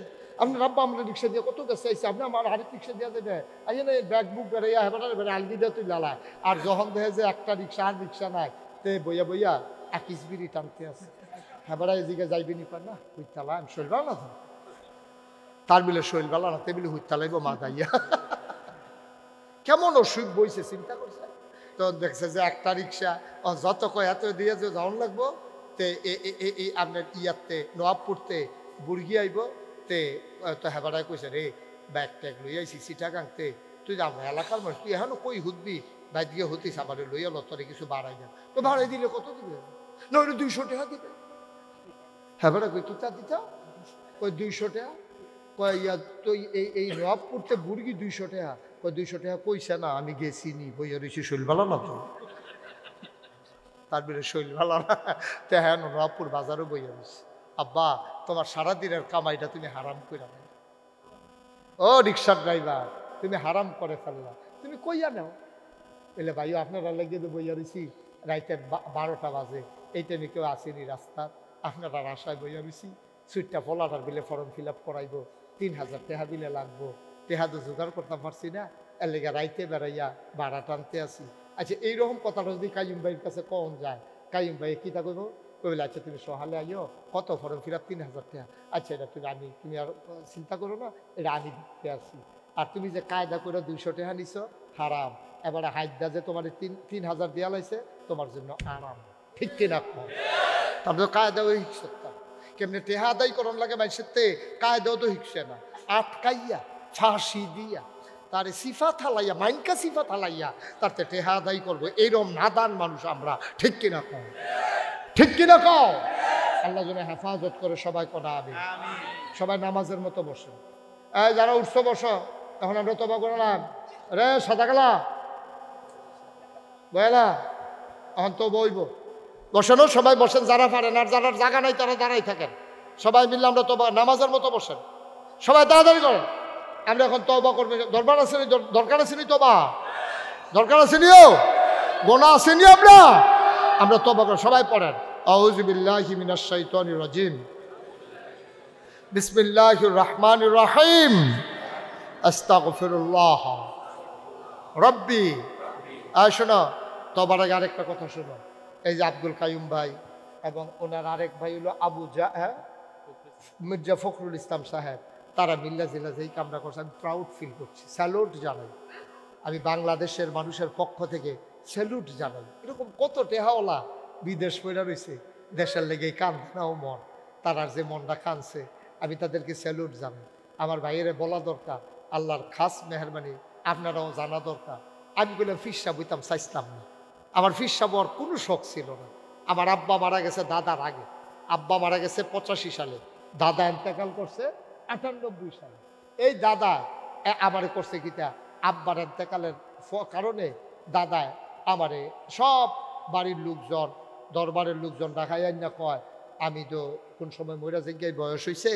আপনার রাব্বা আমরা রিক্সা দিয়ে কত গেছে আইসি, আপনি আমার আরেক রিক্সা দিয়ে দেবে আই না ব্যাগ বুক বেড়াইয়া হেবারে আলগি দিয়ে তুই লালায়। আর যখন দেখে যে একটা রিক্সা আর রিক্সা নাই, তে বইয়া বইয়া একিস বিড়ি টানতে আছে। হেবারা এদিকে যাইবি নি পার না হুইতালা, আমি শৈল বেলা না তার বিলে শৈল বেলা না তেবিলে হুইতালাইব মা দাইয়া। কেমন অসুখ বইছে চিন্তা করছে। তো দেখছে যে একটা রিক্সা যত কয় এত দিয়ে যে যাওয়ান লাগবো, তে এই আপনার ইয়াতে নোয়াবপুরতে বুর্গি আইব। তে তো হেবারায় কইছে রে ব্যাগ ট্যাগ লই আইসি চিটাগাংতে, তুই আমরা এলাকার মানুষ, তুই এখনো কই হুদবি বাইক দিয়ে হতিস, আমার লইয়া লতরে কিছু বাড়াই দেন। তো বাড়াই দিলে কত দিবে? না 200 টাকা দিবে। হেবারা কই কিতা দিতা? কই 200 টাকা। কয় ইয়া তো এই নবাবপুরতে বুর্গি 200 টাকা। কয় 200 টাকা কইছে না, আমি গেছি নি বইয়া রয়েছি শৈলবালা না তো, তার বিলে শৈলবালা না। তো হ্যাঁ নবাবপুর বাজারও বইয়া রয়েছে। আব্বা তোমার সারাদিনের কামাইটা তুমি হারাম করে নাও। ও রিক্সার ড্রাইভার তুমি হারাম করে ফেললা, তুমি কইয়া নাও। এলে ভাইও আপনারা লেগে তো বইয়া রয়েছি, রাইতে 12টা বাজে, এই টাইমে কেউ আসেনি রাস্তার, আপনারা আশায় বইয়া রয়েছি। সুইটটা ফলাটার বিলে ফর্ম ফিল আপ করাইব, 3000 টাকা বিলে লাগবো, টেহা তো জোগাড় করতে পারছি না, এর লেগে রাইতে বেড়াইয়া ভাড়া টানতে আসি। আচ্ছা এইরকম কথাটা যদি কাইম ভাইয়ের কাছে কম যায়, কাইম ভাই কী তা করবো? কইলে আচ্ছা তুমি সহালে আইও, কত ফর্ম ফিল আপ? 3000 টাকা। আচ্ছা এটা তুমি আর চিন্তা করো না, এটা আমি দিতে আসি। আর তুমি যে কায়দা করে 200 টাকা নিছো হারাম, এবারে হাইদা যে তোমার 3000 দেওয়া লাইছে তোমার জন্য আরাম, ঠিক কিনা? তারপরে কায়দা ওই হিকসত্তা কেমনে টেহা আদায় করন লাগে মানুষের তে, কায়দাও তো হিকসে না, আটকাইয়া ফাঁসি দিয়া তার সিফাত হালাইয়া, মাইনকা সিফাত হালাইয়া তারতে টেহা আদায় করবো, এইরকম নাদান মানুষ আমরা, ঠিক কিনা কম? ঠিক কিনা কও? আল্লাহ যেন হেফাজত করে সবাই কোনা আমিন। সবাই নামাজের মতো বসে, যারা উঠছো বসো, এখন আমরা তবা করলাম রে সাদা কালা বয়লা, এখন তো বইব বসেন, সবাই বসেন যারা পারেন, আর যারা জায়গা নাই তারা দাঁড়াই থাকেন। সবাই মিললে আমরা তবা নামাজের মতো বসেন, সবাই তাড়াতাড়ি করেন। আমরা এখন তবা করবো, দরবার আসেনি, দরকার আসেনি, তবা দরকার আসেনিও, গোনা আসেনি, আমরা তবা করেন। সবাই পড়েন আউযু বিল্লাহি মিনাশ শাইতানির রাজিম, বিসমিল্লাহির রহমানির রহিম, আস্তাগফিরুল্লাহ রব্বি। শোনো তবার আগে আরেকটা কথা শোনো, এই যে আব্দুল কাইয়ুম ভাই এবং ওনার আরেক ভাই হলো মির্জা ফখরুল ইসলাম সাহেব, তারা মিল্লা জিল্লা যেই কামরা করছে, আমি প্রাউড ফিল করছি, স্যালুট জানাই। আমি বাংলাদেশের মানুষের পক্ষ থেকে স্যালুট জানাই। এরকম কত টেহাওলা বিদেশ পড়া রয়েছে, দেশের লেগেই কান্দে নাও মন, তারার যে মনটা কানছে, আমি তাদেরকে স্যালুট জানাই। আমার ভাইয়েরে বলা দরকার, আল্লাহর খাস মেহরবানি আপনারাও জানা দরকার। আমি বললাম ফিরসা বইতাম, চাইছিলাম না, আমার ফিরসা হওয়ার কোনো শখ ছিল না। আমার আব্বা মারা গেছে দাদার আগে, আব্বা মারা গেছে 85 সালে, দাদা ইন্তেকাল করছে 98 সালে। এই দাদা আমারে করছে কিতা, আব্বার ইন্তেকালের কারণে দাদায় আমারে সব বাড়ির লোকজন, দরবারের লোকজন ডাকাই না কয়, আমি তো কোন সময় মইরা জিজ্ঞাই বয়স হয়েছে,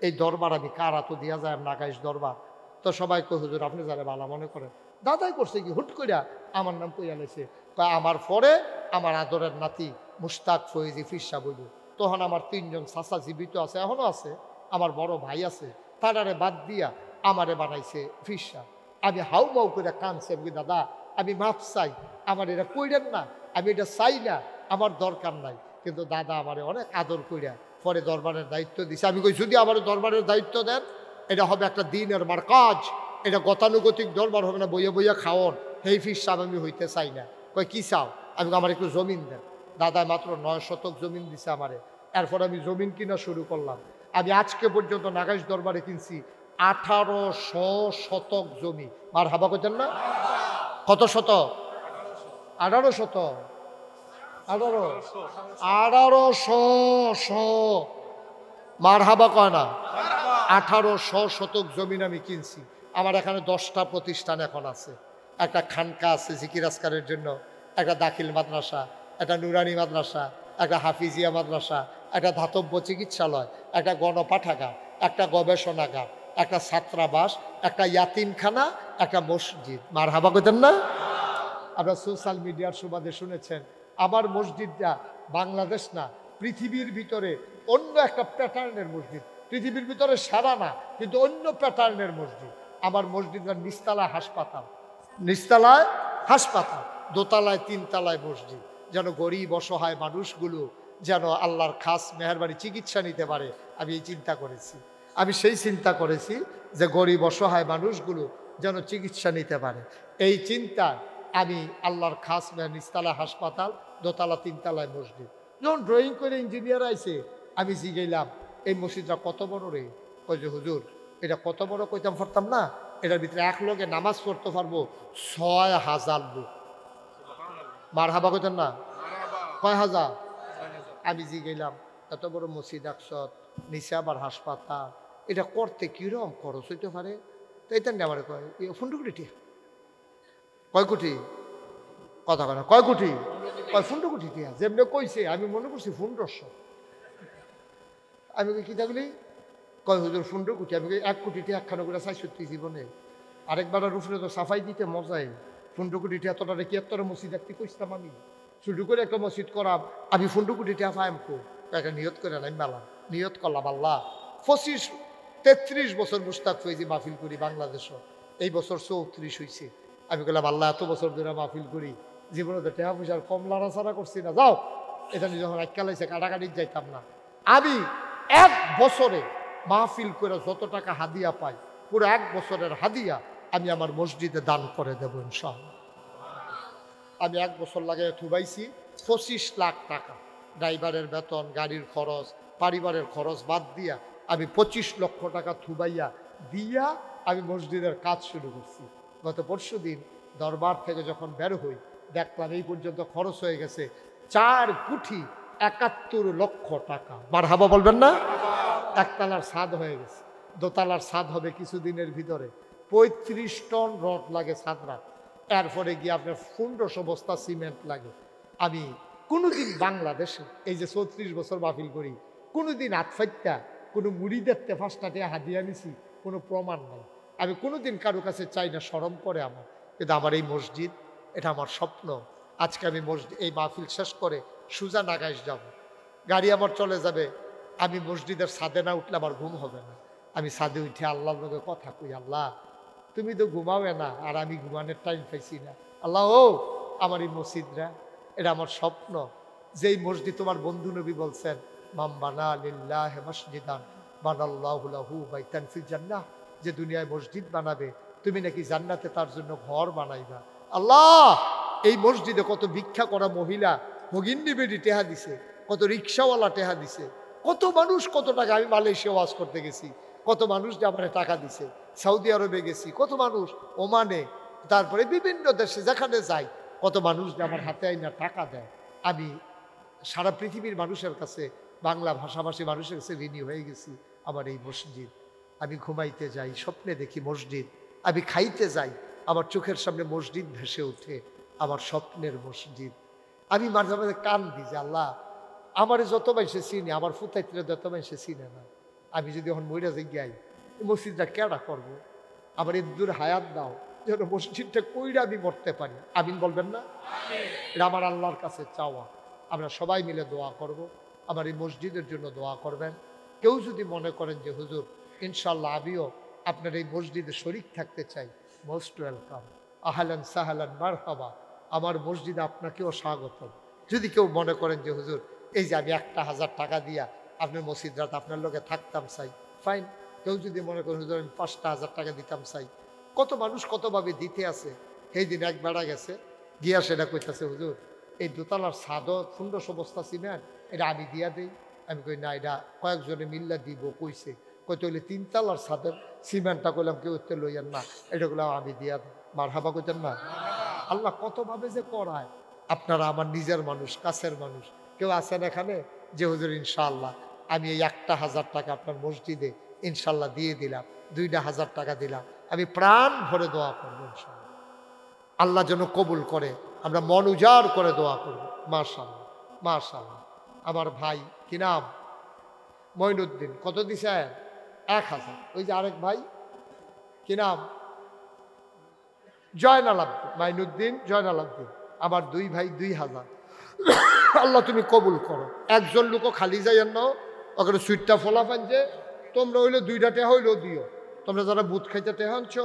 এই দরবার আমি কারা তো দিয়া যায় নাগাইশ দরবার। তো সবাই কই হুজুর আপনি যারা ভালো মনে করেন। দাদাই করছে কি হুট কইরা আমার নাম কইয়া লাইছে, আমার পরে আমার আদরের নাতি মুশতাক ফয়েজি ফিরসা বইল। তখন আমার 3 জন চাচা জীবিত আছে, এখনো আছে, আমার বড় ভাই আছে, তারারে বাদ দিয়া আমারে বানাইছে ফিরসা। আমি হাউ মাউ করে কানছি, আমি দাদা আমি মাপ চাই, আমার এটা কইরেন না, আমি এটা চাই না, আমার দরকার নাই। কিন্তু দাদা আমারে অনেক আদর কইরা পরে দরবারের দায়িত্ব দিছে। আমি কই যদি আমার দরবারের দায়িত্ব দেন, এটা হবে একটা দিনের মারকাজ, এটা গতানুগতিক দরবার হবে না বইয়া বইয়া খাওয়ন, হেই ফিরসা আমি হইতে চাই না। কই কি চাও? আমি আমার একটু জমিন দেন। দাদা মাত্র 9 শতক জমিন দিছে আমারে। এরপর আমি জমিন কিনা শুরু করলাম। আমি আজকে পর্যন্ত নাগাইশ দরবারে কিনছি 1800 শতক জমি। মার হাবা কইতেন না? কত শতক? 1800, 1800 মার হাবা কয় না? 1800 শতক জমিন আমি কিনছি। আমার এখানে 10টা প্রতিষ্ঠান এখন আছে। একটা খানকা আছে জিকির আজকারের জন্য, একটা দাখিল মাদ্রাসা, একটা নুরানি মাদ্রাসা, একটা হাফিজিয়া মাদ্রাসা, একটা ধাতব্য চিকিৎসালয়, একটা গণপাঠাগার, একটা গবেষণাগার, একটা ছাত্রাবাস, একটা ইয়াতিমখানা, একটা মসজিদ। মার হাবা কইতেন না? আপনারা সোশ্যাল মিডিয়ার সুবাদে শুনেছেন আমার মসজিদটা বাংলাদেশ না পৃথিবীর ভিতরে অন্য একটা প্যাটার্নের মসজিদ। পৃথিবীর ভিতরে সারা না, কিন্তু অন্য প্যাটার্নের মসজিদ। আমার মসজিদের নিচতলায় হাসপাতাল, নিচতলায় হাসপাতাল, দোতলায় 3 তলায় মসজিদ, যেন গরিব অসহায় মানুষগুলো যেন আল্লাহর খাস মেহরবানি চিকিৎসা নিতে পারে। আমি এই চিন্তা করেছি, আমি সেই চিন্তা করেছি যে গরিব অসহায় মানুষগুলো যেন চিকিৎসা নিতে পারে। এই চিন্তা আমি আল্লাহর খাস নিচতলা হাসপাতাল, দোতলা 3 তলায় মসজিদ। যখন ড্রয়িং করে ইঞ্জিনিয়ার আইছে, আমি জিগাইলাম এই মসজিদটা কত বড় রে? কই যে হুজুর এটা কত বড় কইতাম পারতাম না, এটার ভিতরে এক লোকে নামাজ পড়তে পারবো 6000 লোক। মার হাবা কইতেন না? কয় হাজার? আমি জিগাইলাম এত বড় মসজিদ একশত, নিচে আবার হাসপাতাল, এটা করতে কিরম খরচ হইতে পারে? তো এটা আমার কয় 15 কোটি। কয় কোটি? কথা কয় না, কয় কোটি? কয় 15 কোটি টিয়া। যেমনি কইছে আমি মনে করছি 1500। আমি কি থাকলি? কয় হুজুর 15 কোটি। আমি 1 কোটি টিয়া একখানা করে চাই সত্যি জীবনে। আরেকবার রুফরে তো সাফাই দিতে মজাই। 15 কোটি টিয়া তোটা কি একটা মসজিদ একটি কইতাম আমি? শুরু করে একটা মসজিদ করাম, আমি 15 কোটি টিয়া পাইম কো? একটা নিয়ত করে নাই মেলা, নিয়ত করলাম আল্লাহ 33 বছর মুশতাক ফয়েজি মাহফিল করি বাংলাদেশও, এই বছর 34 হয়েছে। আমি বললাম আল্লাহ এত বছর ধরে মাহফিল করি, জীবনে তো টাকা পয়সার কম লড়াছাড়া করছি না, যাও এটা যখন একালাইছে কাটাকাটি যাইতাম না। আমি 1 বছরে মাহফিল করে যত টাকা হাদিয়া পাই, পুরো 1 বছরের হাদিয়া আমি আমার মসজিদে দান করে দেবো ইনশাআল্লাহ। আমি 1 বছর লাগে থুবাইছি 25 লাখ টাকা, ড্রাইভারের বেতন, গাড়ির খরচ, পরিবারের খরচ বাদ দিয়া আমি 25 লক্ষ টাকা থুবাইয়া দিয়া আমি মসজিদের কাজ শুরু করছি। গত পরশু দিন দরবার থেকে যখন বের হই, দেখলাম এই পর্যন্ত খরচ হয়ে গেছে 4 কোটি 71 লক্ষ টাকা। মারহাবা বলবেন না? একতলার ছাদ হয়ে গেছে, দোতলার ছাদ হবে কিছুদিনের ভিতরে। 35 টন রড লাগে ছাদ রাখ, এরপরে গিয়ে আপনার 1500 বস্তা সিমেন্ট লাগে। আমি কোনোদিন বাংলাদেশে এই যে 34 বছর মাহফিল করি, কোনোদিন আতফাইত্যা কোনো মুড়িদের 5টা টাকা হাদিয়া নিছি কোনো প্রমাণ নাই। আমি কোনোদিন কারো কাছে চাই না, শরম করে আমার। কিন্তু আমার এই মসজিদ, এটা আমার স্বপ্ন। আজকে আমি মসজিদ এই মাহফিল শেষ করে সুজা নাগাইশ যাব, গাড়ি আমার চলে যাবে, আমি মসজিদের ছাদে না উঠলে আমার ঘুম হবে না। আমি ছাদে উঠে আল্লাহর লগে কথা কই, আল্লাহ তুমি তো ঘুমাবে না, আর আমি ঘুমানোর টাইম পাইছি না। আল্লাহ ও আমার এই মসজিদরা, এটা আমার স্বপ্ন। যেই মসজিদ তোমার বন্ধু নবী বলছেন মাম্বানা লিল্লাহি মসজিদান বানাল্লাহু লাহু বাইতান ফিল জান্নাহ, যে দুনিয়ায় মসজিদ বানাবে তুমি নাকি জান্নাতে তার জন্য ঘর বানাইবা। আল্লাহ এই মসজিদে কত ভিক্ষা করা মহিলা ভগিন্নি বেডি টেহা দিছে, কত রিক্সাওয়ালা টেহা দিছে, কত মানুষ কত টাকা। আমি মালয়েশিয়া ওয়াজ করতে গেছি, কত মানুষ যে আমার টাকা দিছে। সৌদি আরবে গেছি, কত মানুষ, ওমানে, তারপরে বিভিন্ন দেশে যেখানে যাই কত মানুষ যে আমার হাতে আইনা টাকা দেয়। আমি সারা পৃথিবীর মানুষের কাছে, বাংলা ভাষাভাষী মানুষের কাছে ঋণী হয়ে গেছি আমার এই মসজিদ। আমি ঘুমাইতে যাই, স্বপ্নে দেখি মসজিদ। আমি খাইতে যাই, আমার চোখের সামনে মসজিদ ভেসে ওঠে, আমার স্বপ্নের মসজিদ। আমি মাঝে মাঝে কান দিই যে আল্লাহ, আমার যত মানুষে চিনে, আমার ফুতাইতে যত মানুষে চিনে না, আমি যদি এখন মইরা যাই মসজিদটা কেডা করবো? আমার এদুর হায়াত দাও যেন মসজিদটা কইরা আমি মরতে পারি। আমিন বলবেন না? এটা আমার আল্লাহর কাছে চাওয়া। আমরা সবাই মিলে দোয়া করব। আমার এই মসজিদের জন্য দোয়া করবেন। কেউ যদি মনে করেন যে হুজুর ইনশাল্লাহ আমিও আপনার এই মসজিদে শরিক থাকতে চাই, মোস্ট ওয়েলকাম, আহলান সাহালান মারহাবা, আমার মসজিদে আপনাকেও স্বাগতম। যদি কেউ মনে করেন যে হুজুর এই যে আমি 1,000 টাকা দিয়া আপনার মসজিদ রাত আপনার লোকে থাকতাম চাই, ফাইন। কেউ যদি মনে করেন হুজুর আমি 5,000 টাকা দিতাম চাই, কত মানুষ কতভাবে দিতে আছে। সেই দিন এক বেড়া গেছে, গিয়া সেটা কইতাছে হুজুর এই দোতলার ছাদও 1500 বস্তা সিমেন্ট, এটা আমি দিয়া দিই। আমি কই না, এটা কয়েকজনে মিল্লা দিব কইছে। কইতে হইলে 3 তলার ছাদের সিমেন্টটা কইলাম কেউ উঠতে লইয়েন না, এটা কইলাম আমি দিয়া দিই। মারহাবা কইতেন না? আল্লাহ কতভাবে যে করায়। আপনারা আমার নিজের মানুষ, কাছের মানুষ। কেউ আছেন এখানে যে হুজুর ইনশাআল্লাহ আমি এই 1,000 টাকা আপনার মসজিদে ইনশাল্লাহ দিয়ে দিলাম, 2,000 টাকা দিলাম, আমি প্রাণ ভরে দোয়া করবো ইনশাল্লাহ, আল্লাহ যেন কবুল করে। আমরা মন উজাড় করে দোয়া করবো। মাশাআল্লাহ মাশাআল্লাহ। আমার ভাই কি নাম? মঈনুদ্দিন। কত দিছে? 1,000। ওই যে আরেক ভাই কি নাম? জয়নাল আব্দিন, মাইনুদ্দিন, জয়নাল আব্দিন। আমার 2 ভাই 2,000। আল্লাহ তুমি কবুল করো। একজন লোকও খালি যাইয়েন না, ওখানে সুইটটা ফোলা পাঞ্জে তোমরা হইলে 2টা টেহা হইলেও দিও। তোমরা যারা বুথ খাইতে টেহা আনছ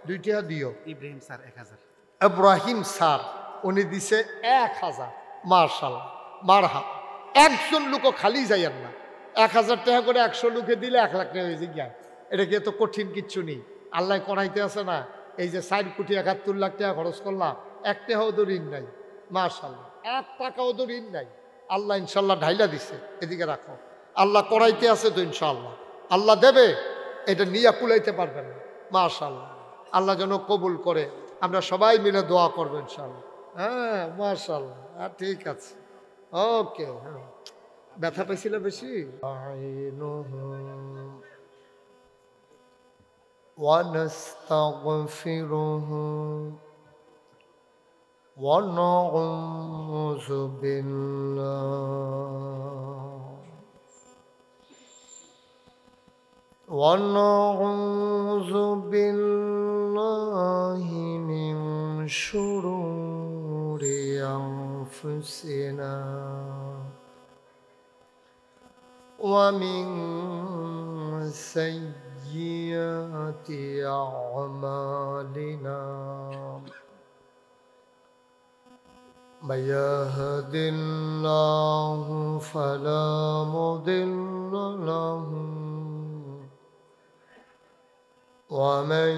2 টেহা দিও। ইব্রাহিম স্যার 1,000। ইব্রাহিম স্যার উনি দিছে 1,000। মাশাআল্লাহ মারহা। একজন লোকও খালি যাইয়েন না। 1,000 টাকা করে 100 লোকে দিলে 1 লাখ টাকা হয়েছে গিয়া। এটা কি এত কঠিন কিচ্ছু নেই। আল্লাহ করাইতে আছে না। এই যে 4 কোটি 71 লাখ টাকা খরচ করলাম, 1 টাকাও তো ঋণ নাই। মাশাআল্লাহ 1 টাকাও তো ঋণ নাই। আল্লাহ ইনশাল্লাহ ঢাইলা দিছে। এদিকে রাখো, আল্লাহ করাইতে আছে তো ইনশাআল্লাহ আল্লাহ দেবে। এটা নিয়ে কুলাইতে পারবেন না। মাশাআল্লাহ আল্লাহ যেন কবুল করে। আমরা সবাই মিলে দোয়া করবো ইনশাআল্লাহ। হ্যাঁ মাশাআল্লাহ। ঠিক আছে, ওকে। হ্যাঁ, ব্যথা পেয়েছিল বেশি। ونستغفره ونعوذ بالله من شرور أنفسنا ومن سيئات أعمالنا من يهد الله فلا مضل له ومن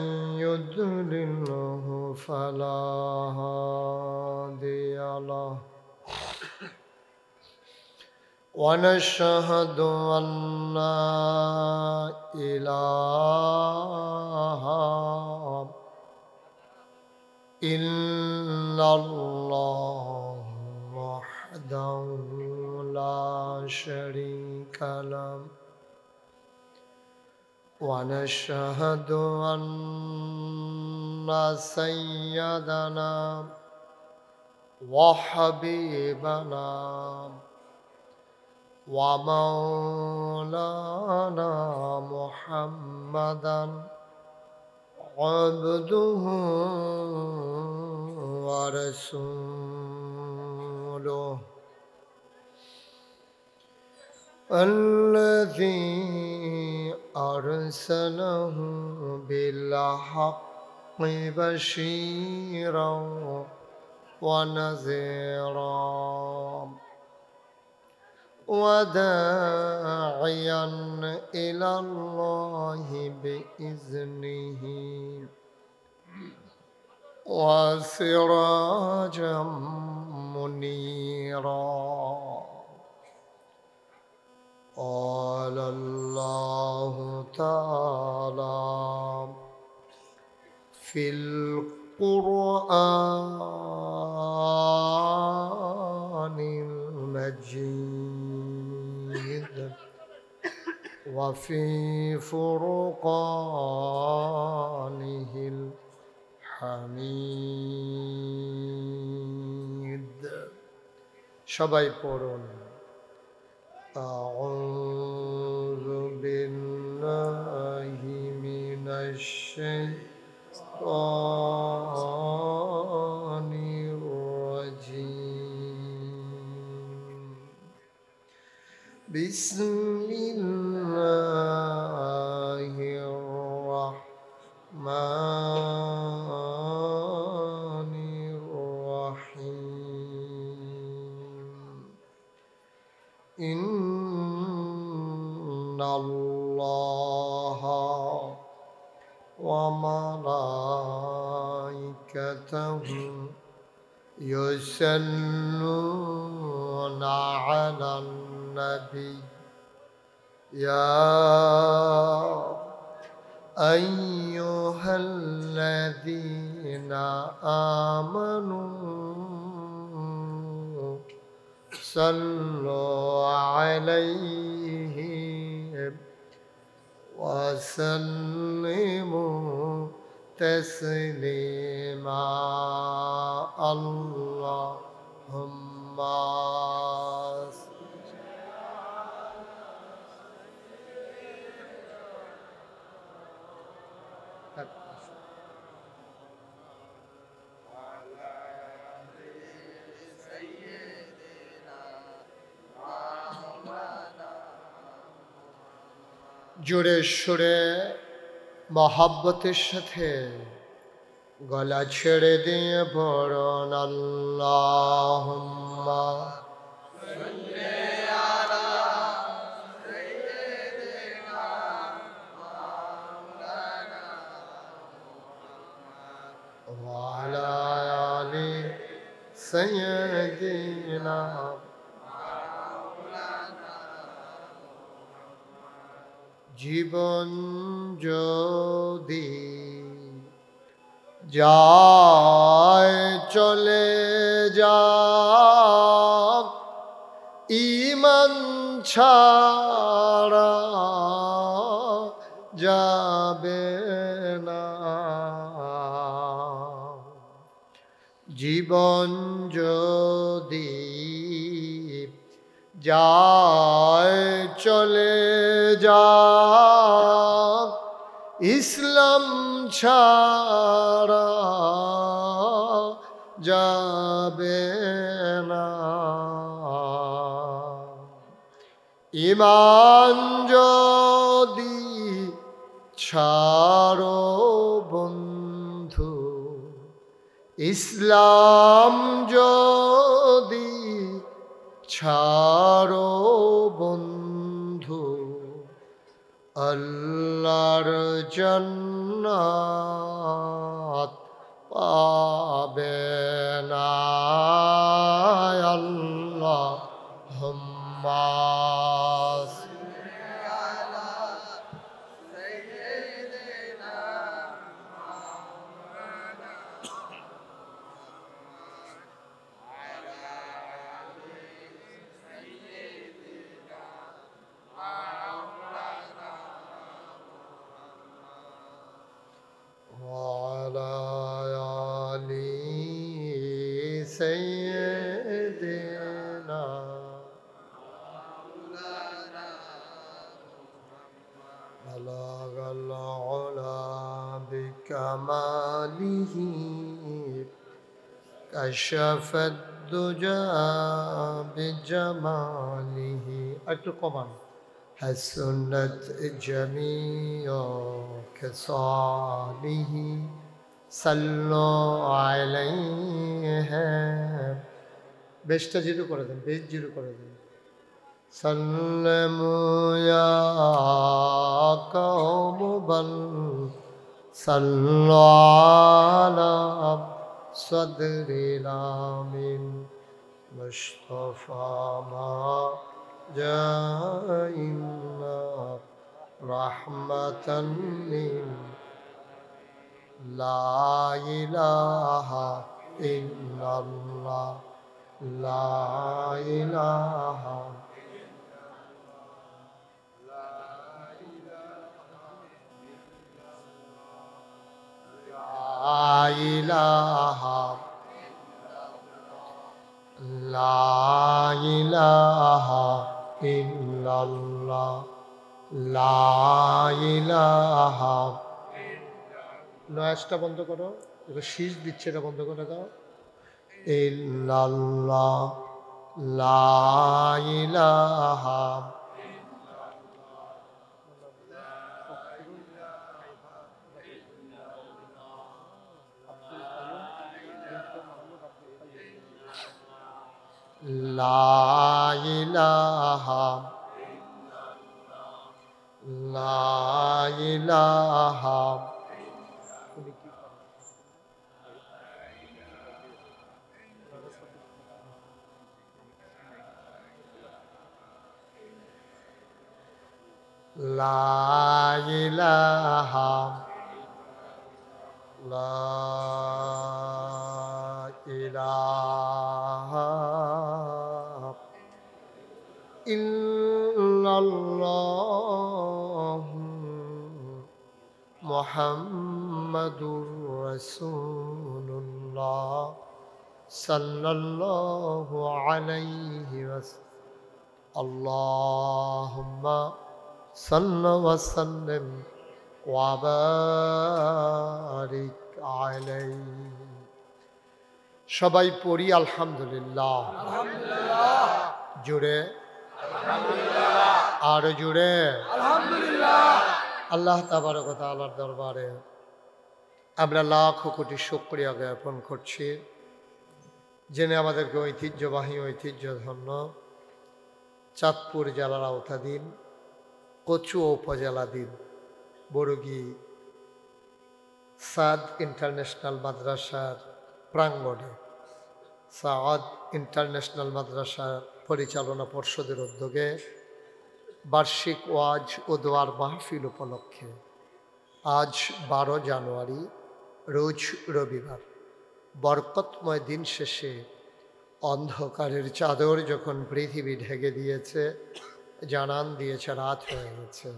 يضلله فلا هادي له ونشهد أن لا إله إلا الله وحده لا شريك له ونشهد أن سيدنا وحبيبنا ومولانا محمدا عبده ورسوله الذي أرسله بالحق بشيرا ونذيرا وداعيا إلى الله بإذنه وسراجا منيرا. قال الله تعالى في القرآن المجيد وفي فرقانه الحميد. সবাই পড়ুন أعوذ بالله من الشيطان الرجيم. بسم الله الرحمن الرحيم. إن الله وملائكته يصلون على النبي يا أيها الذين آمنوا صلوا عليه وسلموا تسليما. اللهم জোরে সুরে মহাব্বতের সাথে গলা ছেড়ে দিয়ে পড়ুন আল্লাহুম্মা সাল্লি আলা সাইয়্যিদিনা মাওলানা মুহাম্মদ ওয়া আলা আলি সাইয়্যিদিনা। জীবন যদি যায় চলে যাক ঈমান ছাড়া যাবে না। জীবন যদি যায় চলে যাক ইসলাম ছাড়া যাবে না। ঈমান যদি ছাড়ো বন্ধু, ইসলাম যদি ছাড়ো বন্ধু, আল্লাহর জান্নাত পাবে না। আল্লাহুম্মা سيدنا بلغ العلا بكماله كشف الدجى بجماله. একটু কমান। حسنت جميع خصاله صلوا عليه. বেশটা জিরো করে দেন, বেশ জিরো করে দেন। সাল্লামু ইয়া কওম বাল সাল্লু আলা صدري الآمين مصطفى ما جائنا رحمة لا إله إلا الله لا إله لا إله لا إله إلا الله لا إله নয়েজটা বন্ধ করো, এটা শীষ দিচ্ছে, এটা বন্ধ করে দাও। ইল্লাল্লাহ লা ইলাহা লা ইলাহা লা ইলাহা লা ইলাহা লা ইলাহা ইল্লাল্লাহ মুহাম্মাদুর রাসূলুল্লাহ সাল্লাল্লাহু আলাইহি ওয়াসাল্লাম আল্লাহুম্মা সাল্লি ওয়া সাল্লিম ওয়া বারিক আলাইহি। সবাই পড়ি আলহামদুলিল্লাহ। আলহামদুলিল্লাহ জুড়ে আলহামদুলিল্লাহ, আর জুড়ে আলহামদুলিল্লাহ। আল্লাহ তাবারক ওয়া তাআলার দরবারে আমরা লাখ কোটি শুকরিয়া জ্ঞাপন করছি, যিনি আমাদেরকে ঐতিহ্যবাহী ঐতিহ্যধন্য চাঁদপুর জেলার আওতাধীন কচুয়া উপজেলাধীন বরুগী সাদ ইন্টারন্যাশনাল মাদ্রাসার প্রাঙ্গণে সাদ ইন্টারন্যাশনাল মাদ্রাসার পরিচালনা পর্ষদের উদ্যোগে বার্ষিক ওয়াজ ও দোয়ার মাহফিল উপলক্ষে আজ 12 জানুয়ারি রোজ রবিবার বরকতময় দিন শেষে অন্ধকারের চাদর যখন পৃথিবী ঢেকে দিয়েছে, জানান দিয়েছে রাত হয়ে গেছে।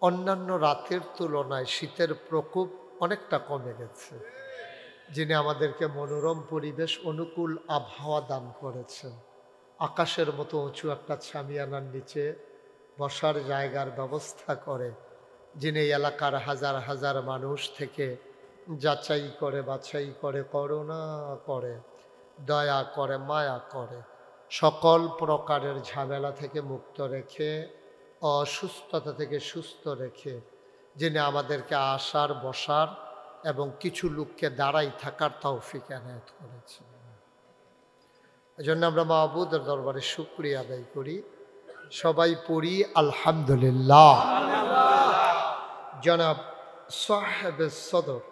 অন্যান্য রাতের তুলনায় শীতের প্রকোপ অনেকটা কমে গেছে। যিনি আমাদেরকে মনোরম পরিবেশ অনুকূল আবহাওয়া দান করেছেন, আকাশের মতো উঁচু একটা ছামিয়ানার নিচে বসার জায়গার ব্যবস্থা করে, যিনি এলাকার হাজার হাজার মানুষ থেকে যাচাই করে বাছাই করে করুণা করে দয়া করে মায়া করে সকল প্রকারের ঝামেলা থেকে মুক্ত রেখে অসুস্থতা থেকে সুস্থ রেখে যিনি আমাদেরকে আসার বসার এবং কিছু লোককে দাঁড়াই থাকার তৌফিক এনায়েত করেছেন। এজন্য আমরা মাহবুদের দরবারে শুকরিয়া আদায় করি। সবাই পড়ি আলহামদুলিল্লাহ। জনাব সাহেব সদর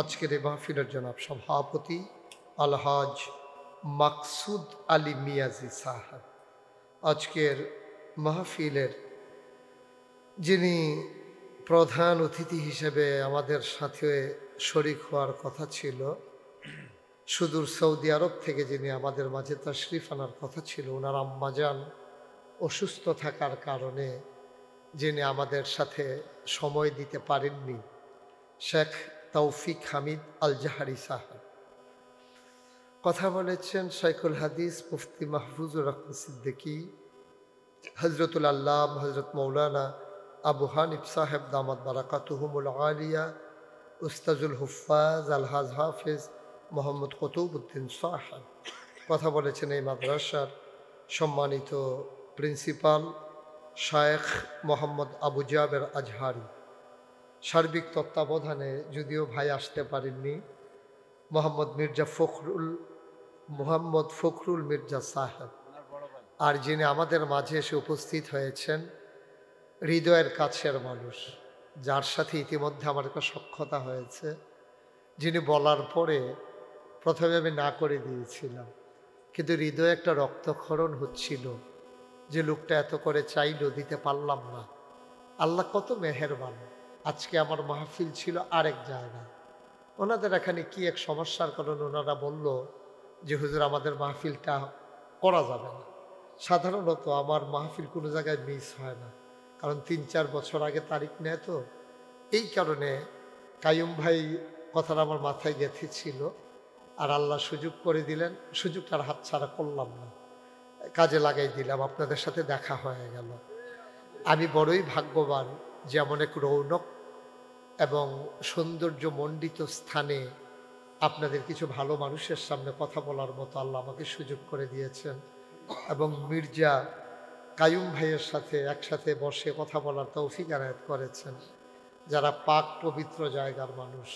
আজকের এই মাহফিলের জনাব সভাপতি আলহাজ মাকসুদ আলী মিয়াজি সাহেব, আজকের মাহফিলের যিনি প্রধান অতিথি হিসেবে আমাদের সাথে শরীক হওয়ার কথা ছিল, সুদূর সৌদি আরব থেকে যিনি আমাদের মাঝে তাশরিফ আনার কথা ছিল, ওনার আম্মাজান অসুস্থ থাকার কারণে যিনি আমাদের সাথে সময় দিতে পারেননি, শেখ তৌফিক হামিদ আল জাহারি সাহেব। কথা বলেছেন শাইখুল হাদিস মুফতি মাহফুজুর রহমান সিদ্দিকী, হজরতুল আল্লাম হজরত মৌলানা আবু হানিফ সাহেব দামাত বারাকাতুহুমুল আলিয়া, উস্তাজুল হুফাজ আলহাজ হাফিজ মোহাম্মদ কুতুবউদ্দিন সাহেব। কথা বলেছেন এই মাদ্রাসার সম্মানিত প্রিন্সিপাল শায়েখ মোহাম্মদ আবু জাবের আজহারি। সার্বিক তত্ত্বাবধানে যদিও ভাই আসতে পারেননি, মোহাম্মদ ফখরুল মির্জা সাহেব, আর যিনি আমাদের মাঝে এসে উপস্থিত হয়েছেন হৃদয়ের কাছের মানুষ, যার সাথে ইতিমধ্যে আমার একটা সখ্যতা হয়েছে, যিনি বলার পরে প্রথমে আমি না করে দিয়েছিলাম, কিন্তু হৃদয়ে একটা রক্তক্ষরণ হচ্ছিল যে লোকটা এত করে চাইলো, দিতে পারলাম না। আল্লাহ কত মেহেরবান। আজকে আমার মাহফিল ছিল আরেক জায়গায়, ওনাদের এখানে কি এক সমস্যার কারণে ওনারা বলল যে হুজুর আমাদের মাহফিলটা করা যাবে না। সাধারণত আমার মাহফিল কোনো জায়গায় মিস হয় না, কারণ 3-4 বছর আগে তারিখ নেয় তো। এই কারণে কাইয়ুম ভাই কথাটা আমার মাথায় গেঁথেছিল, আর আল্লাহ সুযোগ করে দিলেন, সুযোগটার হাতছাড়া করলাম না, কাজে লাগাই দিলাম, আপনাদের সাথে দেখা হয়ে গেল। আমি বড়ই ভাগ্যবান যে এমন এক রৌনক এবং সৌন্দর্য মণ্ডিত স্থানে আপনাদের কিছু ভালো মানুষের সামনে কথা বলার মতো আল্লাহ আমাকে সুযোগ করে দিয়েছেন, এবং মির্জা কাইয়ুম ভাইয়ের সাথে একসাথে বসে কথা বলার তৌফিক এনায়েত করেছেন, যারা পাক পবিত্র জায়গার মানুষ।